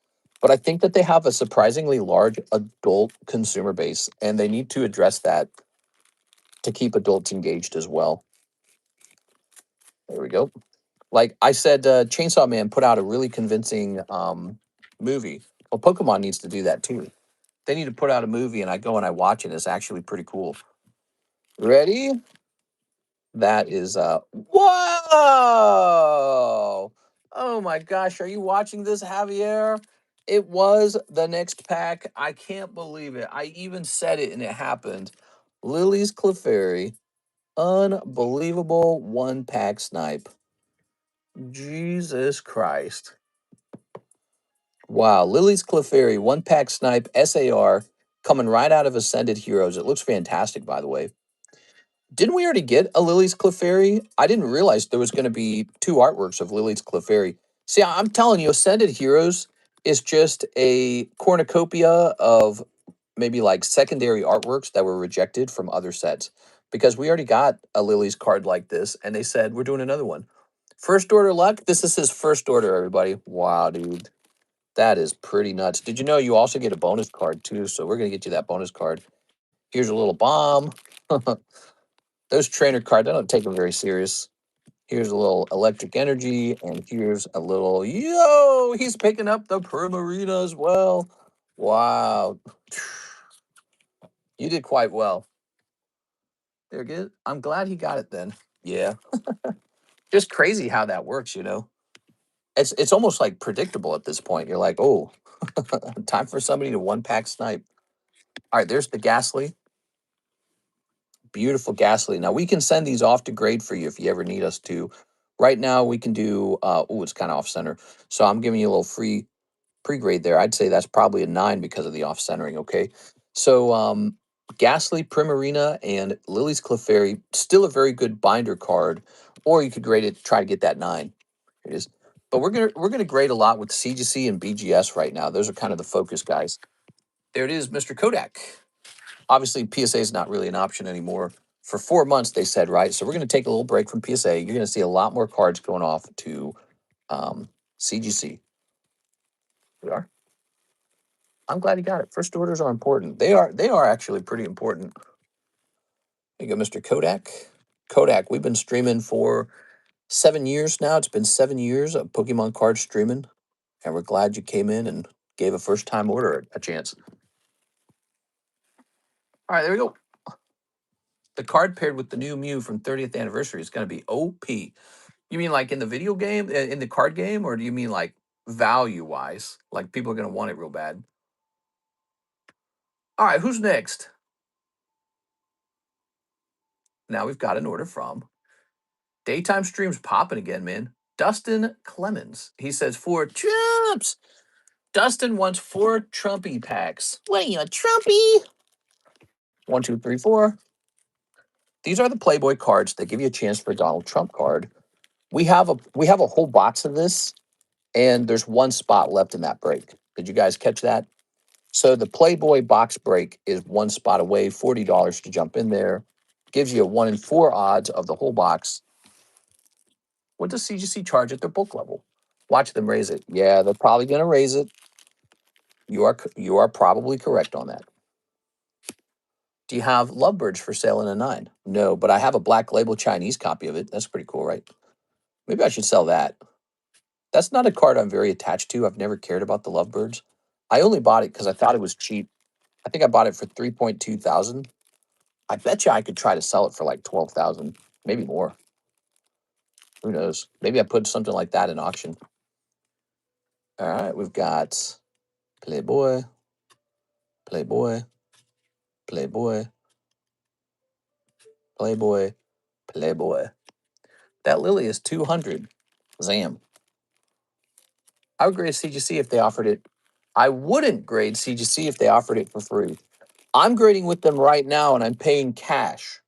but I think that they have a surprisingly large adult consumer base, and they need to address that to keep adults engaged as well. There we go. Like I said, Chainsaw Man put out a really convincing movie. Well, Pokemon needs to do that too. They need to put out a movie, and I go and I watch it. It's actually pretty cool. Ready? That is whoa! Oh my gosh, are you watching this, Javier? It was the next pack. I can't believe it. I even said it and it happened. Lily's Clefairy. Unbelievable one pack snipe. Jesus Christ. Wow, Lily's Clefairy, one pack snipe, SAR, coming right out of Ascended Heroes. It looks fantastic, by the way. Didn't we already get a Lily's Clefairy? I didn't realize there was going to be two artworks of Lily's Clefairy. See, I'm telling you, Ascended Heroes is just a cornucopia of maybe like secondary artworks that were rejected from other sets because we already got a Lily's card like this, and they said we're doing another one. First order luck. This is his first order, everybody. Wow, dude. That is pretty nuts. Did you know you also get a bonus card too? So we're going to get you that bonus card. Here's a little bomb. Those trainer cards, I don't take them very serious. Here's a little electric energy, and here's a little, yo, he's picking up the Primarina as well. Wow. You did quite well. There, good. I'm glad he got it then. Yeah. Just crazy how that works, you know? It's almost like predictable at this point. You're like, oh, time for somebody to one pack snipe. All right, there's the Ghastly. Beautiful Ghastly. Now we can send these off to grade for you if you ever need us to. Right now we can do oh, it's kind of off center. So I'm giving you a little free pre-grade there. I'd say that's probably a 9 because of the off centering, okay? So Ghastly, Primarina, and Lily's Clefairy, still a very good binder card, or you could grade it, try to get that 9. Here it is. But we're gonna grade a lot with CGC and BGS right now. Those are kind of the focus guys. There it is, Mr. Kodak. Obviously, PSA is not really an option anymore. For 4 months, they said, right? So we're going to take a little break from PSA. You're going to see a lot more cards going off to CGC. We are. I'm glad he got it. First orders are important. They are actually pretty important. There you go, Mr. Kodak. Kodak, we've been streaming for 7 years now. It's been 7 years of Pokemon card streaming, and we're glad you came in and gave a first-time order a chance. All right, there we go. The card paired with the new Mew from 30th anniversary is going to be OP. You mean like in the video game, in the card game, or do you mean like value wise? Like people are going to want it real bad. All right, who's next? Now we've got an order from Daytime Streams popping again, man. Dustin Clemens. He says 4 Trumps. Dustin wants 4 Trumpy packs. What are you, a Trumpy? 1, 2, 3, 4. These are the Playboy cards that give you a chance for a Donald Trump card. We have a whole box of this, and there's one spot left in that break. Did you guys catch that? So the Playboy box break is one spot away, $40 to jump in there. Gives you a 1 in 4 odds of the whole box. What does CGC charge at their book level? Watch them raise it. Yeah, they're probably going to raise it. You are probably correct on that. Do you have Lovebirds for sale in a 9? No, but I have a black label Chinese copy of it. That's pretty cool, right? Maybe I should sell that. That's not a card I'm very attached to. I've never cared about the Lovebirds. I only bought it because I thought it was cheap. I think I bought it for 3.2 thousand. I bet you I could try to sell it for like 12,000, maybe more. Who knows? Maybe I put something like that in auction. All right, we've got Playboy, Playboy, Playboy, Playboy, Playboy. That Lily is 200. Zam. I would grade CGC if they offered it. I wouldn't grade CGC if they offered it for free. I'm grading with them right now and I'm paying cash.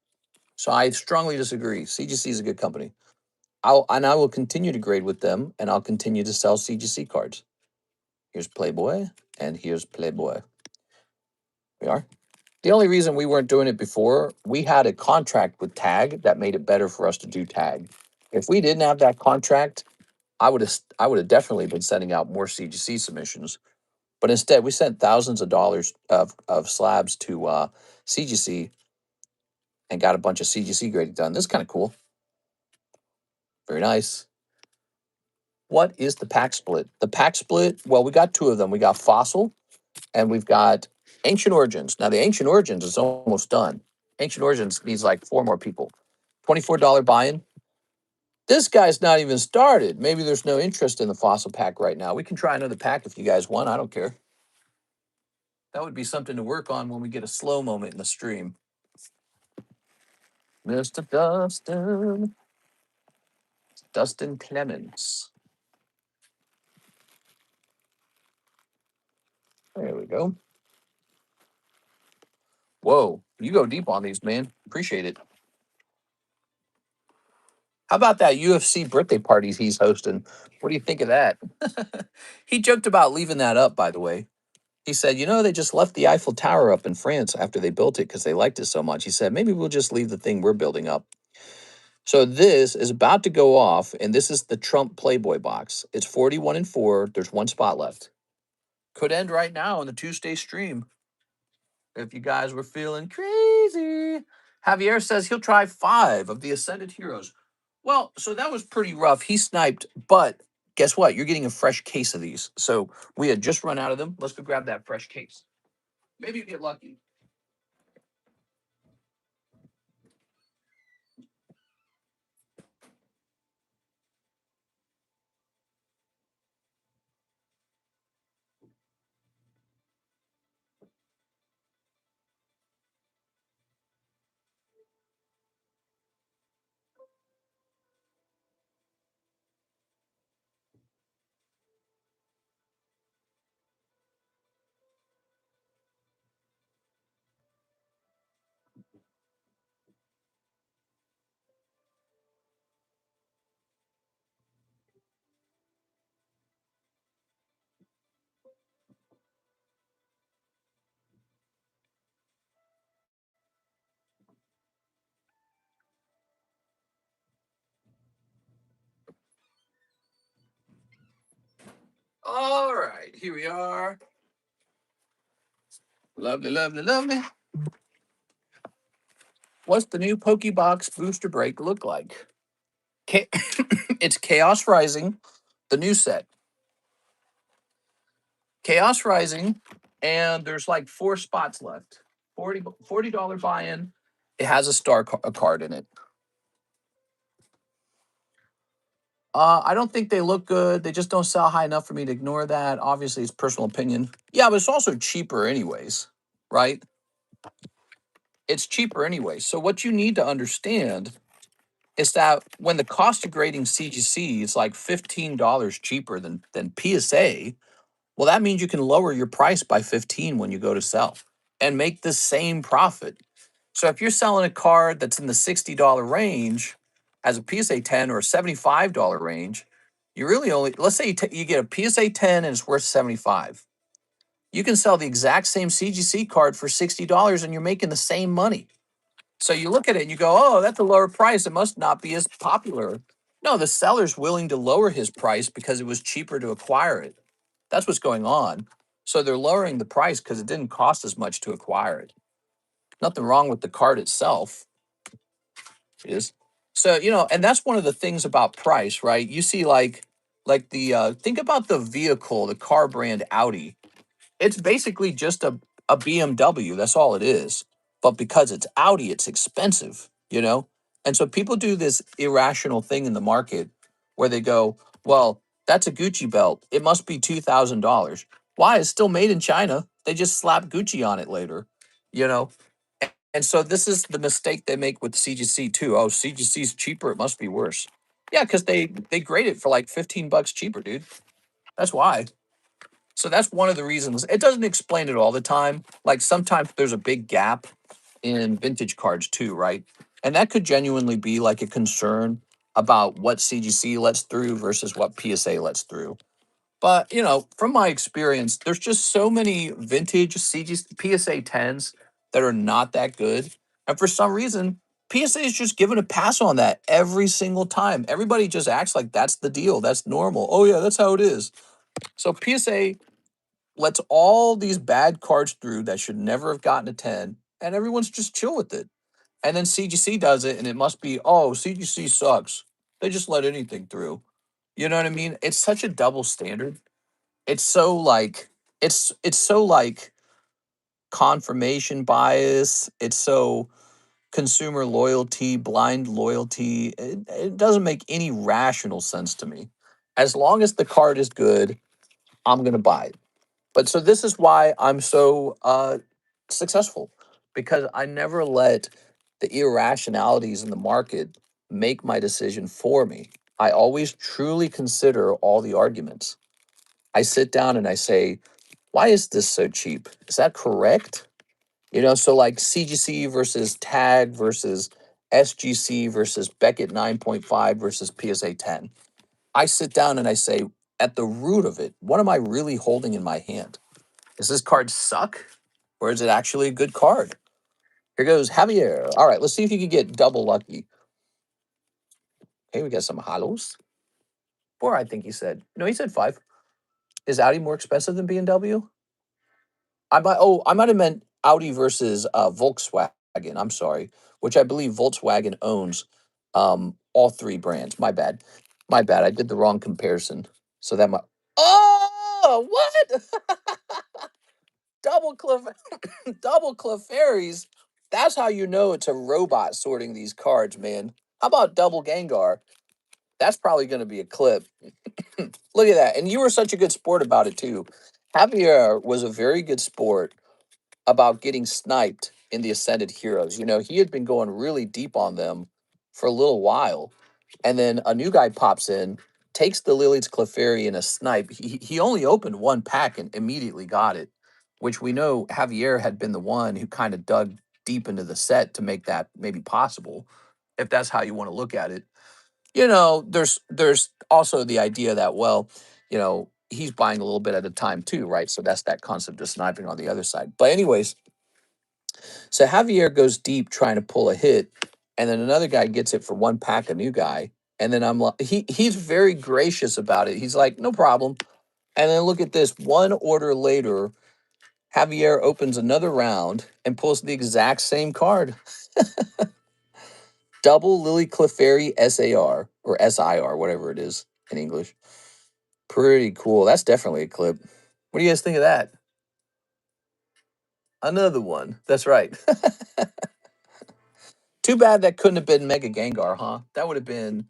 So I strongly disagree. CGC is a good company. I will continue to grade with them, and I'll continue to sell CGC cards. Here's Playboy, and here's Playboy. We are. The only reason we weren't doing it before, we had a contract with Tag that made it better for us to do Tag. If we didn't have that contract, I would have definitely been sending out more CGC submissions. But instead, we sent thousands of dollars of slabs to CGC and got a bunch of CGC grading done. This is kind of cool. Very nice. What is the pack split? The pack split, well, we got two of them. We got Fossil and we've got Ancient Origins. Now, the Ancient Origins is almost done. Ancient Origins needs like 4 more people. $24 buy-in. This guy's not even started. Maybe there's no interest in the Fossil pack right now. We can try another pack if you guys want. I don't care. That would be something to work on when we get a slow moment in the stream. Mr. Dustin Clemens. There we go. Whoa, you go deep on these, man. Appreciate it. How about that UFC birthday parties he's hosting? What do you think of that? He joked about leaving that up, by the way. He said, they just left the Eiffel Tower up in France after they built it because they liked it so much. He said, maybe we'll just leave the thing we're building up. So this is about to go off, and this is the Trump Playboy box. It's 41-4. There's 1 spot left. Could end right now on the Tuesday stream. If you guys were feeling crazy. Javier says he'll try 5 of the Ascended Heroes. Well, so that was pretty rough. He sniped, but guess what? You're getting a fresh case of these. So we had just run out of them. Let's go grab that fresh case. Maybe you get lucky. All right, here we are. Lovely, lovely, lovely. What's the new Pokebox booster break look like? It's Chaos Rising, the new set. Chaos Rising, and there's like 4 spots left. $40 buy-in. It has a card in it. I don't think they look good. They just don't sell high enough for me to ignore that. Obviously, it's personal opinion. Yeah, but it's also cheaper anyways, right? It's cheaper anyway. So what you need to understand is that when the cost of grading CGC is like $15 cheaper than PSA, well, that means you can lower your price by 15 when you go to sell and make the same profit. So if you're selling a card that's in the $60 range as a PSA 10 or a $75 range, you really only, let's say you get a PSA 10 and it's worth 75. You can sell the exact same CGC card for $60 and you're making the same money. So you look at it and you go, oh, that's a lower price. It must not be as popular. No, the seller's willing to lower his price because it was cheaper to acquire it. That's what's going on. So they're lowering the price because it didn't cost as much to acquire it. Nothing wrong with the card itself. Is so and that's one of the things about price, right? You see, like the think about the vehicle, the car brand Audi. It's basically just a BMW. That's all it is. But because it's Audi, it's expensive. And so people do this irrational thing in the market where they go, well, that's a Gucci belt. It must be $2,000. Why? It's still made in China. They just slap Gucci on it later, you know? And so this is the mistake they make with CGC too. Oh, CGC is cheaper. It must be worse. Yeah, because they grade it for like $15 cheaper, dude. That's why. So that's one of the reasons. It doesn't explain it all the time. Like sometimes there's a big gap in vintage cards too, right? And that could genuinely be like a concern about what CGC lets through versus what PSA lets through. But from my experience, there's just so many vintage CG PSA 10s that are not that good, and for some reason, PSA is just giving a pass on that every single time. Everybody just acts like that's the deal. That's normal. Oh yeah, that's how it is. So PSA lets all these bad cards through that should never have gotten a 10, and everyone's just chill with it. And then CGC does it, and it must be, oh, CGC sucks. They just let anything through. You know what I mean? It's such a double standard. It's so like it's so like confirmation bias. It's so consumer loyalty, blind loyalty. It doesn't make any rational sense to me. As long as the card is good, I'm gonna buy it. But so this is why I'm so successful, because I never let the irrationalities in the market make my decision for me. I always truly consider all the arguments. I sit down and I say, why is this so cheap? Is that correct? So like CGC versus Tag versus SGC versus Beckett 9.5 versus PSA 10. I sit down and I say, at the root of it, what am I really holding in my hand? Does this card suck? Or is it actually a good card? Here goes Javier. All right, let's see if you can get double lucky. Hey, we got some hollows. Four, I think he said. No, he said five. Is Audi more expensive than BMW? I might have meant Audi versus Volkswagen. I'm sorry, which I believe Volkswagen owns all three brands. My bad. My bad. I did the wrong comparison. So that might. Oh, what? double Clef double Clefairies. That's how you know it's a robot sorting these cards, man. How about double Gengar? That's probably going to be a clip. Look at that. And you were such a good sport about it, too. Javier was a very good sport about getting sniped in the Ascended Heroes. He had been going really deep on them for a little while. And then a new guy pops in, takes the Lily's Clefairy in a snipe. He only opened one pack and immediately got it, which we know Javier had been the one who kind of dug deep into the set to make that maybe possible, if that's how you want to look at it. There's also the idea that, well, he's buying a little bit at a time too, right? So that's that concept of sniping on the other side. But anyways, so Javier goes deep trying to pull a hit, and then another guy gets it for one pack, a new guy. And then I'm like, he's very gracious about it. He's like, no problem. And then look at this. One order later, Javier opens another round and pulls the exact same card. Double Lily Clefairy SAR or SIR, whatever it is in English. Pretty cool. That's definitely a clip. What do you guys think of that? Another one. That's right. Too bad that couldn't have been Mega Gengar, huh? That would have been,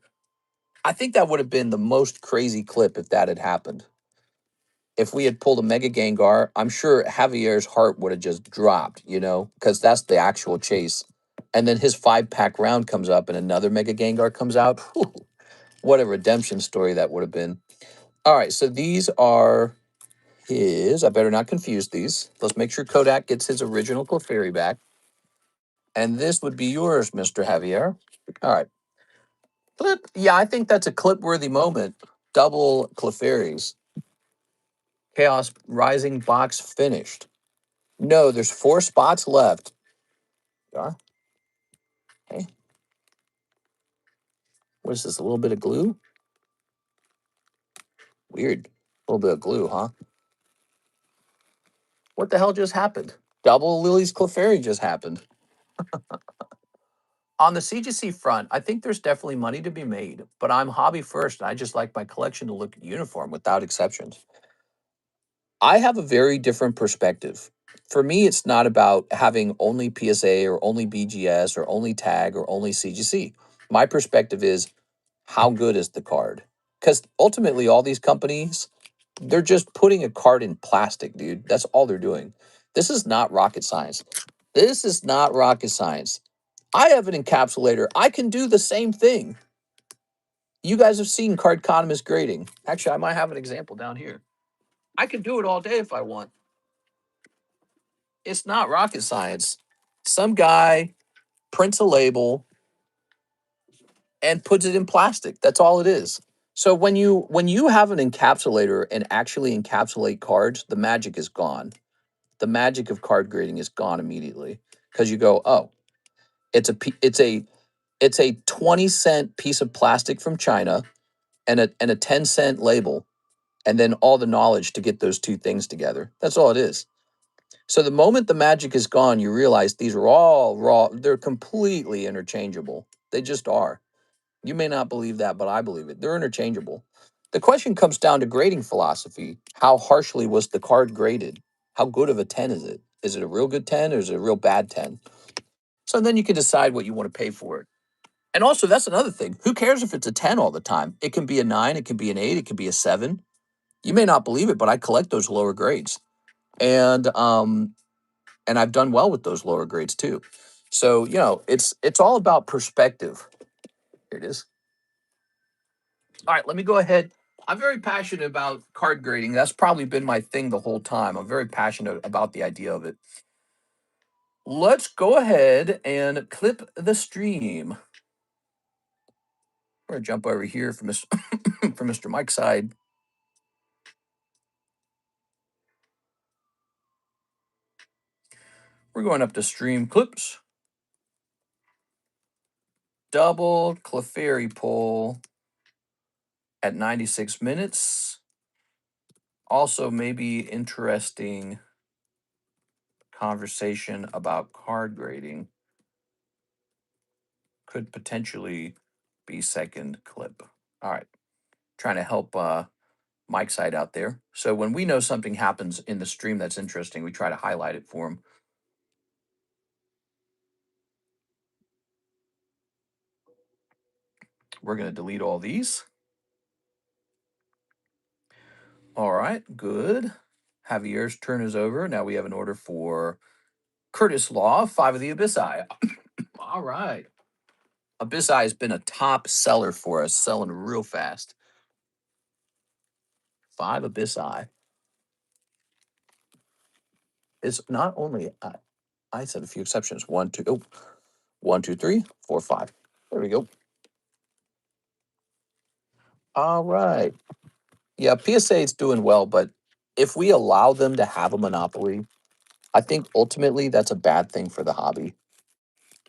I think that would have been the most crazy clip if that had happened. If we had pulled a Mega Gengar, I'm sure Javier's heart would have just dropped, because that's the actual chase. And then his 5-pack round comes up and another Mega Gengar comes out. Whew, what a redemption story that would have been. All right, so these are his. I better not confuse these. Let's make sure Kodak gets his original Clefairy back. And this would be yours, Mr. Javier. All right. Clip. Yeah, I think that's a clip-worthy moment. Double Clefairies. Chaos Rising box finished. No, there's 4 spots left. Yeah. Okay. What is this? A little bit of glue? Weird. A little bit of glue, huh? What the hell just happened? Double Lily's Clefairy just happened. On the CGC front, I think there's definitely money to be made, but I'm hobby first, and I just like my collection to look uniform without exceptions. I have a very different perspective. For me, it's not about having only PSA or only BGS or only tag or only CGC. My perspective is, how good is the card? Because ultimately, all these companies, they're just putting a card in plastic, dude. That's all they're doing. This is not rocket science. This is not rocket science. I have an encapsulator. I can do the same thing. You guys have seen Cardconomist grading. Actually, I might have an example down here. I can do it all day if I want. It's not rocket science. Some guy prints a label and puts it in plastic. That's all it is. So when you have an encapsulator and actually encapsulate cards, the magic is gone. The magic of card grading is gone immediately because you go, oh, it's a 20-cent piece of plastic from China and a 10-cent label, and then all the knowledge to get those two things together. That's all it is. So the moment the magic is gone, you realize these are all raw. They're completely interchangeable. They just are. You may not believe that, but I believe it. They're interchangeable. The question comes down to grading philosophy. How harshly was the card graded? How good of a 10 is it? Is it a real good 10 or is it a real bad 10? So then you can decide what you want to pay for it. And also, that's another thing. Who cares if it's a 10 all the time? It can be a 9, it can be an 8, it can be a 7. You may not believe it, but I collect those lower grades. And I've done well with those lower grades too. So, it's all about perspective. Here it is. All right, let me go ahead. I'm very passionate about card grading. That's probably been my thing the whole time. I'm very passionate about the idea of it. Let's go ahead and clip the stream. We're gonna jump over here for for Mr. Mike's side. We're going up to stream clips. Double Clefairy poll at 96 minutes. Also, maybe interesting conversation about card grading could potentially be second clip. All right, trying to help Mike's side out there. So when we know something happens in the stream that's interesting, we try to highlight it for him. We're going to delete all these. All right, good. Javier's turn is over. Now we have an order for Curtis Law, 5 of the Abyss Eye. All right. Abyss Eye has been a top seller for us, selling real fast. 5 Abyss Eye. It's not only, I said a few exceptions. 1, 2, oh, 1, 2, 3, 4, 5. There we go. All right. Yeah, PSA is doing well, but if we allow them to have a monopoly, I think ultimately that's a bad thing for the hobby.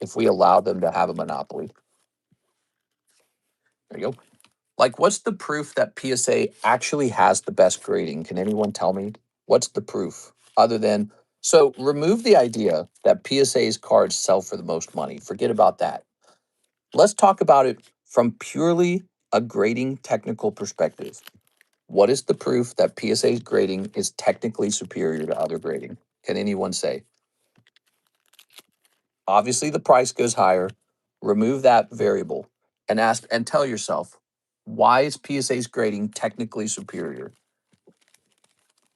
If we allow them to have a monopoly. There you go. Like, what's the proof that PSA actually has the best grading? Can anyone tell me? What's the proof? Other than, so remove the idea that PSA's cards sell for the most money. Forget about that. Let's talk about it from purely a grading technical perspective. What is the proof that PSA's grading is technically superior to other grading? Can anyone say? Obviously, the price goes higher. Remove that variable and ask and tell yourself, why is PSA's grading technically superior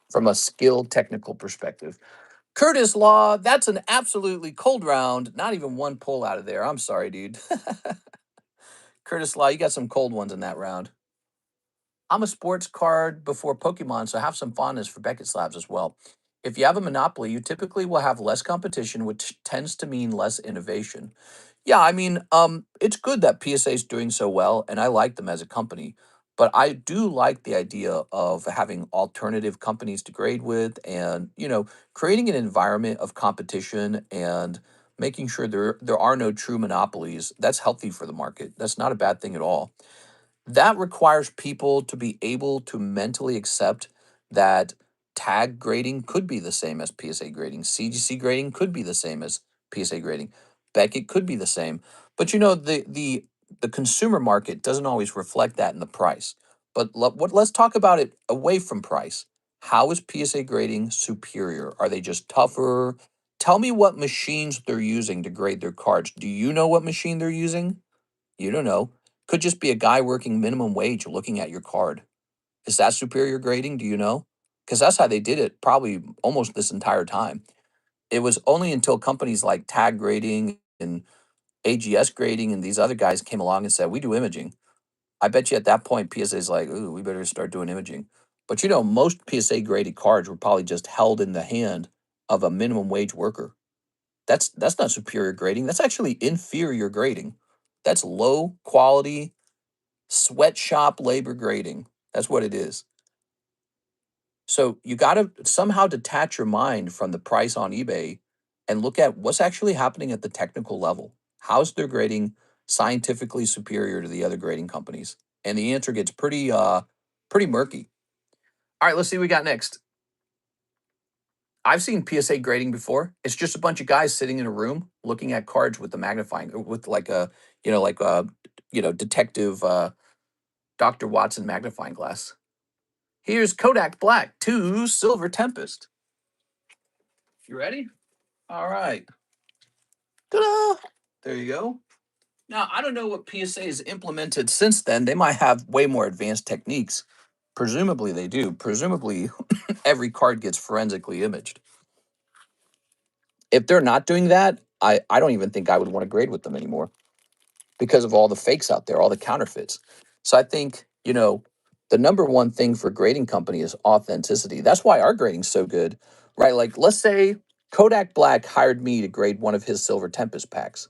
from a skilled technical perspective? Curtis Law, that's an absolutely cold round. Not even one pull out of there. I'm sorry, dude. Curtis Law, you got some cold ones in that round. I'm a sports card before Pokemon, so I have some fondness for Beckett Slabs as well. If you have a monopoly, you typically will have less competition, which tends to mean less innovation. Yeah, I mean, it's good that PSA is doing so well, and I like them as a company. But I do like the idea of having alternative companies to grade with, and creating an environment of competition and making sure there are no true monopolies. That's healthy for the market. That's not a bad thing at all. That requires people to be able to mentally accept that tag grading could be the same as PSA grading. CGC grading could be the same as PSA grading. Beckett could be the same. But the consumer market doesn't always reflect that in the price. But let's talk about it away from price. How is PSA grading superior? Are they just tougher? Tell me what machines they're using to grade their cards. Do you know what machine they're using? You don't know. Could just be a guy working minimum wage looking at your card. Is that superior grading? Do you know? Because that's how they did it probably almost this entire time. It was only until companies like Tag Grading and AGS Grading and these other guys came along and said, we do imaging. I bet you at that point, PSA is like, ooh, we better start doing imaging. But most PSA graded cards were probably just held in the hand of a minimum wage worker. That's not superior grading. That's actually inferior grading. That's low quality Sweatshop labor grading. That's what it is. So you got to somehow detach your mind from the price on eBay and look at what's actually happening at the technical level. How's their grading scientifically superior to the other grading companies? And the answer gets pretty murky. All right, let's see what we got next. I've seen PSA grading before. It's just a bunch of guys sitting in a room looking at cards with the magnifying with like a, like a, detective Dr. Watson magnifying glass. Here's Kodak Black 2 Silver Tempest. You ready? All right. Ta-da! There you go. Now, I don't know what PSA has implemented since then. They might have way more advanced techniques. Presumably they do. Presumably every card gets forensically imaged. If they're not doing that, I don't even think I would want to grade with them anymore because of all the fakes out there, all the counterfeits. So I think, the number one thing for grading company is authenticity. That's why our grading's so good, right? Like, let's say Kodak Black hired me to grade one of his Silver Tempest packs,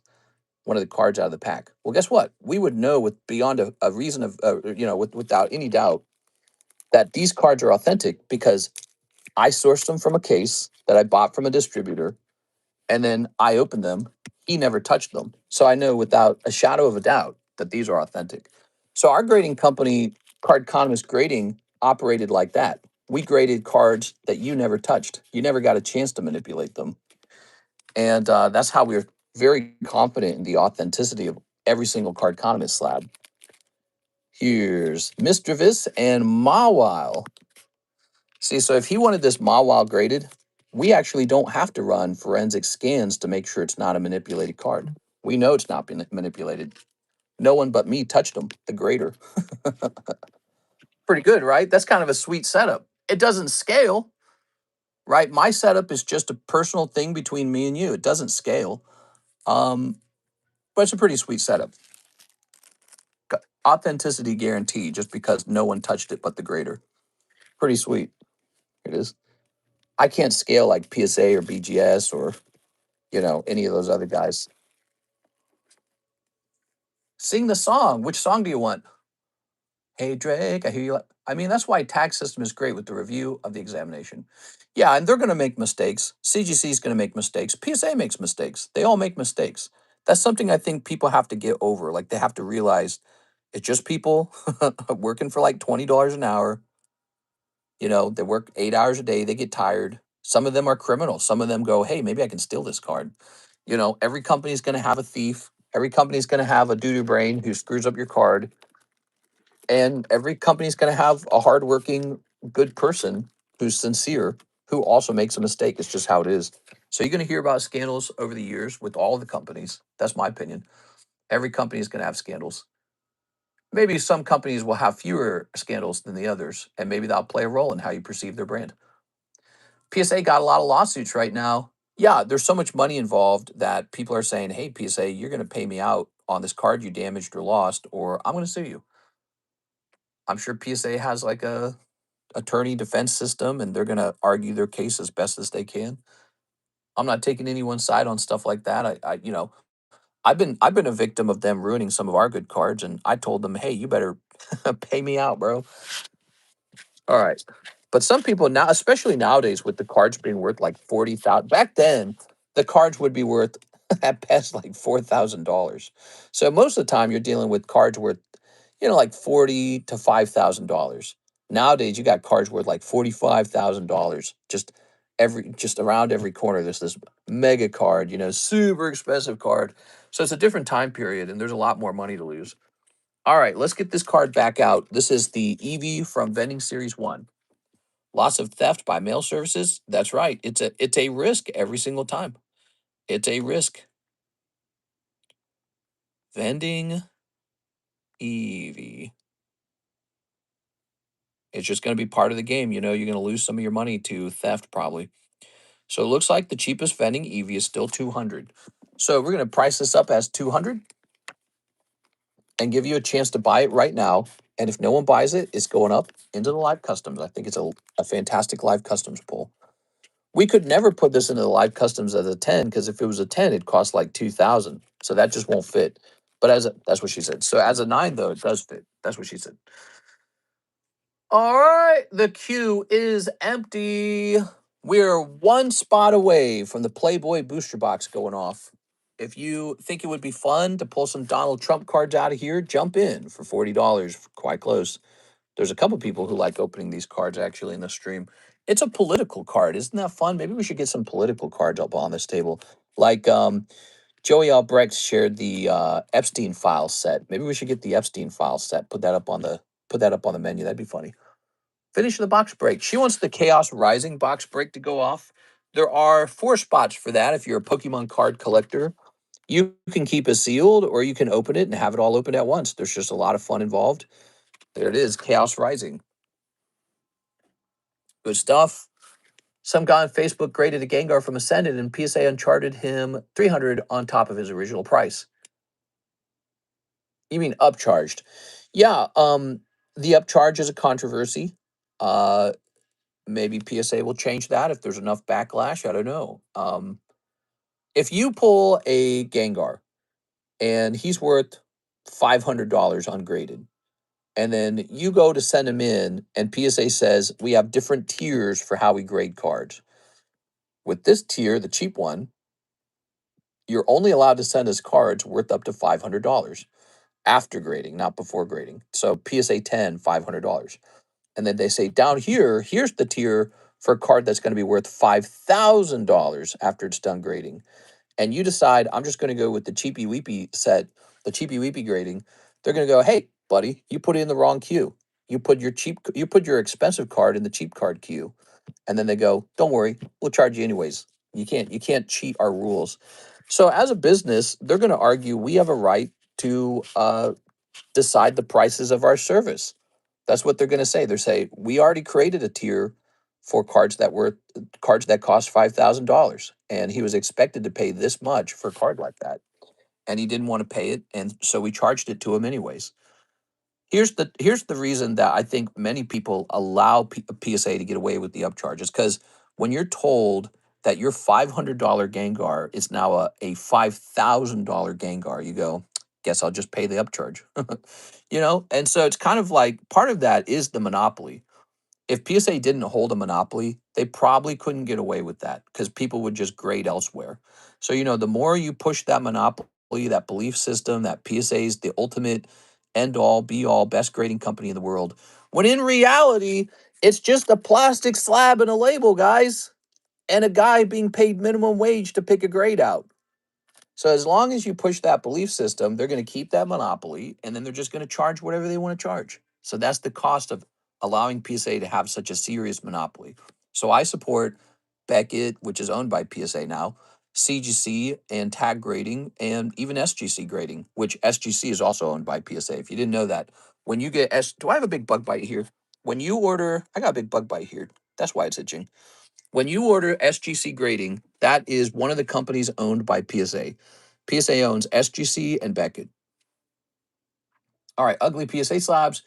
one of the cards out of the pack. Well, guess what? We would know with beyond a reason of, without any doubt that these cards are authentic because I sourced them from a case that I bought from a distributor and then I opened them. He never touched them. So I know without a shadow of a doubt that these are authentic. So our grading company, Cardconomist Grading, operated like that. We graded cards that you never touched. You never got a chance to manipulate them. And that's how we're very confident in the authenticity of every single Cardconomist slab. Here's Misdreavus and Mawile. See, so if he wanted this Mawile graded, we actually don't have to run forensic scans to make sure it's not a manipulated card. We know it's not been manipulated. No one but me touched them, the grader. Pretty good, right? That's kind of a sweet setup. It doesn't scale, right? My setup is just a personal thing between me and you. It doesn't scale. But it's a pretty sweet setup. Authenticity guarantee just because no one touched it but the grader. Pretty sweet. It is. I can't scale like PSA or BGS or, any of those other guys. Sing the song. Which song do you want? Hey, Drake, I hear you. I mean, that's why tag system is great with the review of the examination. Yeah, and they're going to make mistakes. CGC is going to make mistakes. PSA makes mistakes. They all make mistakes. That's something I think people have to get over. Like, they have to realize it's just people working for like $20 an hour. They work 8 hours a day. They get tired. Some of them are criminals. Some of them go, hey, maybe I can steal this card. Every company is going to have a thief. Every company is going to have a doo-doo brain who screws up your card. And every company is going to have a hardworking, good person who's sincere, who also makes a mistake. It's just how it is. So you're going to hear about scandals over the years with all the companies. That's my opinion. Every company is going to have scandals. Maybe some companies will have fewer scandals than the others, and maybe that'll play a role in how you perceive their brand. PSA got a lot of lawsuits right now. Yeah, there's so much money involved that people are saying, hey, PSA, you're going to pay me out on this card you damaged or lost, or I'm going to sue you. I'm sure PSA has like a attorney defense system and they're going to argue their case as best as they can. I'm not taking anyone's side on stuff like that. I've been a victim of them ruining some of our good cards, and I told them, hey, you better pay me out, bro. All right. But some people now, especially nowadays, with the cards being worth like 40,000, back then the cards would be worth at best like $4,000. So most of the time you're dealing with cards worth, like $40 to $5,000. Nowadays you got cards worth like $45,000. Just around every corner there's this mega card, super expensive card. So it's a different time period and there's a lot more money to lose. All right, let's get this card back out. This is the Eevee from Vending Series 1. Loss of theft by mail services. That's right. It's a risk every single time. It's a risk. Vending Eevee. It's just going to be part of the game. You're going to lose some of your money to theft probably. So it looks like the cheapest vending Eevee is still 200. So we're going to price this up as 200 and give you a chance to buy it right now. And if no one buys it, it's going up into the live customs. I think it's a fantastic live customs pull. We could never put this into the live customs as a 10 because if it was a 10, it'd cost like 2,000. So that just won't fit. But that's what she said. So as a 9 though, it does fit. That's what she said. All right, the queue is empty. We're one spot away from the Playboy booster box going off. If you think it would be fun to pull some Donald Trump cards out of here, jump in for $40. Quite close. There's a couple people who like opening these cards actually in the stream. It's a political card. Isn't that fun? Maybe we should get some political cards up on this table. Like Joey Albrecht shared the Epstein file set. Maybe we should get the Epstein file set. Put that up on the menu. That'd be funny. Finish the box break. She wants the Chaos Rising box break to go off. There are 4 spots for that if you're a Pokemon card collector. You can keep it sealed or you can open it and have it all open at once. There's just a lot of fun involved. There it is, Chaos Rising. Good stuff. Some guy on Facebook graded a Gengar from Ascended and PSA uncharted him 300 on top of his original price. You mean upcharged? Yeah, the upcharge is a controversy. Maybe PSA will change that if there's enough backlash. I don't know. If you pull a Gengar and he's worth $500 ungraded, and then you go to send him in, and PSA says we have different tiers for how we grade cards. With this tier, the cheap one, you're only allowed to send us cards worth up to $500 after grading, not before grading. So PSA 10, $500. And then they say down here, here's the tier for a card that's going to be worth $5,000 after it's done grading. And you decide, I'm just going to go with the cheapy weepy set, the cheapy weepy grading. They're going to go, hey, buddy, you put it in the wrong queue. You put your expensive card in the cheap card queue. And then they go, don't worry, we'll charge you anyways. You can't cheat our rules. So as a business, they're going to argue we have a right to decide the prices of our service. That's what they're going to say. They're saying we already created a tier for cards that cost $5,000, and he was expected to pay this much for a card like that, and he didn't want to pay it, and so we charged it to him anyways. Here's the reason that I think many people allow PSA to get away with the upcharge is because when you're told that your $500 Gengar is now a $5,000 Gengar, you go, guess I'll just pay the upcharge. And so it's kind of like part of that is the monopoly. If PSA didn't hold a monopoly, they probably couldn't get away with that because people would just grade elsewhere. So, the more you push that monopoly, that belief system, that PSA is the ultimate end all, be all, best grading company in the world, when in reality, it's just a plastic slab and a label, guys, and a guy being paid minimum wage to pick a grade out. So as long as you push that belief system, they're going to keep that monopoly, and then they're just going to charge whatever they want to charge. So that's the cost of allowing PSA to have such a serious monopoly. So I support Beckett, which is owned by PSA now, CGC and Tag Grading, and even SGC Grading, which SGC is also owned by PSA. If you didn't know that, when you get do I have a big bug bite here? When you order, I got a big bug bite here. That's why it's itching. When you order SGC Grading, that is one of the companies owned by PSA. PSA owns SGC and Beckett. All right, ugly PSA slabs.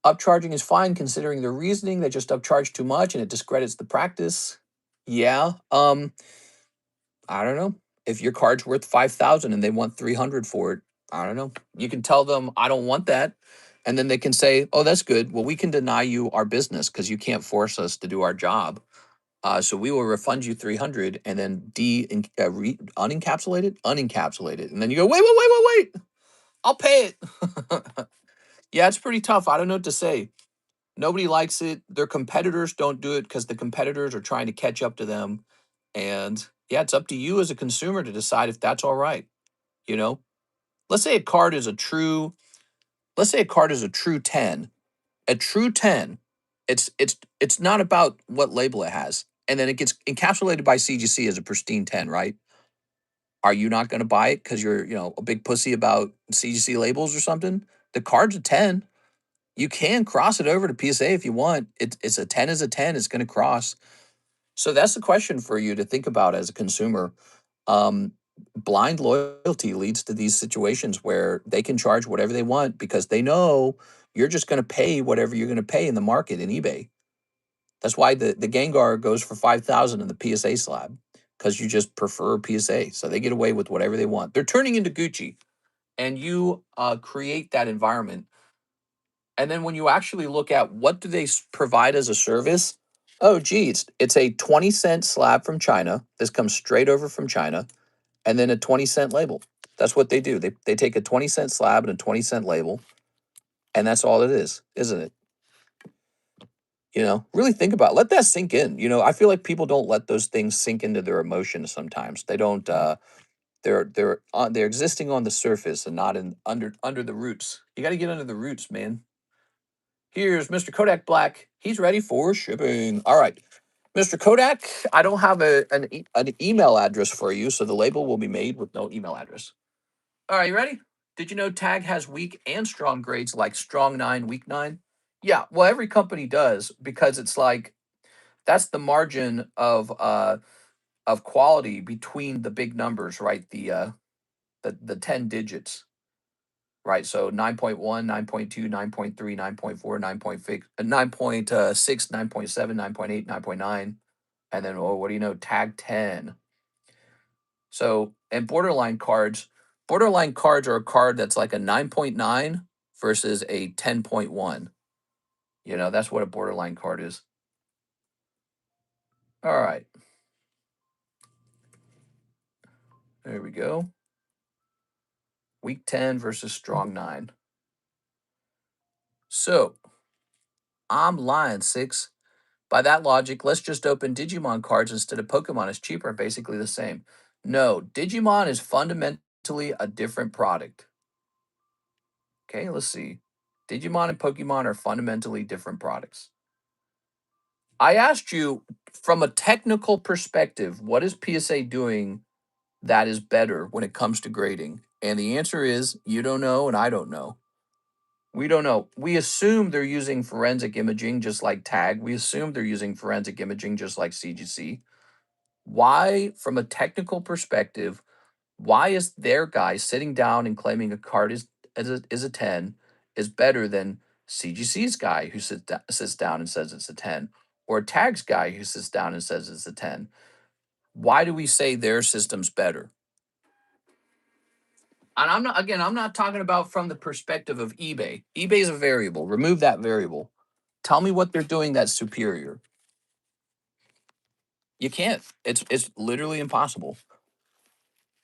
Upcharging is fine considering the reasoning. They just upcharge too much and it discredits the practice. Yeah. I don't know. If your card's worth 5,000 and they want 300 for it, I don't know. You can tell them I don't want that. And then they can say, oh, that's good. Well, we can deny you our business because you can't force us to do our job. So we will refund you 300 and then unencapsulate it. And then you go, wait. I'll pay it. Yeah, it's pretty tough. I don't know what to say. Nobody likes it. Their competitors don't do it because the competitors are trying to catch up to them. And yeah, it's up to you as a consumer to decide if that's all right. You know, let's say a card is a true, let's say a card is a true 10. A true 10, it's not about what label it has. And then it gets encapsulated by CGC as a pristine 10, right? Are you not going to buy it because you're, a big pussy about CGC labels or something? The card's a 10. You can cross it over to PSA if you want. It's a 10 is a 10. It's going to cross. So that's the question for you to think about as a consumer. Um, Blind loyalty leads to these situations where they can charge whatever they want because they know you're just going to pay whatever you're going to pay in the market in eBay. That's why the Gengar goes for 5,000 in the PSA slab because you just prefer PSA. So they get away with whatever they want. They're turning into Gucci. and you create that environment. And then when you actually look at what do they provide as a service, oh, geez, it's a 20-cent slab from China. This comes straight over from China, and then a 20-cent label. That's what they do. They take a 20-cent slab and a 20-cent label, and that's all it is, isn't it? Really think about it. Let that sink in. I feel like people don't let those things sink into their emotions sometimes. They don't. They're existing on the surface and not in under the roots. You got to get under the roots, man. Here's Mr. Kodak Black. He's ready for shipping. All right, Mr. Kodak. I don't have an email address for you, so the label will be made with no email address. All right, you ready? Did you know Tag has weak and strong grades like strong 9, weak 9? Yeah, well, every company does because it's like that's the margin of quality between the big numbers, right? The 10 digits, right? So 9.1, 9.2, 9.3, 9.4, 9.6, 9.6, 9.7, 9.8, 9.9, and then what do you know? Tag 10. So, and borderline cards are a card that's like a 9.9 versus a 10.1. That's what a borderline card is. All right. There we go. Weak 10 versus strong 9. So, I'm lying, 6. By that logic, let's just open Digimon cards instead of Pokemon. It's cheaper and basically the same. No, Digimon is fundamentally a different product. Okay, let's see. Digimon and Pokemon are fundamentally different products. I asked you from a technical perspective, what is PSA doing that is better when it comes to grading? And the answer is you don't know and I don't know. We don't know. We assume they're using forensic imaging just like TAG. We assume they're using forensic imaging just like CGC. Why, from a technical perspective, why is their guy sitting down and claiming a card is a 10 is better than CGC's guy who sits down and says it's a 10, or Tag's guy who sits down and says it's a 10? Why do we say their system's better? And I'm not talking about from the perspective of eBay. eBay is a variable. Remove that variable. Tell me what they're doing that's superior. You can't. It's literally impossible.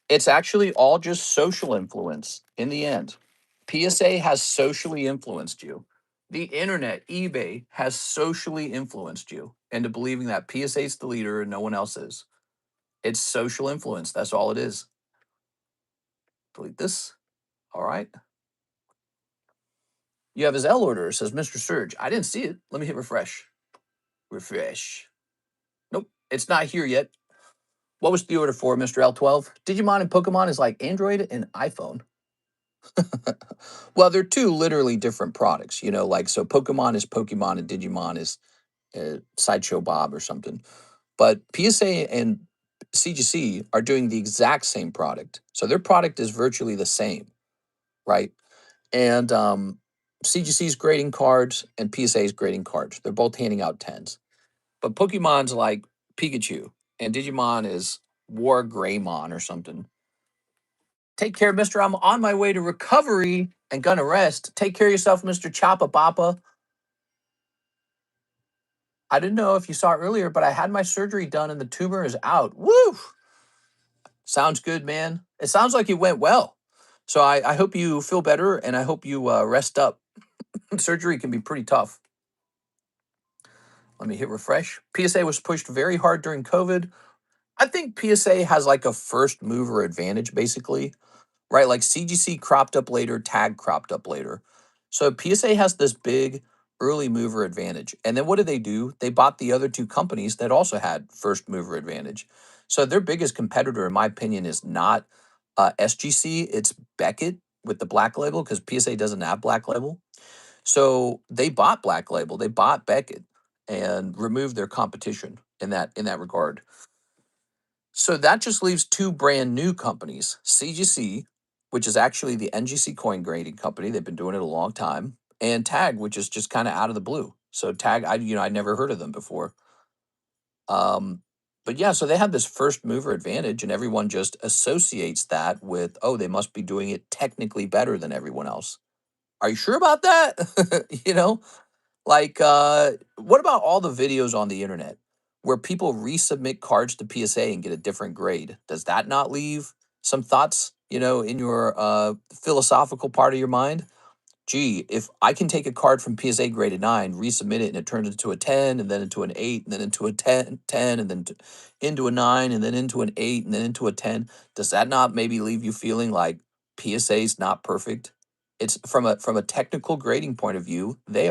It's actually all just social influence in the end. PSA has socially influenced you. The internet, eBay, has socially influenced you into believing that PSA is the leader and no one else is. It's social influence. That's all it is. Delete this. All right. You have a Zelle order. It says Mr. Surge. I didn't see it. Let me hit refresh. Refresh. Nope. It's not here yet. What was the order for, Mr. L12? Digimon and Pokemon is like Android and iPhone. Well, they're two literally different products, like so Pokemon is Pokemon and Digimon is Sideshow Bob or something. But PSA and CGC are doing the exact same product. So their product is virtually the same, right? And CGC's grading cards and PSA's grading cards. They're both handing out 10s. But Pokemon's like Pikachu and Digimon is War Greymon or something. Take care, Mister. I'm on my way to recovery and gonna rest. Take care of yourself, Mr. Choppa Bappa. I didn't know if you saw it earlier, but I had my surgery done and the tumor is out. Woo! Sounds good, man. It sounds like it went well. So I hope you feel better and I hope you rest up. Surgery can be pretty tough. Let me hit refresh. PSA was pushed very hard during COVID. I think PSA has like a first mover advantage, basically, right? Like CGC cropped up later, Tag cropped up later. So PSA has this big early mover advantage. And then what did they do? They bought the other two companies that also had first mover advantage. So their biggest competitor, in my opinion, is not SGC, it's Beckett with the Black Label because PSA doesn't have Black Label. So they bought Black Label, they bought Beckett and removed their competition in that regard. So that just leaves two brand new companies, CGC, which is actually the NGC coin grading company. They've been doing it a long time, and Tag, which is just kind of out of the blue. So Tag, I never heard of them before. Um, But yeah, so they have this first mover advantage, and everyone just associates that with, oh, they must be doing it technically better than everyone else. Are you sure about that? You know, like, what about all the videos on the internet where people resubmit cards to PSA and get a different grade? Does that not leave some thoughts, in your philosophical part of your mind? Gee, if I can take a card from PSA graded 9, resubmit it, and it turns into a 10, and then into an 8, and then into a 10, and then into a 9, and then into an 8, and then into a 10, does that not maybe leave you feeling like PSA is not perfect? It's from a technical grading point of view, they're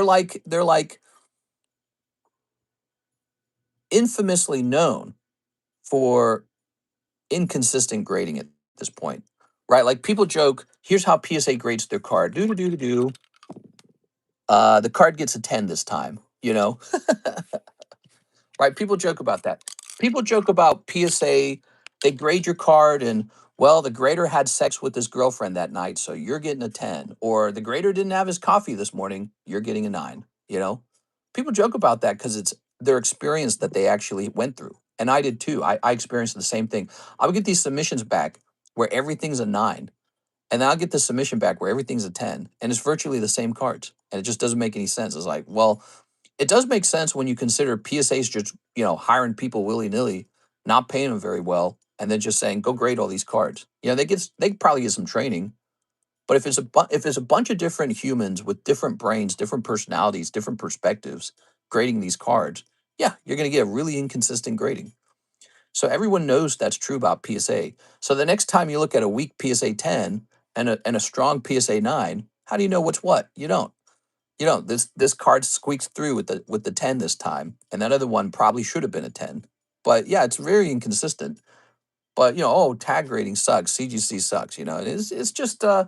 like infamously known for inconsistent grading at this point. Right? Like people joke, here's how PSA grades their card. Do do do do do. The card gets a 10 this time, right? People joke about that. People joke about PSA, they grade your card and, well, the grader had sex with his girlfriend that night, so you're getting a 10. Or the grader didn't have his coffee this morning, you're getting a 9. People joke about that because it's their experience that they actually went through. And I did too. I experienced the same thing. I would get these submissions back where everything's a 9. And then I'll get the submission back where everything's a 10. And it's virtually the same cards. And it just doesn't make any sense. It's like, well, it does make sense when you consider PSA's just, hiring people willy-nilly, not paying them very well, and then just saying, go grade all these cards. They probably get some training, but if it's a bunch of different humans with different brains, different personalities, different perspectives grading these cards, yeah, you're going to get a really inconsistent grading. So everyone knows that's true about PSA. So the next time you look at a weak PSA 10 and a strong PSA 9, how do you know what's what? You don't. This card squeaks through with the 10 this time, and that other one probably should have been a 10. But yeah, it's very inconsistent. But oh, tag rating sucks, CGC sucks. It's just that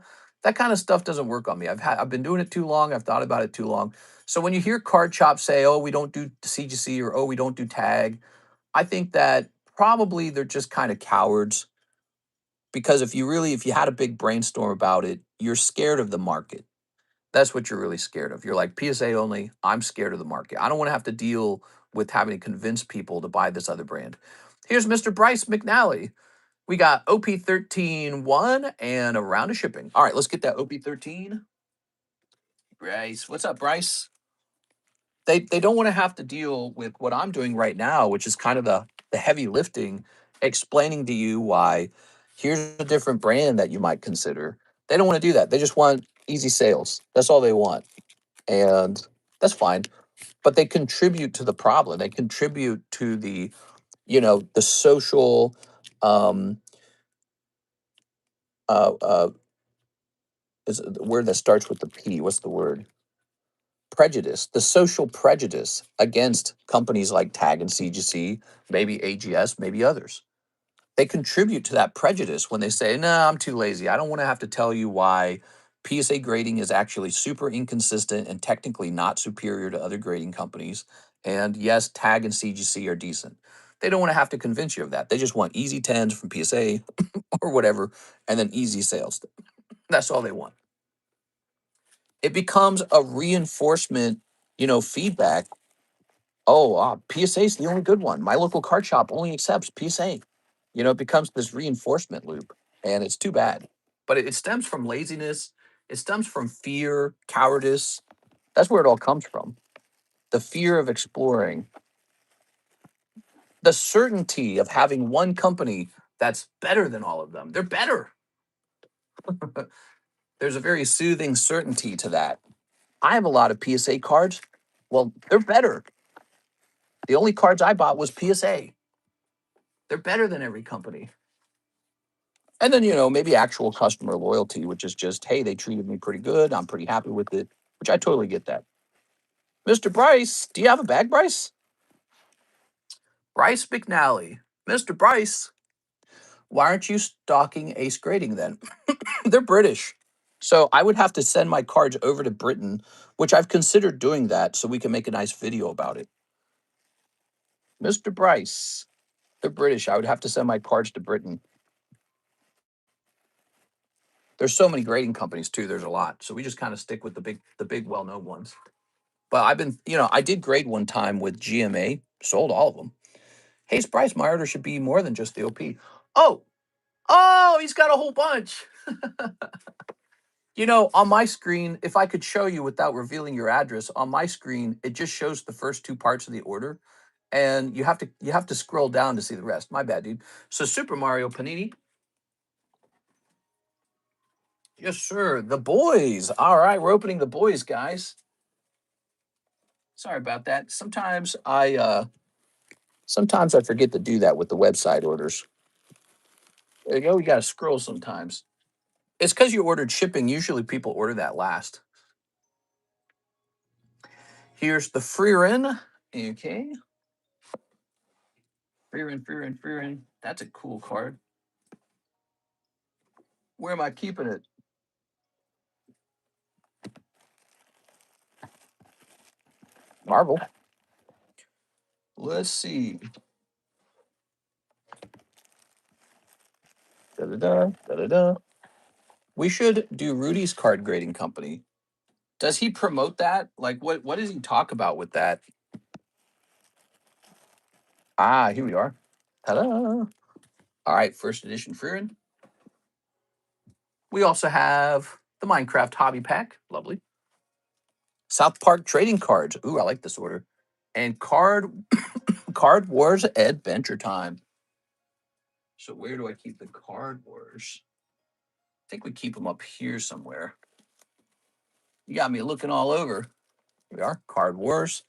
kind of stuff doesn't work on me. I've been doing it too long. I've thought about it too long. So when you hear Card Shop say, "Oh, we don't do CGC," or "Oh, we don't do tag," I think that probably they're just kind of cowards, because if you had a big brainstorm about it, you're scared of the market. That's what you're really scared of. You're like, PSA only, I'm scared of the market. I don't want to have to deal with having to convince people to buy this other brand. Here's Mr. Bryce McNally. We got OP13 1 and a round of shipping. All right, let's get that OP13. Bryce, what's up, Bryce? They don't want to have to deal with what I'm doing right now, which is kind of the heavy lifting, explaining to you why here's a different brand that you might consider. They don't want to do that. They just want easy sales. That's all they want. And that's fine. But they contribute to the problem. They contribute to the social um uh is the word that starts with the P. What's the word? Prejudice, the social prejudice against companies like Tag and CGC, maybe AGS, maybe others. They contribute to that prejudice when they say, no, I'm too lazy. I don't want to have to tell you why PSA grading is actually super inconsistent and technically not superior to other grading companies. And yes, Tag and CGC are decent. They don't want to have to convince you of that. They just want easy 10s from PSA or whatever, and then easy sales. That's all they want. It becomes a reinforcement, feedback. Oh, PSA is the only good one. My local card shop only accepts PSA. It becomes this reinforcement loop, and it's too bad. But it stems from laziness. It stems from fear, cowardice. That's where it all comes from. The fear of exploring, the certainty of having one company that's better than all of them. They're better. There's a very soothing certainty to that. I have a lot of PSA cards. Well, they're better. The only cards I bought was PSA. They're better than every company. And then, maybe actual customer loyalty, which is just, hey, they treated me pretty good. I'm pretty happy with it, which I totally get that. Mr. Bryce, do you have a bag, Bryce? Bryce McNally. Mr. Bryce, why aren't you stocking Ace Grading then? They're British. So I would have to send my cards over to Britain, which I've considered doing that so we can make a nice video about it. Mr. Bryce, they're British. I would have to send my cards to Britain. There's so many grading companies too. There's a lot. So we just kind of stick with the big well-known ones. But I did grade one time with GMA, sold all of them. Hey, Bryce, my order should be more than just the OP. Oh, he's got a whole bunch. You know, on my screen, if I could show you without revealing your address, on my screen, it just shows the first two parts of the order, and you have to scroll down to see the rest. My bad, dude. So Super Mario Panini. Yes, sir. The boys. All right, we're opening the boys, guys. Sorry about that. Sometimes I forget to do that with the website orders. There you go. You got to scroll sometimes. It's because you ordered shipping. Usually people order that last. Here's the Freerin. Okay. Freerin. That's a cool card. Where am I keeping it? Marvel. Let's see. Da-da-da, da-da-da. We should do Rudy's card grading company. Does he promote that? Like, what does he talk about with that? Ah, here we are. Ta-da. All right, first edition Freerin. We also have the Minecraft Hobby Pack. Lovely. South Park trading cards. Ooh, I like this order. And Card Wars Adventure Time. So where do I keep the Card Wars? I think we keep them up here somewhere. You got me looking all over. Here we are, Card Wars.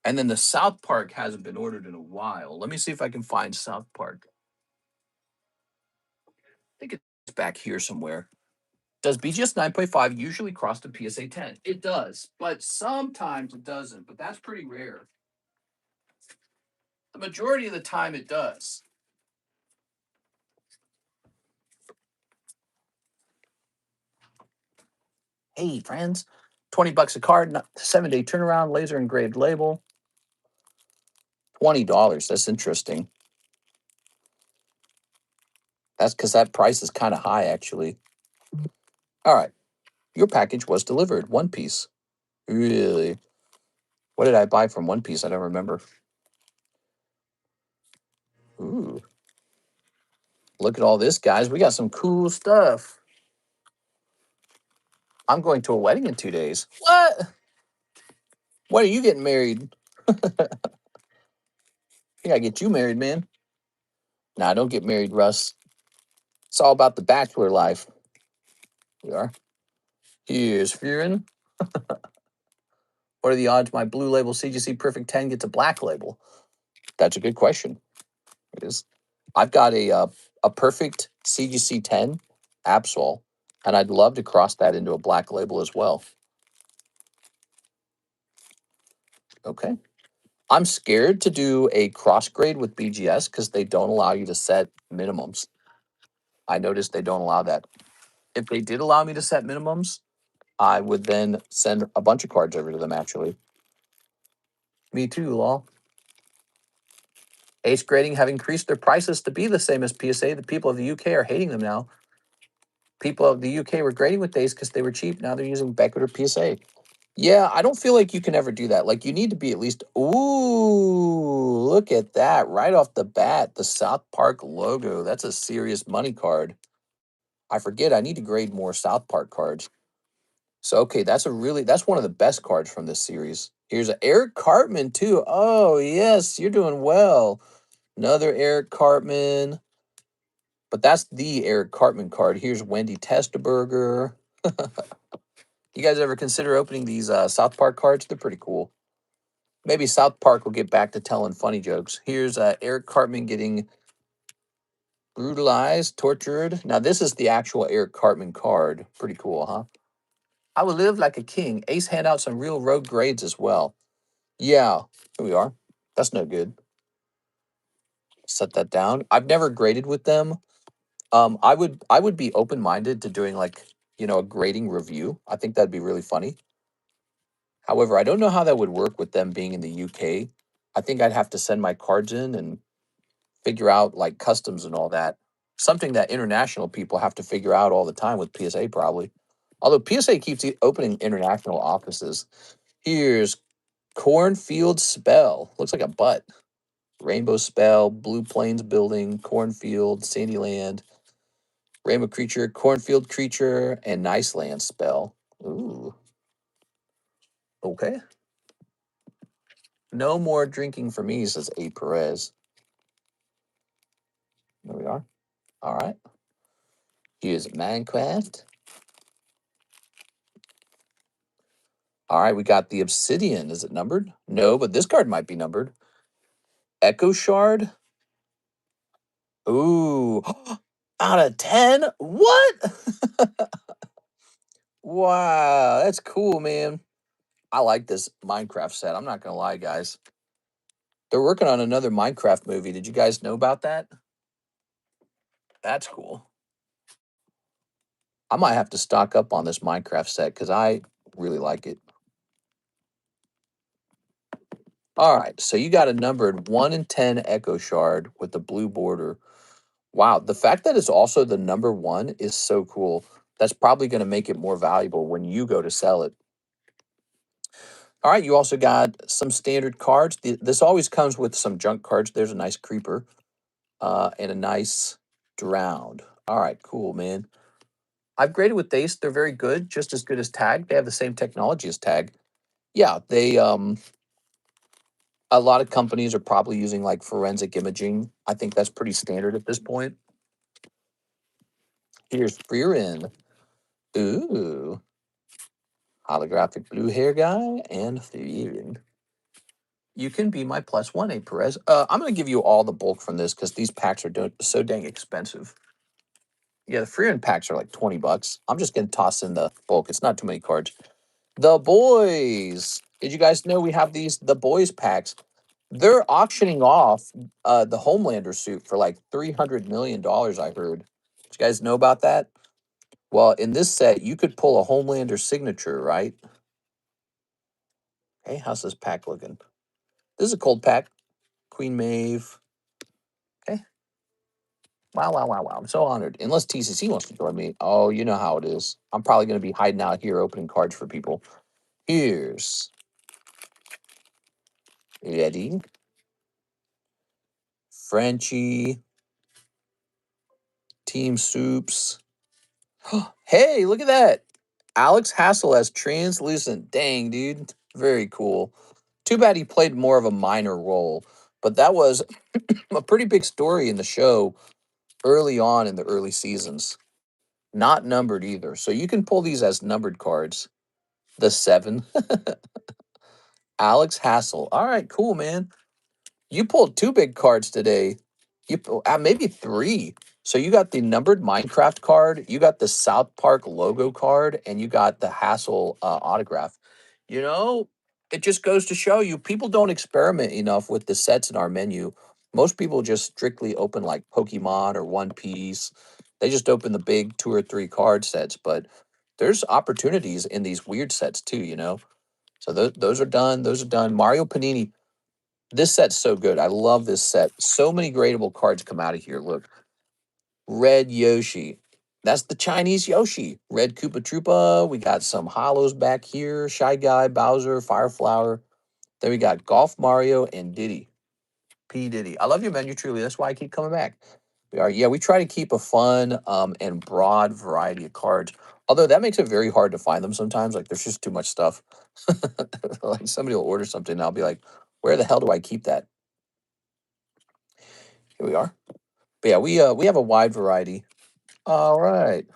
And then the South Park hasn't been ordered in a while. Let me see if I can find South Park. I think it's back here somewhere. Does BGS 9.5 usually cross to PSA 10? It does, but sometimes it doesn't. But that's pretty rare. The majority of the time it does. Hey, friends, 20 bucks a card, 7-day turnaround, laser engraved label. $20. That's interesting. That's because that price is kind of high, actually. All right. Your package was delivered. One Piece. Really? What did I buy from One Piece? I don't remember. Ooh. Look at all this, guys. We got some cool stuff. I'm going to a wedding in 2 days. What? When are you getting married? I gotta get you married, man. Nah, don't get married, Russ. It's all about the bachelor life. We are. Here's Furin. What are the odds my blue label CGC Perfect 10 gets a black label? That's a good question. It is. I've got a perfect CGC 10 Absol, and I'd love to cross that into a black label as well. Okay. I'm scared to do a cross grade with BGS because they don't allow you to set minimums. I noticed they don't allow that. If they did allow me to set minimums, I would then send a bunch of cards over to them, actually. Me too, lol. Ace grading have increased their prices to be the same as PSA. The people of the UK are hating them now. People of the UK were grading with Ace because they were cheap. Now they're using Beckett or PSA. Yeah, I don't feel like you can ever do that. Like, you need to be at least... Ooh, look at that. Right off the bat, the South Park logo. That's a serious money card. I forget, I need to grade more South Park cards. So, okay, that's one of the best cards from this series. Here's a Eric Cartman, too. Oh, yes, you're doing well. Another Eric Cartman. But that's the Eric Cartman card. Here's Wendy Testerberger. You guys ever consider opening these South Park cards? They're pretty cool. Maybe South Park will get back to telling funny jokes. Here's Eric Cartman getting brutalized, tortured. Now, this is the actual Eric Cartman card. Pretty cool, huh? I will live like a king. Ace hand out some real rogue grades as well. Yeah, here we are. That's no good. Set that down. I've never graded with them. I would be open-minded to doing, like, a grading review. I think that'd be really funny. However, I don't know how that would work with them being in the UK. I think I'd have to send my cards in and figure out, like, customs and all that. Something that international people have to figure out all the time with PSA, probably. Although PSA keeps opening international offices. Here's Cornfield Spell. Looks like a butt. Rainbow Spell, Blue Plains Building, Cornfield, Sandyland, Rainbow Creature, Cornfield Creature, and Nice Land Spell. Ooh. Okay. No more drinking for me, says A. Perez. There we are. All right. Here's Minecraft. All right, we got the Obsidian. Is it numbered? No, but this card might be numbered. Echo Shard. Ooh. Out of 10? What? Wow, that's cool, man. I like this Minecraft set. I'm not going to lie, guys. They're working on another Minecraft movie. Did you guys know about that? That's cool. I might have to stock up on this Minecraft set because I really like it. All right, so you got a numbered 1 in 10 Echo Shard with the blue border. Wow, the fact that it's also the number 1 is so cool. That's probably going to make it more valuable when you go to sell it. All right, you also got some standard cards. This always comes with some junk cards. There's a nice creeper and a nice drowned. All right, cool, man. I've graded with Ace. They're very good, just as good as Tag. They have the same technology as Tag. Yeah, they a lot of companies are probably using like forensic imaging. I think that's pretty standard at this point. Here's Freerin. Ooh. Holographic blue hair guy and Freerin. You can be my +1, A. Perez. I'm going to give you all the bulk from this because these packs are so dang expensive. Yeah, the Freerin packs are like $20. I'm just going to toss in the bulk. It's not too many cards. The Boys. Did you guys know we have the Boys packs? They're auctioning off the Homelander suit for like $300 million, I heard. Did you guys know about that? Well, in this set, you could pull a Homelander signature, right? Hey, how's this pack looking? This is a cold pack. Queen Maeve. Okay. Wow, wow, wow, wow. I'm so honored. Unless TCC wants to join me. Oh, you know how it is. I'm probably going to be hiding out here opening cards for people. Here's Eddie, Frenchie, Team Soups. Hey, look at that. Alex Hassel as translucent. Dang, dude. Very cool. Too bad he played more of a minor role, but that was a pretty big story in the show early on in the early seasons. Not numbered either. So you can pull these as numbered cards. The 7. Alex Hassel. All right, cool, man. You pulled 2 big cards today. Maybe 3. So you got the numbered Minecraft card, you got the South Park logo card, and you got the Hassel autograph. You know, it just goes to show you people don't experiment enough with the sets in our menu. Most people just strictly open like Pokemon or One Piece. They just open the big 2 or 3 card sets, but there's opportunities in these weird sets too, you know. So those are done. Those are done. Mario Panini. This set's so good. I love this set. So many gradable cards come out of here. Look, Red Yoshi. That's the Chinese Yoshi. Red Koopa Troopa. We got some hollows back here. Shy Guy, Bowser, Fireflower. Then we got Golf Mario and Diddy. P. Diddy. I love your menu, truly. That's why I keep coming back. We try to keep a fun and broad variety of cards. Although that makes it very hard to find them sometimes. Like there's just too much stuff. Like somebody will order something and I'll be like, where the hell do I keep that? Here we are. But yeah, we have a wide variety. All right.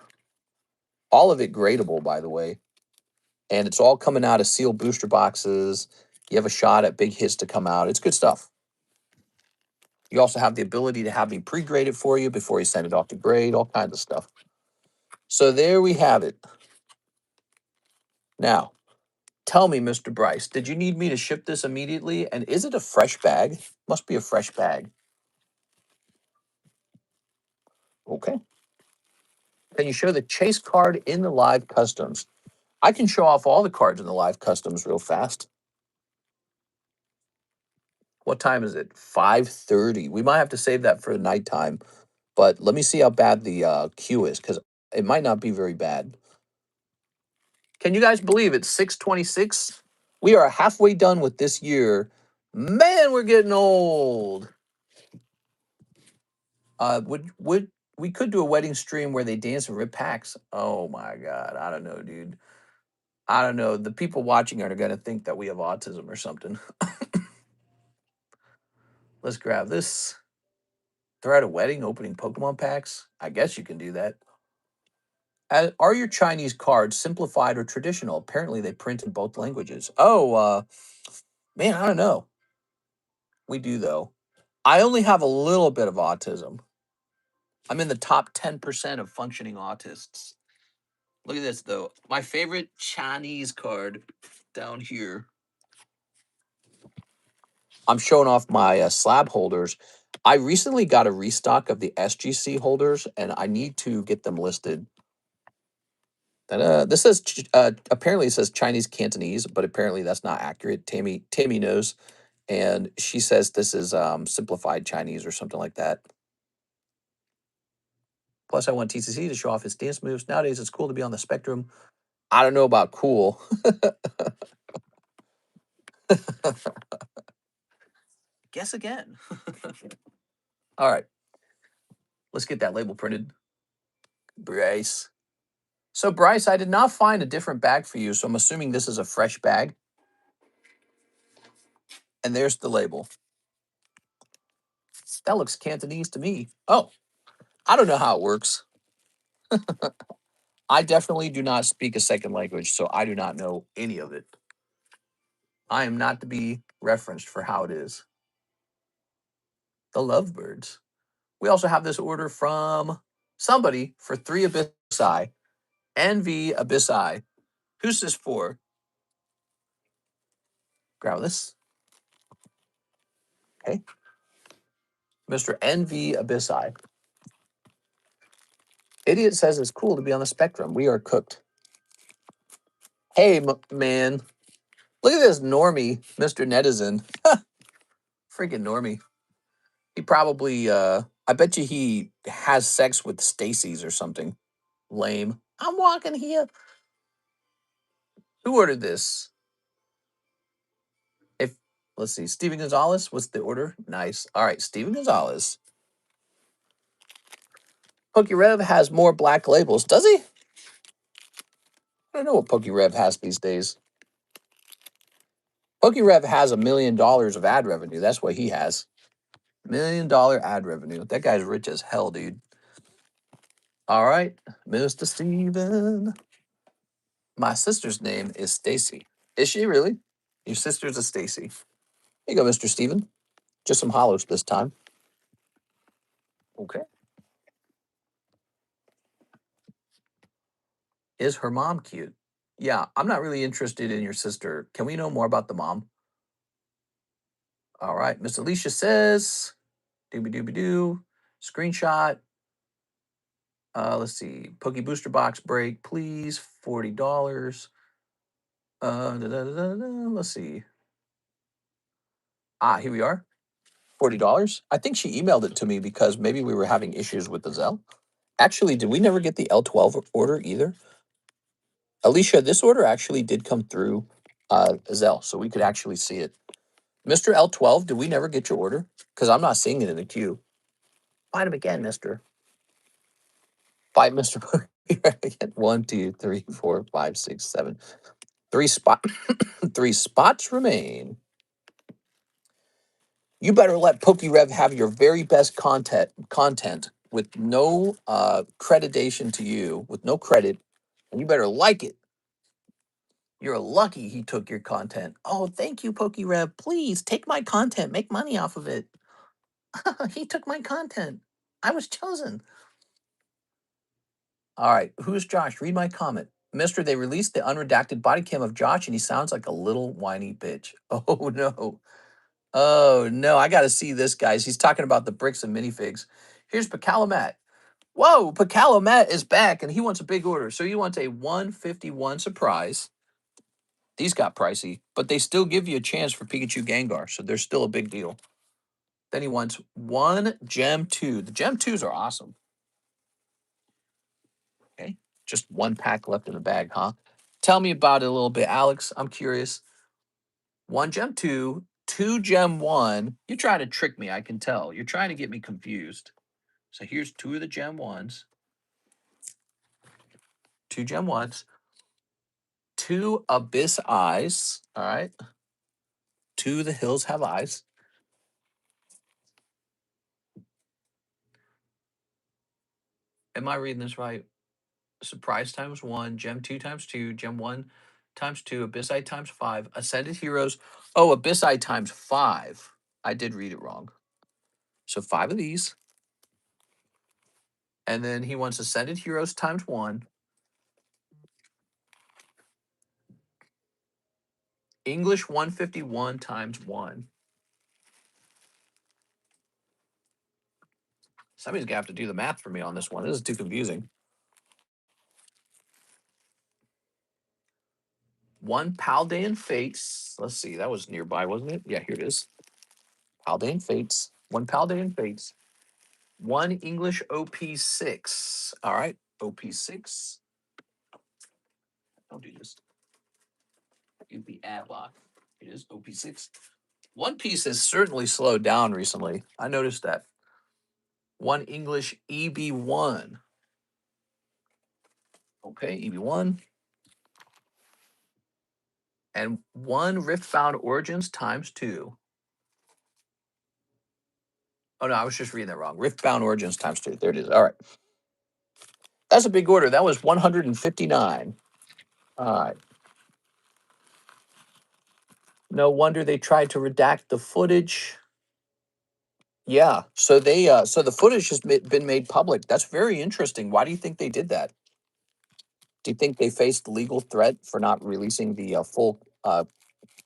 All of it gradable, by the way. And it's all coming out of sealed booster boxes. You have a shot at big hits to come out. It's good stuff. You also have the ability to have me pre-grade it for you before you send it off to grade, all kinds of stuff. So there we have it. Now, tell me, Mr. Bryce, did you need me to ship this immediately? And is it a fresh bag? Must be a fresh bag. Okay. Can you show the chase card in the live customs? I can show off all the cards in the live customs real fast. What time is it? 5:30. We might have to save that for nighttime, but let me see how bad the queue is because it might not be very bad. Can you guys believe it's 6:26? We are halfway done with this year. Man, we're getting old. Would we could do a wedding stream where they dance and rip packs? Oh my god, I don't know, dude. I don't know. The people watching are gonna think that we have autism or something. Let's grab this. They're at a wedding opening Pokemon packs. I guess you can do that. Are your Chinese cards simplified or traditional? Apparently, they print in both languages. Oh, man, I don't know. We do though. I only have a little bit of autism. I'm in the top 10% of functioning autists. Look at this though. My favorite Chinese card down here. I'm showing off my slab holders. I recently got a restock of the SGC holders, and I need to get them listed. This says apparently it says Chinese Cantonese, but apparently that's not accurate. Tammy knows, and she says this is simplified Chinese or something like that. Plus, I want TCC to show off his dance moves. Nowadays, it's cool to be on the spectrum. I don't know about cool. Guess again. All right, let's get that label printed. Bryce. So, Bryce, I did not find a different bag for you, so I'm assuming this is a fresh bag. And there's the label. That looks Cantonese to me. Oh, I don't know how it works. I definitely do not speak a second language, so I do not know any of it. I am not to be referenced for how it is. The Lovebirds. We also have this order from somebody for 3 Abyssi. NV Abyssi. Who's this for? Grab this. Okay. Mr. NV Abyssi. Idiot says it's cool to be on the spectrum. We are cooked. Hey, man. Look at this normie, Mr. Netizen. Freaking normie. He probably, I bet you he has sex with Stacy's or something. Lame. I'm walking here. Who ordered this? If Let's see, Steven Gonzalez. What's the order? Nice. All right, Steven Gonzalez. PokeRev has more black labels. Does he? I don't know what PokeRev has these days. PokeRev has $1 million of ad revenue. That's what he has. $1 million ad revenue. That guy's rich as hell, dude. All right, Mr. Steven. My sister's name is Stacy. Is she really? Your sister's a Stacy. Here you go, Mr. Steven. Just some hollows this time. Okay. Is her mom cute? Yeah, I'm not really interested in your sister. Can we know more about the mom? All right. Miss Alicia says, dooby dooby doo. Screenshot. Let's see. Pokey Booster Box break, please. $40. Let's see. Here we are. $40. I think she emailed it to me because maybe we were having issues with the ZELLE. Actually, did we never get the L12 order either? Alicia, this order actually did come through ZELLE, so we could actually see it. Mr. L12, did we never get your order? Because I'm not seeing it in the queue. Find him again, mister. Find Mr. again. 1, 2, 3, 4, 5, 6, 7. 3 3 spots remain. You better let PokeRev have your very best content with no creditation to you, with no credit, and you better like it. You're lucky he took your content. Oh, thank you, PokeRev. Please take my content, make money off of it. He took my content. I was chosen. All right, who's Josh? Read my comment. Mister, they released the unredacted body cam of Josh, and he sounds like a little whiny bitch. Oh, no. Oh, no. I got to see this, guys. He's talking about the bricks and minifigs. Here's Pacalomat. Whoa, Pacalomat is back, and he wants a big order. So he wants a 151 surprise. These got pricey, but they still give you a chance for Pikachu Gengar, so they're still a big deal. Then he wants 1 Gem 2. The Gem 2s are awesome. Okay, just 1 pack left in the bag, huh? Tell me about it a little bit, Alex. I'm curious. 1 Gem 2, 2 Gem 1. You're trying to trick me, I can tell. You're trying to get me confused. So here's two of the Gem 1s. Two Gem 1s. Two Abyss Eyes. All right. Two The Hills Have Eyes. Am I reading this right? Surprise times 1, Gem 2 times 2, Gem 1 times 2, Abyss Eye times 5, Ascended Heroes. Oh, Abyss Eye times 5. I did read it wrong. So 5 of these. And then he wants Ascended Heroes times 1. English 151 times 1. Somebody's going to have to do the math for me on this one. This is too confusing. 1 Paldean Fates. Let's see. That was nearby, wasn't it? Yeah, here it is. Paldean Fates. 1 Paldean Fates. 1 English OP6. All right. OP6. Don't do this. Use the ad block. It is OP6. One Piece has certainly slowed down recently. I noticed that. 1 English EB1. Okay, EB1. And 1 Riftbound Origins times 2. Oh, no, I was just reading that wrong. Riftbound Origins times 2. There it is. All right. That's a big order. That was 159. All right. No wonder they tried to redact the footage. Yeah. So so the footage has been made public. That's very interesting. Why do you think they did that? Do you think they faced legal threat for not releasing the full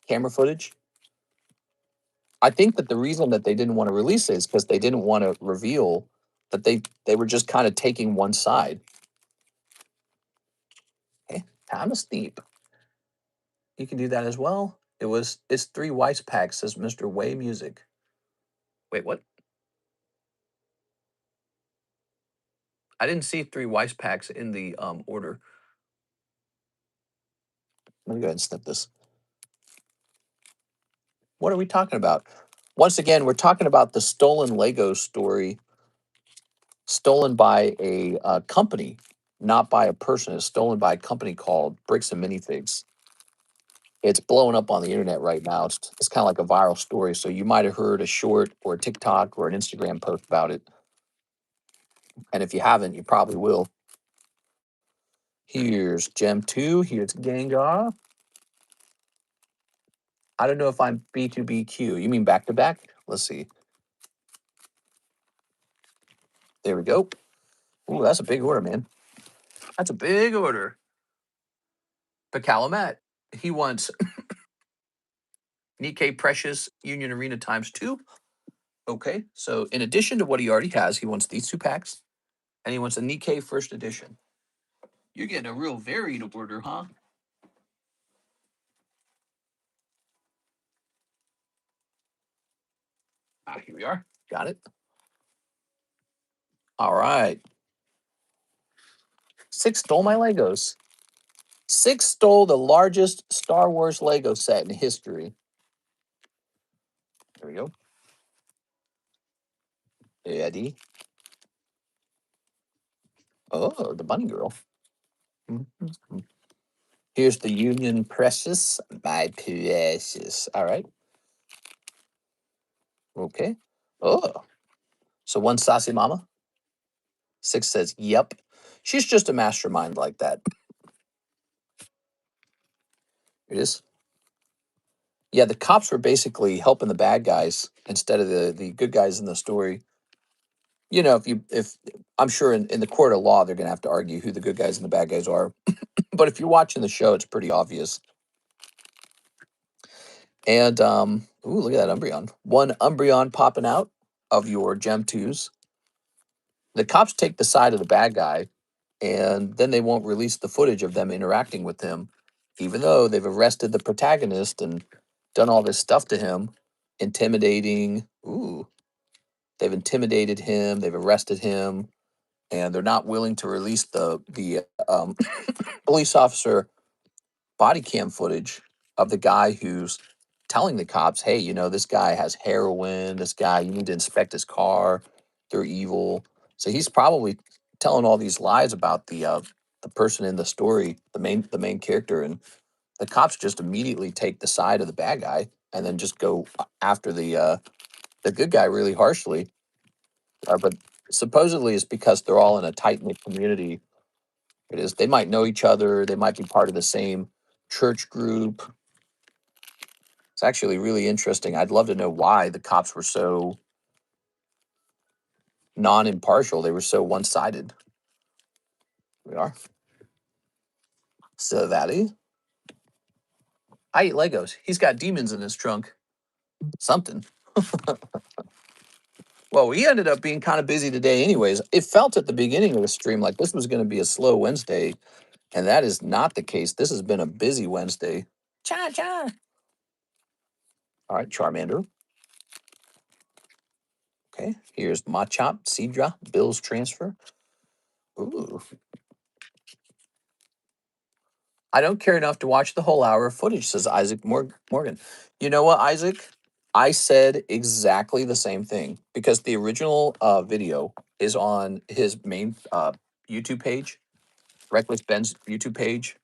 camera footage? I think that the reason that they didn't want to release it is because they didn't want to reveal that they were just kind of taking one side. Okay, time is steep. You can do that as well. It's 3 Weiss packs, says Mr. Way Music. Wait, what? I didn't see 3 Weiss packs in the order. Let me go ahead and snip this. What are we talking about? Once again, we're talking about the stolen Lego story, stolen by a company, not by a person. It's stolen by a company called Bricks and Minifigs. It's blowing up on the internet right now. It's kind of like a viral story. So you might have heard a short or a TikTok or an Instagram post about it. And if you haven't, you probably will. Here's Gem 2. Here's Gengar. I don't know if I'm B2BQ. You mean back to back? Let's see. There we go. Ooh, that's a big order, man. That's a big order. But Calumet, he wants Nikkei Precious Union Arena times 2. Okay, so in addition to what he already has, he wants these 2 packs, and he wants a Nikkei First Edition. You're getting a real varied order, huh? Here we are. Got it. All right. 6 stole my Legos. 6 stole the largest Star Wars Lego set in history. There we go. Eddie. Oh, the bunny girl. Mm-hmm. Here's the Union Precious. My precious. All right. Okay. Oh. So 1 Sassy Mama. 6 says, yep. She's just a mastermind like that. It is. Yeah, the cops were basically helping the bad guys instead of the good guys in the story. You know, if I'm sure in the court of law, they're going to have to argue who the good guys and the bad guys are. But if you're watching the show, it's pretty obvious. And, ooh, look at that Umbreon. 1 Umbreon popping out of your Gem 2s. The cops take the side of the bad guy, and then they won't release the footage of them interacting with him, even though they've arrested the protagonist and done all this stuff to him, intimidating. Ooh, they've intimidated him, they've arrested him, and they're not willing to release the police officer body cam footage of the guy who's telling the cops, hey, you know, this guy has heroin, this guy, you need to inspect his car, they're evil. So he's probably telling all these lies about the person in the story, the main character, and the cops just immediately take the side of the bad guy and then just go after the good guy really harshly. But supposedly it's because they're all in a tight knit community. It is. They might know each other. They might be part of the same church group. It's actually really interesting. I'd love to know why the cops were so non-impartial. They were so one-sided. We are. So that is. I eat Legos. He's got demons in his trunk. Something. Well, we ended up being kind of busy today, anyways. It felt at the beginning of the stream like this was going to be a slow Wednesday, and that is not the case. This has been a busy Wednesday. Cha cha. All right, Charmander. Okay, here's Machop, Seadra, Bill's transfer. Ooh. I don't care enough to watch the whole hour of footage, says Isaac Morgan. You know what, Isaac? I said exactly the same thing because the original video is on his main YouTube page, Reckless Ben's YouTube page,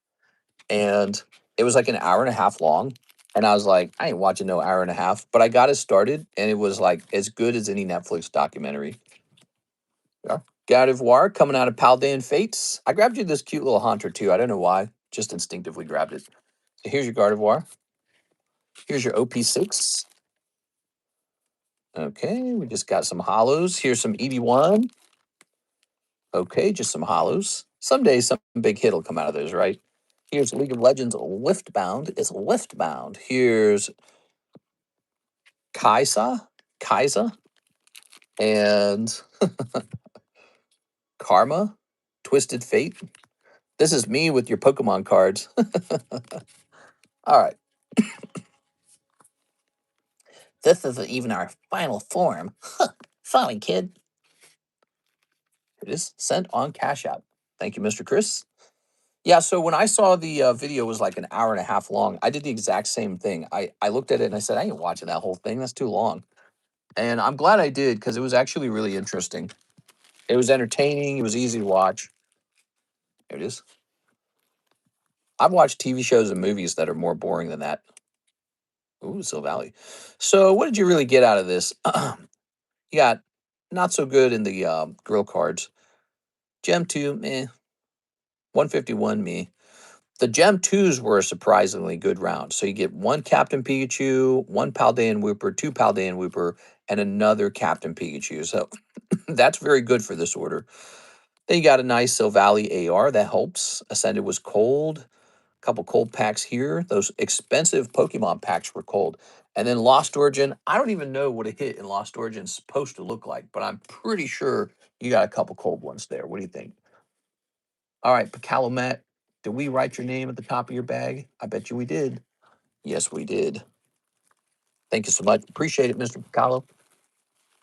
and it was like an hour and a half long. And I was like, I ain't watching no hour and a half, but I got it started, and it was like as good as any Netflix documentary. Yeah. God of War coming out of Paldean Fates. I grabbed you this cute little Haunter too. I don't know why, just instinctively grabbed it. So here's your God of War. Here's your OP6. Okay, we just got some hollows. Here's some EV1. Okay, just some hollows. Someday some big hit will come out of those, right? Here's League of Legends Liftbound. It's Liftbound. Here's Kaisa, and Karma, Twisted Fate. This is me with your Pokemon cards. All right. This isn't even our final form. Sorry, kid. It is sent on Cash App. Thank you, Mr. Chris. Yeah, so when I saw the video was like an hour and a half long, I did the exact same thing. I looked at it and I said, I ain't watching that whole thing. That's too long. And I'm glad I did because it was actually really interesting. It was entertaining. It was easy to watch. There it is. I've watched TV shows and movies that are more boring than that. Ooh, Sill Valley. So what did you really get out of this? You got not so good in the grill cards. Gem 2, meh. 151, meh. The Gem 2s were a surprisingly good round. So you get one Captain Pikachu, one Paldean Wooper, two Paldean Wooper, and another Captain Pikachu. So that's very good for this order. Then you got a nice Silvally AR. That helps. Ascended was cold. A couple cold packs here. Those expensive Pokemon packs were cold. And then Lost Origin. I don't even know what a hit in Lost Origin is supposed to look like, but I'm pretty sure you got a couple cold ones there. What do you think? All right, Pacalomet. Did we write your name at the top of your bag? I bet you we did. Yes, we did. Thank you so much. Appreciate it, Mr. Picalo.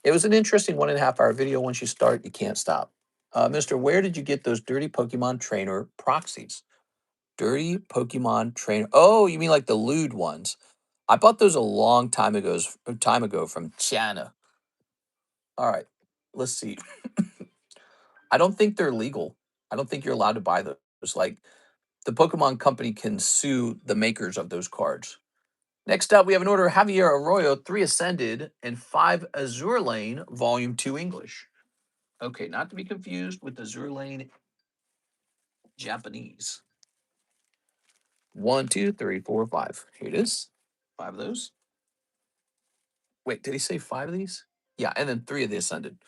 It was an interesting 1.5 hour video. Once you start, you can't stop. Mr. Where did you get those dirty Pokemon trainer proxies? Dirty Pokemon trainer. Oh, you mean like the lewd ones? I bought those a long time ago from China. All right, let's see. I don't think they're legal. I don't think you're allowed to buy those. Like the Pokemon Company can sue the makers of those cards. Next up, we have an order of Javier Arroyo, 3 Ascended and 5 Azure Lane, Volume 2 English. Okay, not to be confused with Azure Lane Japanese. 1, 2, 3, 4, 5. Here it is. 5 of those. Wait, did he say 5 of these? Yeah, and then 3 of the Ascended.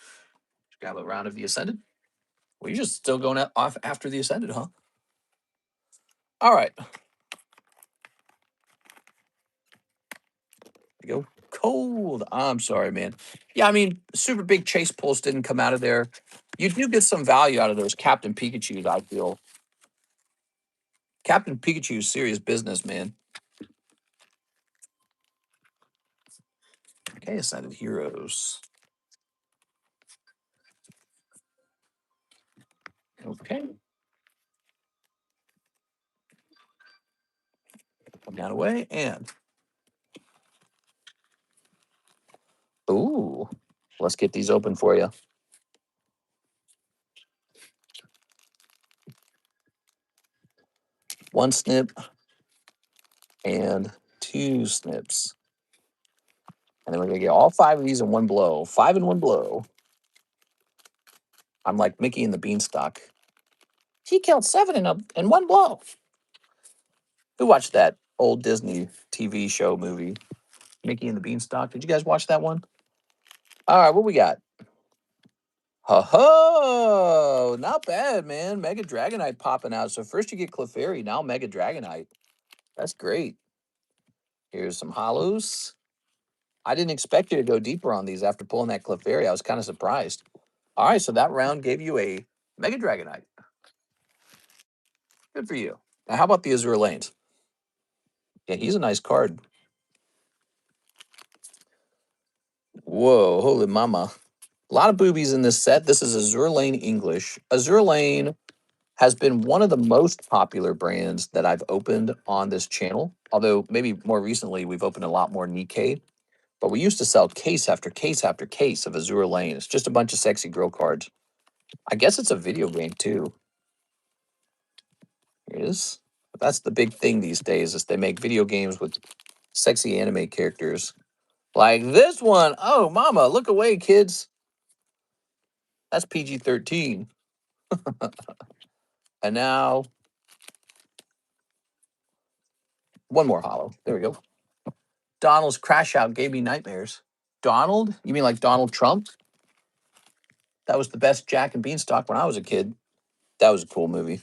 Just grab a round of the Ascended. Well, you're just still going off after the Ascended, huh? All right. Go cold. I'm sorry, man. Yeah, I mean, super big chase pulls didn't come out of there. You do get some value out of those Captain Pikachus, I feel. Captain Pikachu's serious business, man. Okay, Ascended Heroes. Okay. Come down away and ooh, let's get these open for you. 1 snip and 2 snips. And then we're going to get all 5 of these in one blow. 5 in one blow. I'm like Mickey and the Beanstalk. He killed 7 in one blow. Who watched that old Disney TV show movie, Mickey and the Beanstalk? Did you guys watch that one? All right, what we got? Ho ho! Not bad, man. Mega Dragonite popping out. So first you get Clefairy, now Mega Dragonite. That's great. Here's some hollows. I didn't expect you to go deeper on these after pulling that Clefairy. I was kind of surprised. All right, so that round gave you a Mega Dragonite. Good for you. Now, how about the Azure Lanes? Yeah, he's a nice card. Whoa, holy mama. A lot of boobies in this set. This is Azure Lane English. Azure Lane has been one of the most popular brands that I've opened on this channel. Although maybe more recently we've opened a lot more Nikkei. But we used to sell case after case after case of Azure Lane. It's just a bunch of sexy girl cards. I guess it's a video game too. Here it is. That's the big thing these days is they make video games with sexy anime characters. Like this one. Oh, mama, look away, kids. That's PG-13. And now, one more hollow. There we go. Donald's Crash Out gave me nightmares. Donald? You mean like Donald Trump? That was the best Jack and Beanstalk when I was a kid. That was a cool movie.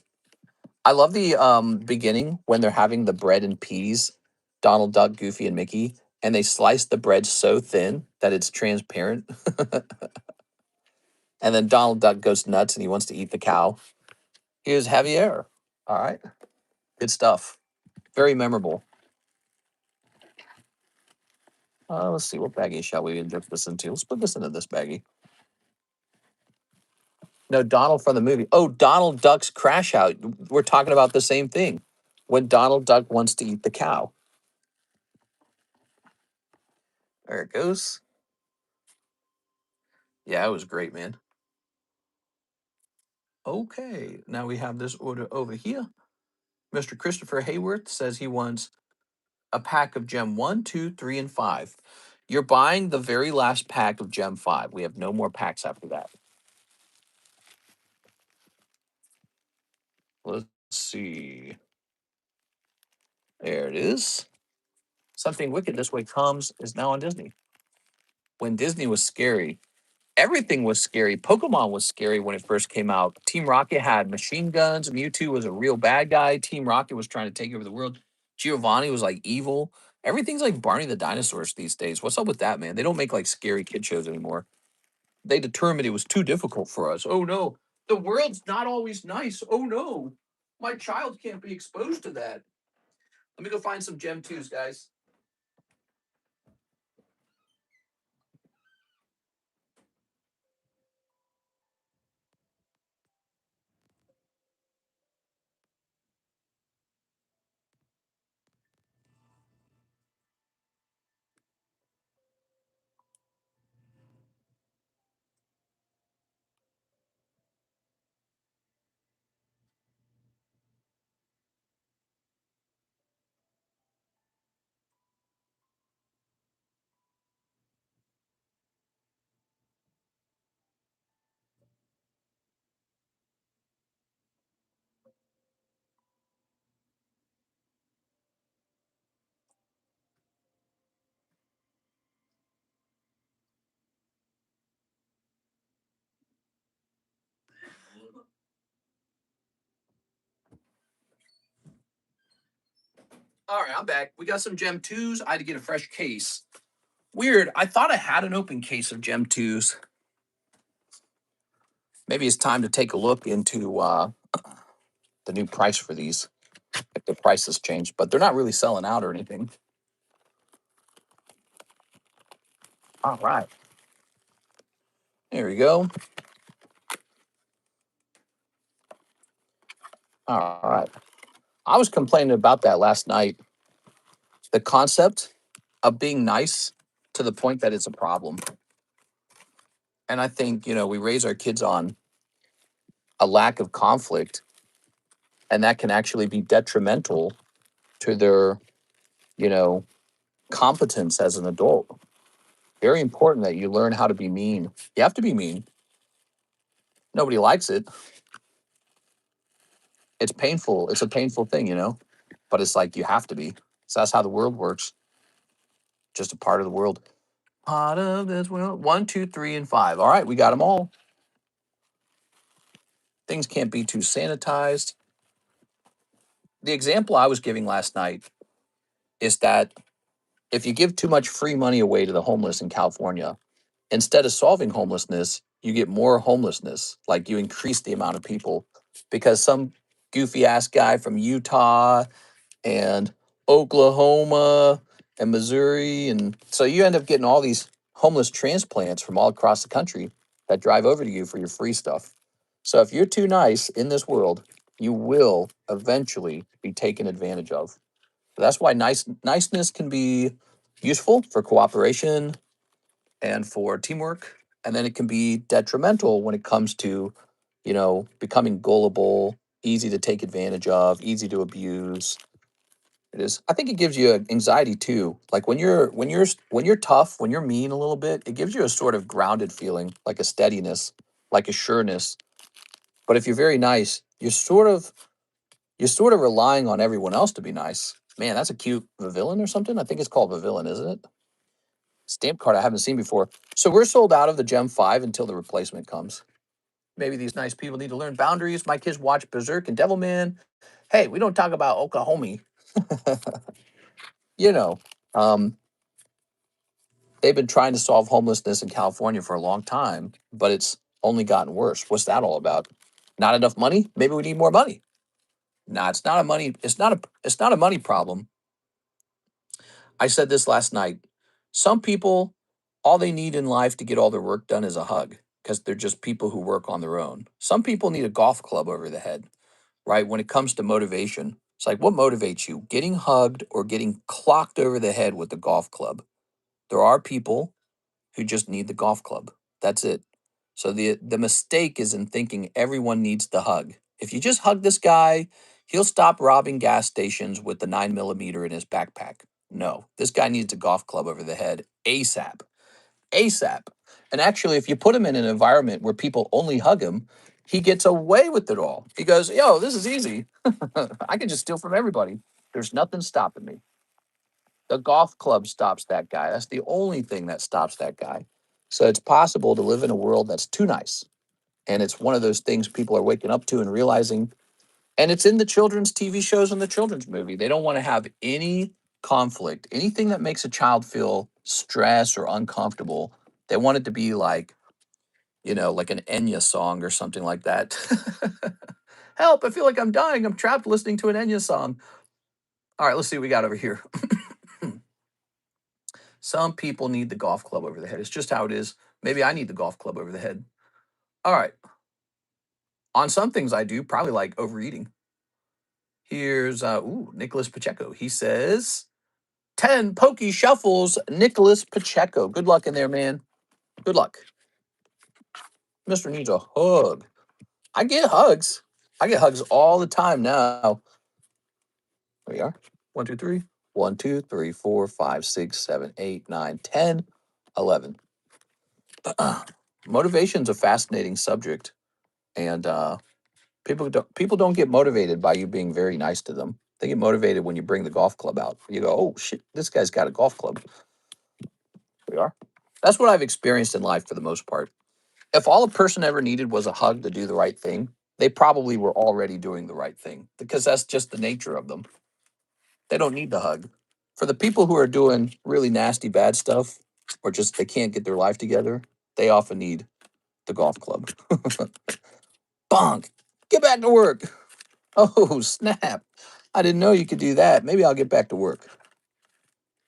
I love the beginning when they're having the bread and peas, Donald Duck, Goofy, and Mickey, and they slice the bread so thin that it's transparent. And then Donald Duck goes nuts and he wants to eat the cow. Here's Javier. All right. Good stuff. Very memorable. Let's see, what baggie shall we inject this into? Let's put this into this baggie. No, Donald from the movie. Oh, Donald Duck's Crash Out. We're talking about the same thing. When Donald Duck wants to eat the cow. There it goes. Yeah, it was great, man. Okay, now we have this order over here. Mr. Christopher Hayworth says he wants a pack of Gem 1, 2, 3, and 5. You're buying the very last pack of Gem 5. We have no more packs after that. Let's see. There it is. Something Wicked This Way Comes is now on Disney. When Disney was scary, everything was scary. Pokemon was scary when it first came out. Team Rocket had machine guns. Mewtwo was a real bad guy. Team Rocket was trying to take over the world. Giovanni was like evil. Everything's like Barney the Dinosaurs these days. What's up with that, man? They don't make like scary kid shows anymore. They determined it was too difficult for us. Oh no, the world's not always nice. Oh no, my child can't be exposed to that. Let me go find some Gem 2s, guys. All right, I'm back. We got some Gem 2s. I had to get a fresh case. Weird. I thought I had an open case of Gem 2s. Maybe it's time to take a look into the new price for these. If the price has changed, but they're not really selling out or anything. All right. There we go. All right. I was complaining about that last night. The concept of being nice to the point that it's a problem. And I think, we raise our kids on a lack of conflict. and that can actually be detrimental to their, you know, competence as an adult. Very important that you learn how to be mean. You have to be mean. Nobody likes it. It's painful. It's a painful thing, you know, but it's like you have to be. So that's how the world works. Just a part of the world. Part of this world. 1, 2, 3, and 5. All right, we got them all. Things can't be too sanitized. The example I was giving last night is that if you give too much free money away to the homeless in California, instead of solving homelessness, you get more homelessness. Like you increase the amount of people because some goofy ass guy from Utah and Oklahoma and Missouri. And so you end up getting all these homeless transplants from all across the country that drive over to you for your free stuff. So if you're too nice in this world, you will eventually be taken advantage of. That's why niceness can be useful for cooperation and for teamwork. And then it can be detrimental when it comes to, becoming gullible, easy to take advantage of, easy to abuse. It is. I think it gives you anxiety too. Like when you're tough, when you're mean a little bit, it gives you a sort of grounded feeling, like a steadiness, like a sureness. But if you're very nice, you're sort of relying on everyone else to be nice. Man, that's a cute villain or something. I think it's called villain, isn't it? Stamp card I haven't seen before. So we're sold out of the Gem 5 until the replacement comes. Maybe these nice people need to learn boundaries. My kids watch Berserk and Devilman. Hey, we don't talk about Oklahoma. you know, um, they've been trying to solve homelessness in California for a long time, but it's only gotten worse. What's that all about? Not enough money? Maybe we need more money. Nah, it's not a money. It's not a money problem. I said this last night. Some people, all they need in life to get all their work done is a hug because they're just people who work on their own. Some people need a golf club over the head, right? When it comes to motivation, it's like, what motivates you? Getting hugged or getting clocked over the head with the golf club? There are people who just need the golf club. That's it. So the mistake is in thinking everyone needs the hug. If you just hug this guy, he'll stop robbing gas stations with the 9mm in his backpack. No, this guy needs a golf club over the head ASAP. ASAP. And actually, if you put him in an environment where people only hug him, he gets away with it all. He goes, yo, this is easy. I can just steal from everybody. There's nothing stopping me. The golf club stops that guy. That's the only thing that stops that guy. So it's possible to live in a world that's too nice. And it's one of those things people are waking up to and realizing. And it's in the children's TV shows and the children's movie. They don't want to have any conflict, anything that makes a child feel stressed or uncomfortable. They want it to be like, like an Enya song or something like that. Help, I feel like I'm dying. I'm trapped listening to an Enya song. All right, let's see what we got over here. Some people need the golf club over the head. It's just how it is. Maybe I need the golf club over the head. All right. On some things I do, probably like overeating. Here's Nicholas Pacheco. He says 10 pokey shuffles, Nicholas Pacheco. Good luck in there, man. Good luck. Mr. needs a hug. I get hugs. I get hugs all the time now. There we are. 1, 2, 3. 1, 2, 3, 4, 5, 6, 7, 8, 9, 10, 11. Motivation's a fascinating subject. And people don't get motivated by you being very nice to them. They get motivated when you bring the golf club out. You go, oh shit, this guy's got a golf club. We are. That's what I've experienced in life for the most part. If all a person ever needed was a hug to do the right thing, they probably were already doing the right thing because that's just the nature of them. They don't need the hug. For the people who are doing really nasty bad stuff or just they can't get their life together, they often need the golf club. Bonk. Get back to work. Oh, snap. I didn't know you could do that. Maybe I'll get back to work.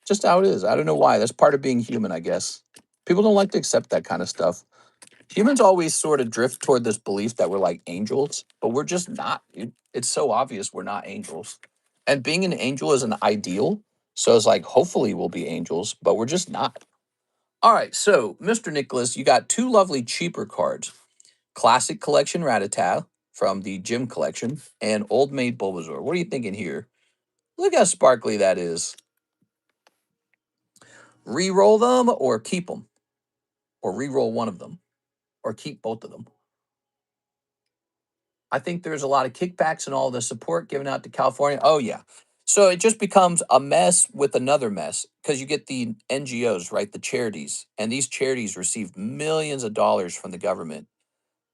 Just how it is. I don't know why. That's part of being human, I guess. People don't like to accept that kind of stuff. Humans always sort of drift toward this belief that we're like angels, but we're just not, dude. It's so obvious we're not angels. And being an angel is an ideal. So it's like, hopefully we'll be angels, but we're just not. All right. So, Mr. Nicholas, you got two lovely cheaper cards. Classic Collection Rattata from the Gym Collection and Old Maid Bulbasaur. What are you thinking here? Look how sparkly that is. Re-roll them or keep them, or re-roll one of them, or keep both of them. I think there's a lot of kickbacks and all the support given out to California. Oh, yeah. So it just becomes a mess with another mess because you get the NGOs, right? The charities. And these charities receive millions of dollars from the government.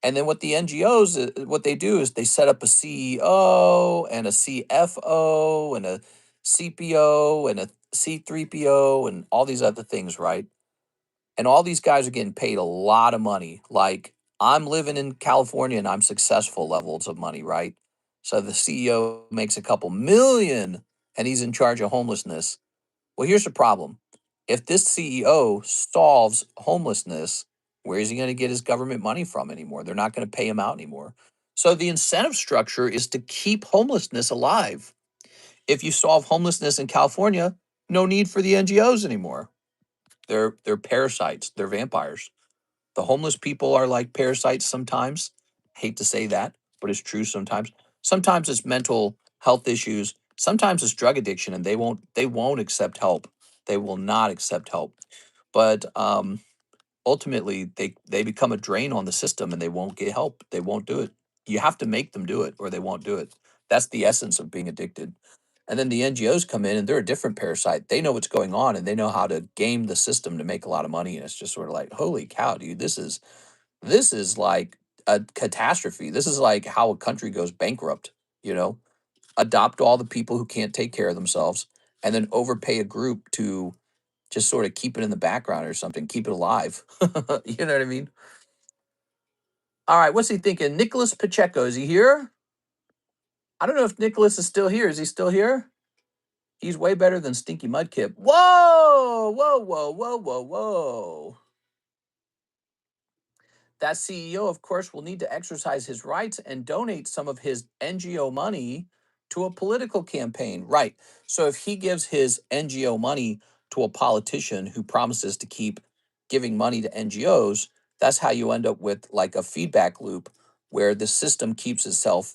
And then what the NGOs, what they do is they set up a CEO and a CFO and a CPO and a C3PO and all these other things, right? And all these guys are getting paid a lot of money. Like I'm living in California and I'm successful levels of money, right? So the CEO makes a couple million and he's in charge of homelessness. Well, here's the problem. If this CEO solves homelessness, where is he going to get his government money from anymore? They're not going to pay him out anymore. So the incentive structure is to keep homelessness alive. If you solve homelessness in California, no need for the NGOs anymore. They're parasites. They're vampires. The homeless people are like parasites sometimes. Hate to say that, but it's true sometimes. Sometimes it's mental health issues. Sometimes it's drug addiction, and they won't accept help. They will not accept help. But ultimately, they become a drain on the system, and they won't get help. They won't do it. You have to make them do it, or they won't do it. That's the essence of being addicted. And then the NGOs come in and they're a different parasite. They know what's going on and they know how to game the system to make a lot of money. And it's just sort of like, holy cow, dude, this is like a catastrophe. This is like how a country goes bankrupt, you know? Adopt all the people who can't take care of themselves and then overpay a group to just sort of keep it in the background or something, keep it alive. You know what I mean? All right, what's he thinking? Nicholas Pacheco, is he here? I don't know if Nicholas is still here. Is he still here? He's way better than Stinky Mudkip. Whoa, whoa, whoa, whoa, whoa, whoa. That CEO, of course, will need to exercise his rights and donate some of his NGO money to a political campaign. Right. So if he gives his NGO money to a politician who promises to keep giving money to NGOs, that's how you end up with like a feedback loop where the system keeps itself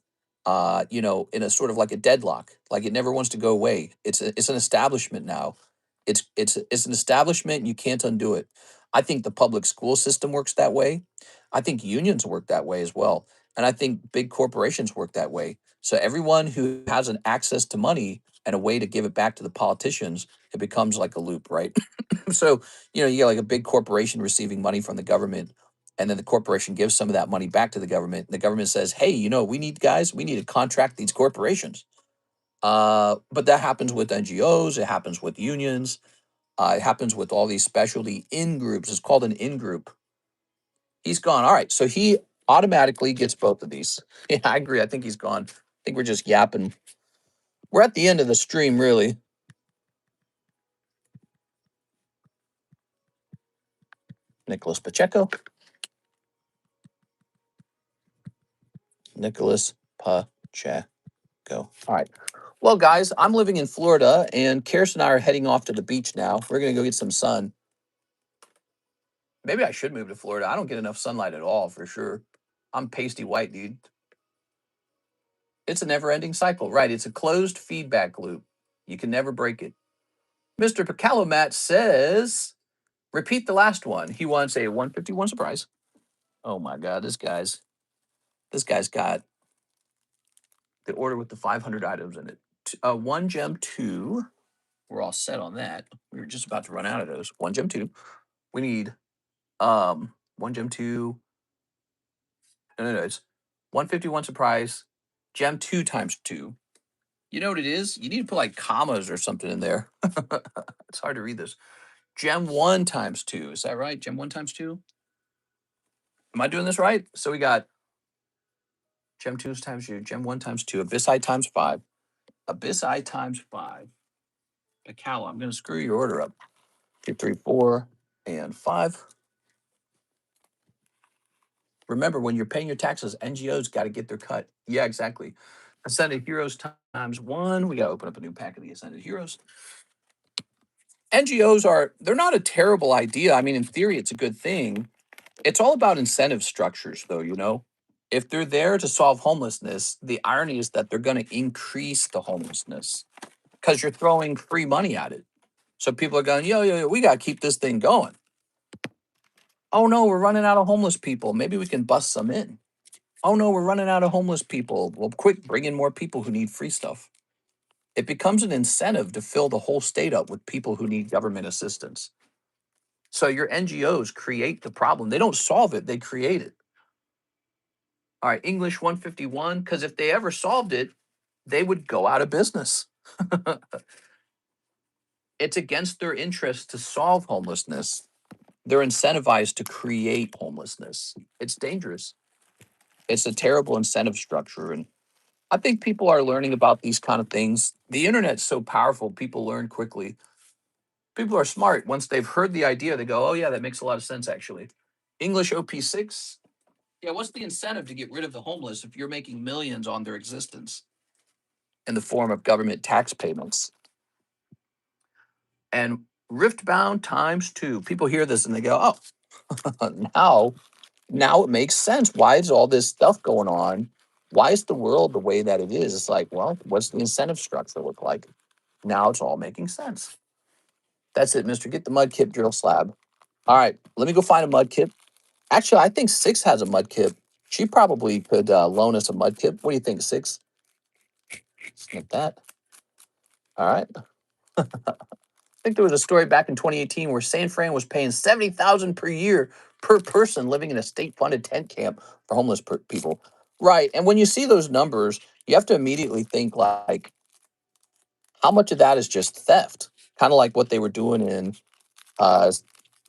in a sort of like a deadlock. Like it never wants to go away. It's an establishment now. It's an establishment and you can't undo it. I think the public school system works that way. I think unions work that way as well. And I think big corporations work that way. So everyone who has an access to money and a way to give it back to the politicians, it becomes like a loop, right? So, you get like a big corporation receiving money from the government, and then the corporation gives some of that money back to the government. And the government says, hey, we need to contract these corporations. But that happens with NGOs, it happens with unions, it happens with all these specialty in groups. It's called an in group. He's gone. All right. So he automatically gets both of these. Yeah, I agree. I think he's gone. I think we're just yapping. We're at the end of the stream, really. Nicholas Pacheco. Nicholas Pacheco. All right. Well, guys, I'm living in Florida, and Kirsten and I are heading off to the beach now. We're going to go get some sun. Maybe I should move to Florida. I don't get enough sunlight at all, for sure. I'm pasty white, dude. It's a never ending cycle, right? It's a closed feedback loop. You can never break it. Mr. Pacalomat says, repeat the last one. He wants a 151 surprise. Oh my God, this guy's got the order with the 500 items in it. One gem two. We're all set on that. We were just about to run out of those. One gem two. We need one gem two. No. It's 151 surprise. Gem two times two. You know what it is? You need to put like commas or something in there. It's hard to read this. Gem one times two. Is that right? Gem one times two? Am I doing this right? So we got gem two times two, gem one times two, abyss eye times five, abyss eye times five. Cal, I'm going to screw your order up. 2, 3, 4, and 5. Remember, when you're paying your taxes, NGOs got to get their cut. Yeah, exactly. Ascended Heroes times 1. We got to open up a new pack of the Ascended Heroes. They're not a terrible idea. I mean, in theory, it's a good thing. It's all about incentive structures, though, If they're there to solve homelessness, the irony is that they're going to increase the homelessness because you're throwing free money at it. So people are going, yo, we got to keep this thing going. Oh no, we're running out of homeless people. Maybe we can bust some in. Oh no, we're running out of homeless people. Well, quick, bring in more people who need free stuff. It becomes an incentive to fill the whole state up with people who need government assistance. So your NGOs create the problem. They don't solve it, they create it. All right, English 151, because if they ever solved it, they would go out of business. It's against their interest to solve homelessness. They're incentivized to create homelessness. It's dangerous. It's a terrible incentive structure. And I think people are learning about these kind of things. The internet's so powerful, people learn quickly. People are smart. Once they've heard the idea, they go, oh, yeah, that makes a lot of sense, actually. English OP6. Yeah, what's the incentive to get rid of the homeless if you're making millions on their existence in the form of government tax payments? And rift-bound times two. People hear this and they go, oh, now it makes sense. Why is all this stuff going on? Why is the world the way that it is? It's like, well, what's the incentive structure look like? Now it's all making sense. That's it, mister. Get the mud kip drill slab. All right, let me go find a mud kip. Actually, I think Six has a mud kip. She probably could loan us a mud kip. What do you think, Six? Like that. All right. I think there was a story back in 2018 where San Fran was paying $70,000 per year per person living in a state-funded tent camp for homeless people. Right. And when you see those numbers, you have to immediately think like, how much of that is just theft? Kind of like what they were doing in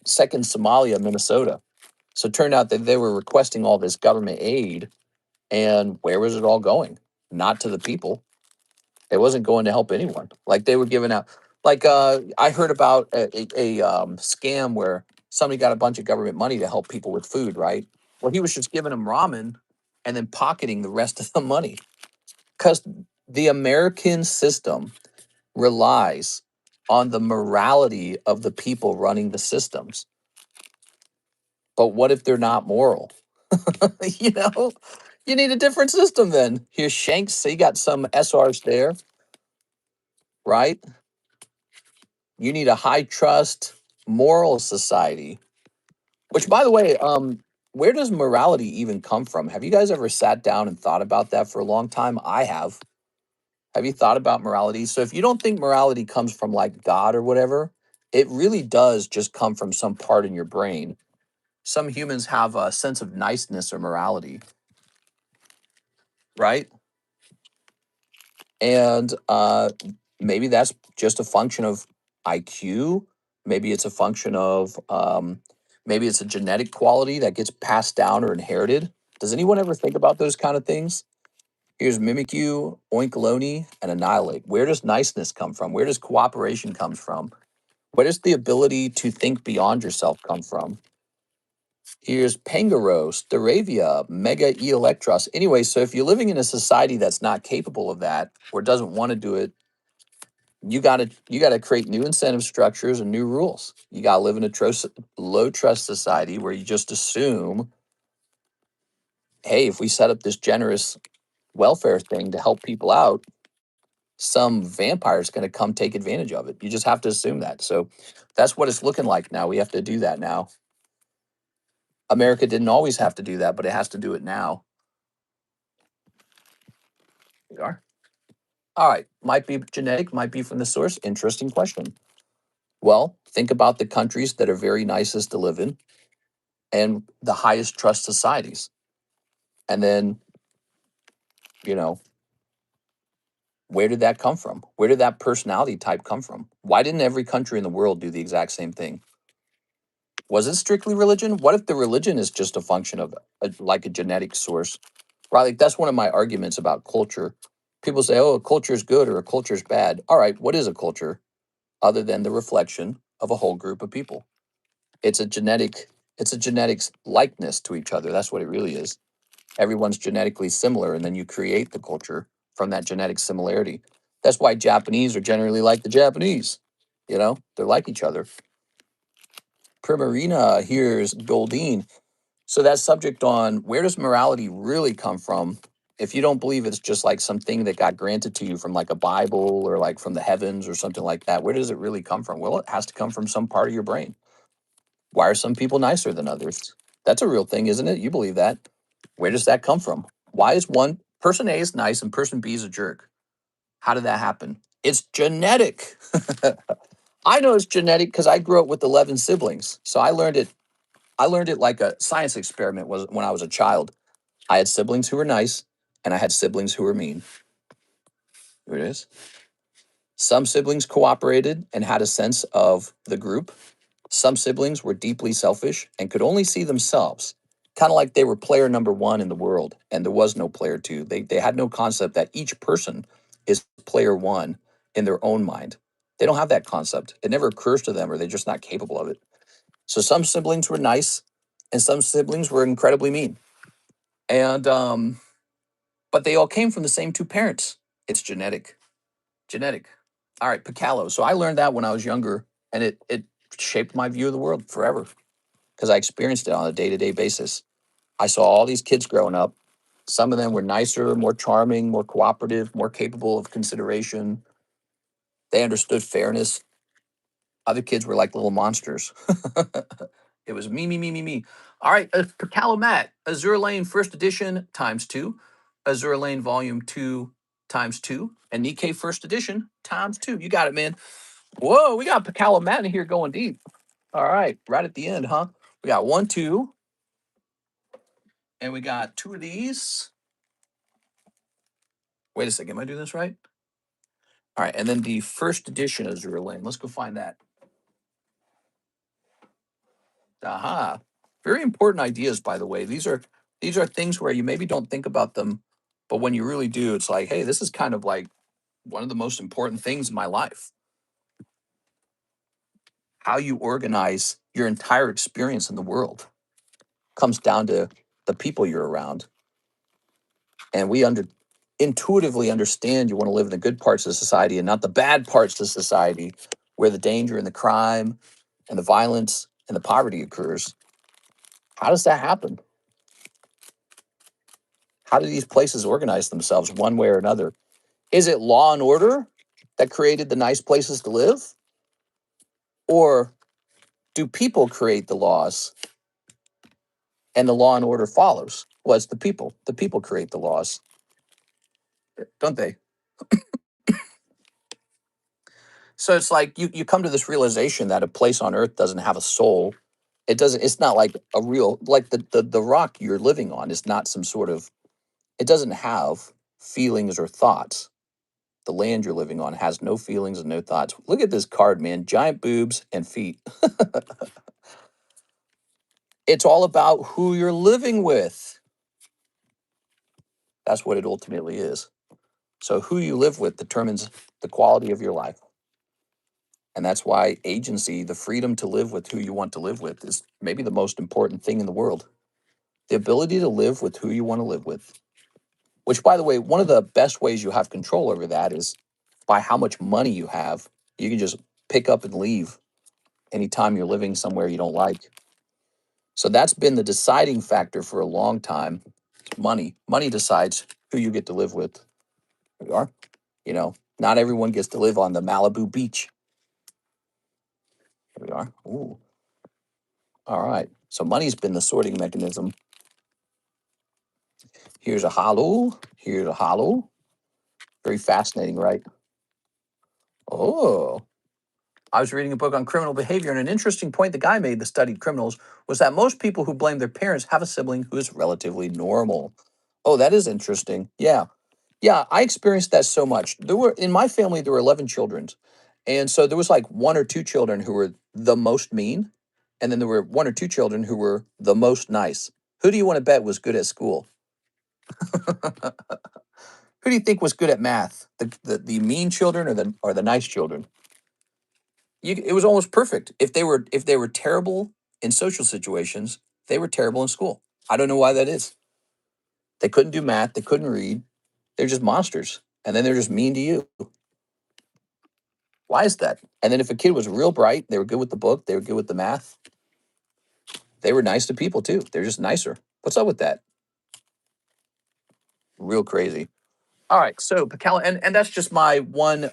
second Somalia, Minnesota. So it turned out that they were requesting all this government aid, and where was it all going? Not to the people. It wasn't going to help anyone. Like they were giving out. Like I heard about a scam where somebody got a bunch of government money to help people with food. Right. Well, he was just giving them ramen and then pocketing the rest of the money because the American system relies on the morality of the people running the systems. But what if they're not moral? you know, you need a different system then. Here's Shanks. So you got some SRs there, right? You need a high trust moral society. Which, by the way, where does morality even come from? Have you guys ever sat down and thought about that for a long time? I have. Have you thought about morality? So if you don't think morality comes from like God or whatever, it really does just come from some part in your brain. Some humans have a sense of niceness or morality, right? And maybe that's just a function of IQ. Maybe it's a function of maybe it's a genetic quality that gets passed down or inherited. Does anyone ever think about those kind of things? Here's mimic you, oinkaloni, and annihilate. Where does niceness come from? Where does cooperation come from? Where does the ability to think beyond yourself come from? Here's Pangaro, Staravia, Mega E Electros. Anyway, so if you're living in a society that's not capable of that or doesn't want to do it, you gotta create new incentive structures and new rules. You gotta live in a low trust society where you just assume, hey, if we set up this generous welfare thing to help people out, some vampire is going to come take advantage of it. You just have to assume that. So that's what it's looking like now. We have to do that now. America didn't always have to do that, but it has to do it now. We are. All right. Might be genetic, might be from the source. Interesting question. Well, think about the countries that are very nicest to live in and the highest trust societies. And then, you know, where did that come from? Where did that personality type come from? Why didn't every country in the world do the exact same thing? Was it strictly religion? What if the religion is just a function of like a genetic source? Right? Like that's one of my arguments about culture. People say, oh, a culture is good or a culture is bad. All right, what is a culture other than the reflection of a whole group of people? It's a genetics likeness to each other. That's what it really is. Everyone's genetically similar, and then you create the culture from that genetic similarity. That's why Japanese are generally like the Japanese. You know, they're like each other. Primarina, here's Goldine. So that subject on where does morality really come from? If you don't believe it's just like something that got granted to you from like a Bible or like from the heavens or something like that, where does it really come from? Well, it has to come from some part of your brain. Why are some people nicer than others? That's a real thing, isn't it? You believe that. Where does that come from? Why is one person A is nice and person B is a jerk? How did that happen? It's genetic. I know it's genetic because I grew up with 11 siblings. So I learned it. I learned it like a science experiment was when I was a child. I had siblings who were nice and I had siblings who were mean. Here it is. Some siblings cooperated and had a sense of the group. Some siblings were deeply selfish and could only see themselves, kind of like they were player number one in the world and there was no player two. They had no concept that each person is player one in their own mind. They don't have that concept. It never occurs to them or they're just not capable of it. So some siblings were nice and some siblings were incredibly mean. And, but they all came from the same two parents. It's genetic. Genetic. All right, Picallo. So I learned that when I was younger and it shaped my view of the world forever because I experienced it on a day-to-day basis. I saw all these kids growing up. Some of them were nicer, more charming, more cooperative, more capable of consideration. They understood fairness. Other kids were like little monsters. It was me, me, me, me, me. All right, Calamat, Azure Lane First Edition times 2, Azure Lane Volume 2 times 2, and Nikkei First Edition times 2. You got it, man. Whoa, we got Calamat in here going deep. All right, right at the end, huh? We got 1, 2, and we got 2 of these. Wait a second, am I doing this right? All right, and then the First Edition Azure Lane. Let's go find that. Aha. Very important ideas, by the way. These are things where you maybe don't think about them, but when you really do, it's like, hey, this is kind of like one of the most important things in my life. How you organize your entire experience in the world comes down to the people you're around. And we intuitively understand you want to live in the good parts of society and not the bad parts of society where the danger and the crime and the violence and the poverty occurs. How does that happen? How do these places organize themselves one way or another? Is it law and order that created the nice places to live? Or do people create the laws and the law and order follows? Well, it's the people. The people create the laws, don't they? So it's like you come to this realization that a place on earth doesn't have a soul. It's not like a real, like the rock you're living on is not some sort of, it doesn't have feelings or thoughts. The land you're living on has no feelings and no thoughts. Look at this card, man. Giant boobs and feet. It's all about who you're living with. That's what it ultimately is. So who you live with determines the quality of your life. And that's why agency, the freedom to live with who you want to live with, is maybe the most important thing in the world. The ability to live with who you want to live with. Which, by the way, one of the best ways you have control over that is by how much money you have. You can just pick up and leave anytime you're living somewhere you don't like. So that's been the deciding factor for a long time. Money. Money decides who you get to live with. There we are. You know, not everyone gets to live on the Malibu beach. Here we are. Ooh. All right. So money's been the sorting mechanism. Here's a hollow. Here's a hollow. Very fascinating, right? Oh. I was reading a book on criminal behavior, and an interesting point the guy made that studied criminals was that most people who blame their parents have a sibling who is relatively normal. Oh, that is interesting. Yeah. Yeah, I experienced that so much. There were in my family there were 11 children. And so there was like one or two children who were the most mean, and then there were one or two children who were the most nice. Who do you want to bet was good at school? Who do you think was good at math? The mean children or the nice children? It was almost perfect. If they were terrible in social situations, they were terrible in school. I don't know why that is. They couldn't do math, they couldn't read. They're just monsters. And then they're just mean to you. Why is that? And then if a kid was real bright, they were good with the book, they were good with the math. They were nice to people too. They're just nicer. What's up with that? Real crazy. All right, so Pacala, and that's just my one,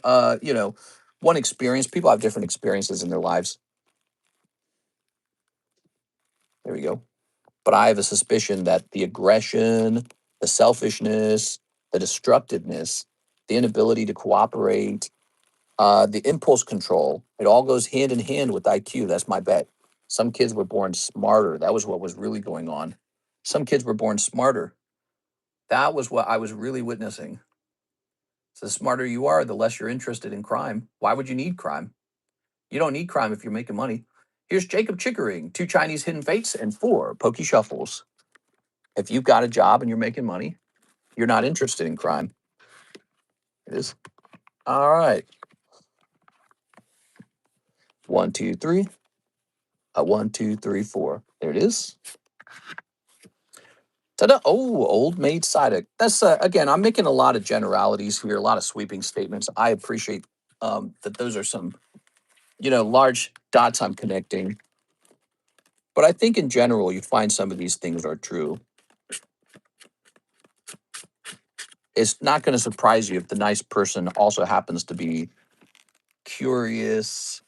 one experience. People have different experiences in their lives. There we go. But I have a suspicion that the aggression, the selfishness, the destructiveness, the inability to cooperate, the impulse control, it all goes hand in hand with IQ. That's my bet. Some kids were born smarter. That was what was really going on. Some kids were born smarter. That was what I was really witnessing. So the smarter you are, the less you're interested in crime. Why would you need crime? You don't need crime if you're making money. Here's Jacob Chickering, 2 Chinese hidden fates and 4 pokey shuffles. If you've got a job and you're making money, you're not interested in crime. It is. All right. 1, 2, 3. 1, 2, 3, 4. There it is. Ta-da. Oh, old maid Sidek. That's again, I'm making a lot of generalities here, a lot of sweeping statements. I appreciate that those are some, large dots I'm connecting. But I think in general, you find some of these things are true. It's not going to surprise you if the nice person also happens to be curious,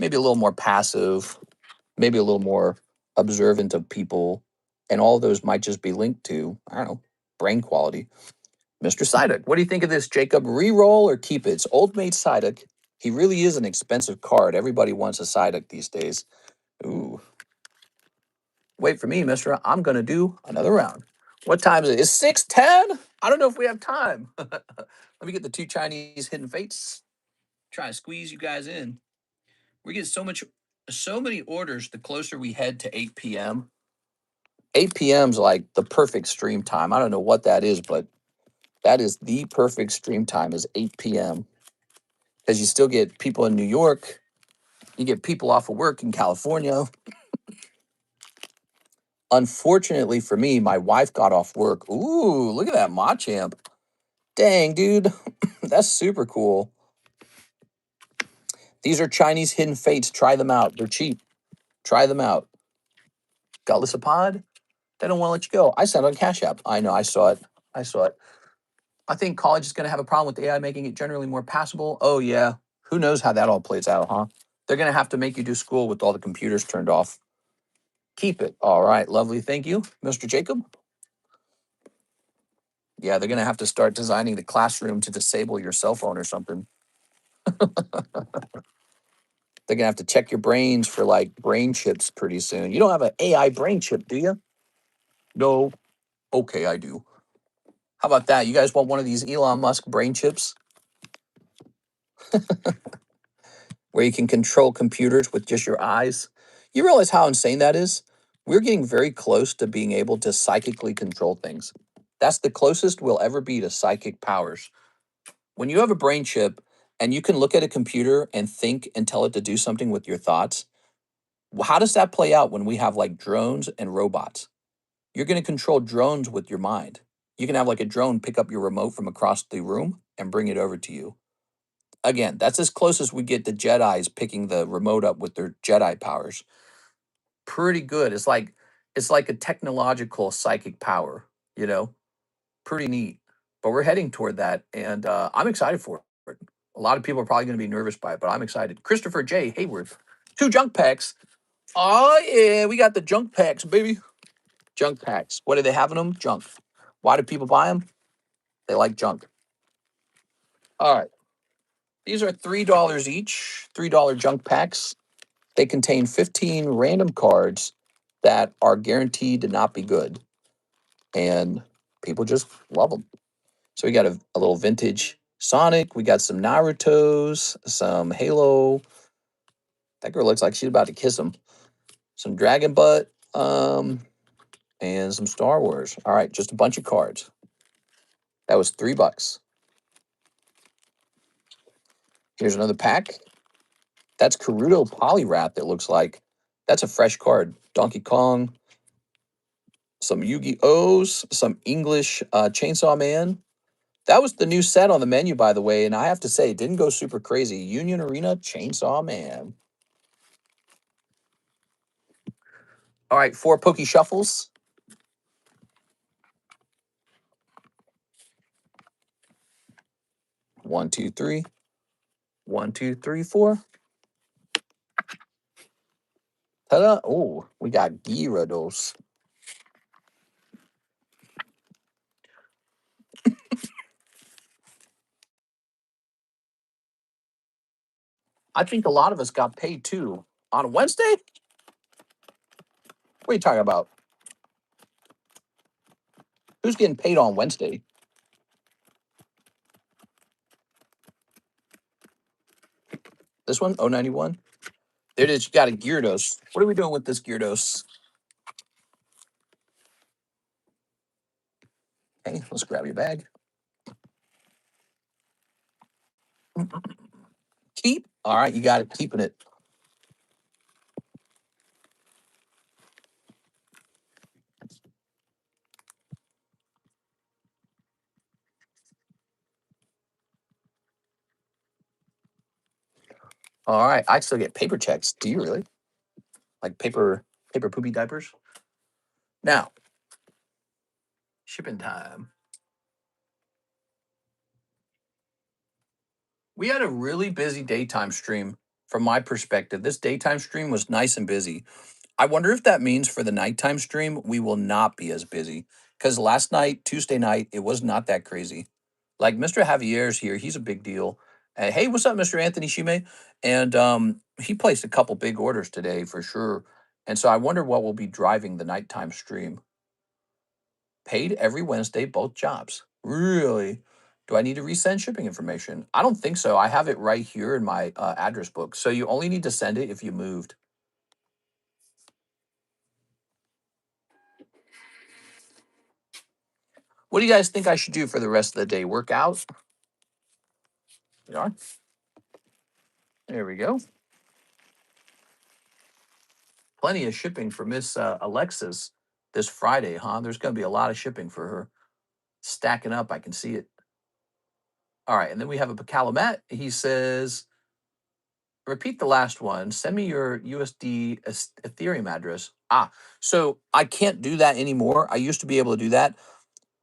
maybe a little more passive, maybe a little more observant of people. And all of those might just be linked to, I don't know, brain quality. Mr. Sidek, what do you think of this, Jacob? Reroll or keep it? It's Old Mate Sidek. He really is an expensive card. Everybody wants a Sidek these days. Ooh. Wait for me, mister. I'm going to do another round. What time is it? It's 6:10? I don't know if we have time. Let me get the 2 Chinese hidden fates. Try to squeeze you guys in. We get so many orders the closer we head to 8 p.m. 8 p.m. is like the perfect stream time. I don't know what that is, but that is the perfect stream time is 8 p.m. Because you still get people in New York. You get people off of work in California. Unfortunately for me, my wife got off work. Ooh, look at that Machamp. Dang, dude. That's super cool. These are Chinese hidden fates. Try them out. They're cheap. Try them out. Gullisapod? They don't want to let you go. I sent on Cash App. I know. I saw it. I saw it. I think college is going to have a problem with AI making it generally more passable. Oh, yeah. Who knows how that all plays out, huh? They're going to have to make you do school with all the computers turned off. Keep it. All right. Lovely. Thank you, Mr. Jacob. Yeah, they're going to have to start designing the classroom to disable your cell phone or something. They're going to have to check your brains for like brain chips pretty soon. You don't have an AI brain chip, do you? No. Okay, I do. How about that? You guys want one of these Elon Musk brain chips where you can control computers with just your eyes? You realize how insane that is? We're getting very close to being able to psychically control things. That's the closest we'll ever be to psychic powers. When you have a brain chip and you can look at a computer and think and tell it to do something with your thoughts, how does that play out when we have like drones and robots? You're going to control drones with your mind. You can have like a drone pick up your remote from across the room and bring it over to you. Again, that's as close as we get to Jedis picking the remote up with their Jedi powers. Pretty good. It's like a technological psychic power, you know? Pretty neat. But we're heading toward that, and I'm excited for it. A lot of people are probably going to be nervous by it, but I'm excited. Christopher J. Hayworth, 2 junk packs. Oh yeah, we got the junk packs, baby. Junk packs. What do they have in them? Junk. Why do people buy them? They like junk. All right. These are $3 each. $3 junk packs. They contain 15 random cards that are guaranteed to not be good, and people just love them. So we got a little vintage Sonic. We got some Naruto's, some Halo. That girl looks like she's about to kiss him. Some Dragon Butt, and some Star Wars. All right, just a bunch of cards. That was $3. Here's another pack. That's Karuto Poliwrath, it looks like. That's a fresh card. Donkey Kong, some Yu-Gi-Ohs, some English Chainsaw Man. That was the new set on the menu, by the way, and I have to say, it didn't go super crazy. Union Arena Chainsaw Man. All right, 4 pokey shuffles. 1, 2, 3. 1, 2, 3, 4. Ta-da! Oh, we got Gyarados. I think a lot of us got paid too on Wednesday. What are you talking about? Who's getting paid on Wednesday? This one, 091. There it is. You got a Gyarados. What are we doing with this Gyarados? Okay, let's grab your bag. Keep. All right, you got it. Keeping it. All right, I still get paper checks. Do you really? Like paper poopy diapers? Now, shipping time. We had a really busy daytime stream from my perspective. This daytime stream was nice and busy. I wonder if that means for the nighttime stream, we will not be as busy. Because last night, Tuesday night, it was not that crazy. Like Mr. Javier's here, he's a big deal. Hey, what's up, Mr. Anthony Shime? And he placed a couple big orders today for sure. And so I wonder what will be driving the nighttime stream. Paid every Wednesday, both jobs. Really? Do I need to resend shipping information? I don't think so. I have it right here in my address book. So you only need to send it if you moved. What do you guys think I should do for the rest of the day? Work out? Yeah. There we go. Plenty of shipping for Miss Alexis this Friday, huh? There's going to be a lot of shipping for her. Stacking up. I can see it. All right. And then we have a Pacalamet. He says, repeat the last one. Send me your USD Ethereum address. So I can't do that anymore. I used to be able to do that.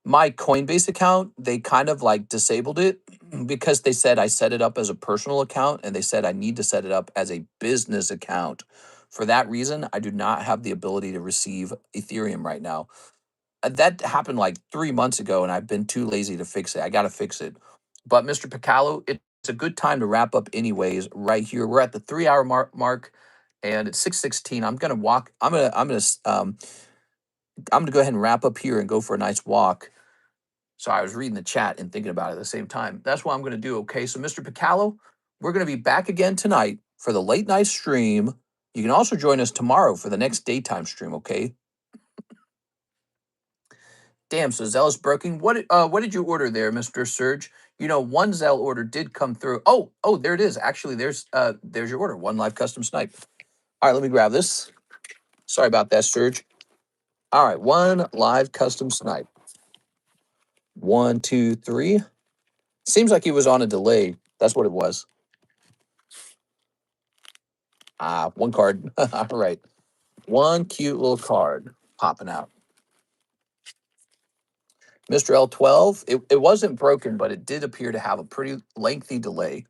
My Coinbase account, they kind of like disabled it because they said I set it up as a personal account and they said I need to set it up as a business account. For that reason, I do not have the ability to receive Ethereum right now. That happened like 3 months ago and I've been too lazy to fix it. I got to fix it. But Mr. Picallo, it's a good time to wrap up anyways right here. We're at the 3 hour mark and it's 6:16. I'm going to walk. I'm going to go ahead and wrap up here and go for a nice walk. So I was reading the chat and thinking about it at the same time. That's what I'm going to do. Okay. So, Mr. Picallo, we're going to be back again tonight for the late night stream. You can also join us tomorrow for the next daytime stream. Okay. Damn. So Zell's broken. What did you order there, Mr. Surge? You know, one Zell order did come through. Oh, there it is. Actually, there's your order. One live custom snipe. All right. Let me grab this. Sorry about that, Surge. All right. One live custom snipe. 1, 2, 3. Seems like he was on a delay. That's what it was. One card. All right. One cute little card popping out. Mr. L12, it wasn't broken, but it did appear to have a pretty lengthy delay. Is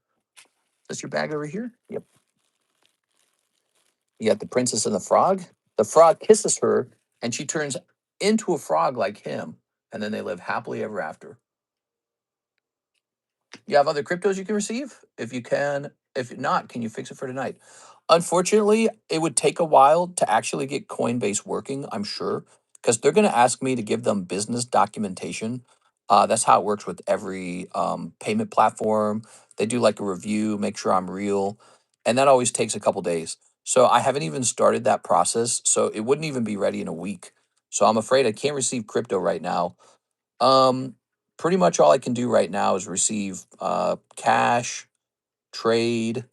this your bag over here? Yep. You got the princess and the frog. The frog kisses her, and she turns into a frog like him, and then they live happily ever after. You have other cryptos you can receive? If you can, if not, can you fix it for tonight? Unfortunately, it would take a while to actually get Coinbase working, I'm sure, because they're going to ask me to give them business documentation. That's how it works with every payment platform. They do like a review, make sure I'm real, and that always takes a couple days. So I haven't even started that process, so it wouldn't even be ready in a week. So I'm afraid I can't receive crypto right now. Um, Pretty much all I can do right now is receive cash, trade.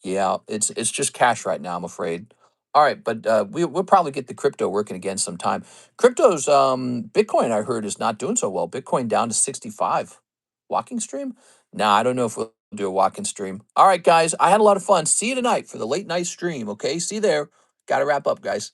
Yeah, it's just cash right now, I'm afraid. All right, but we'll probably get the crypto working again sometime. Crypto's Bitcoin, I heard, is not doing so well. Bitcoin down to 65. Walking stream? Nah, I don't know if we'll do a walking stream. All right, guys, I had a lot of fun. See you tonight for the late night stream. Okay, see you there. Got to wrap up, guys.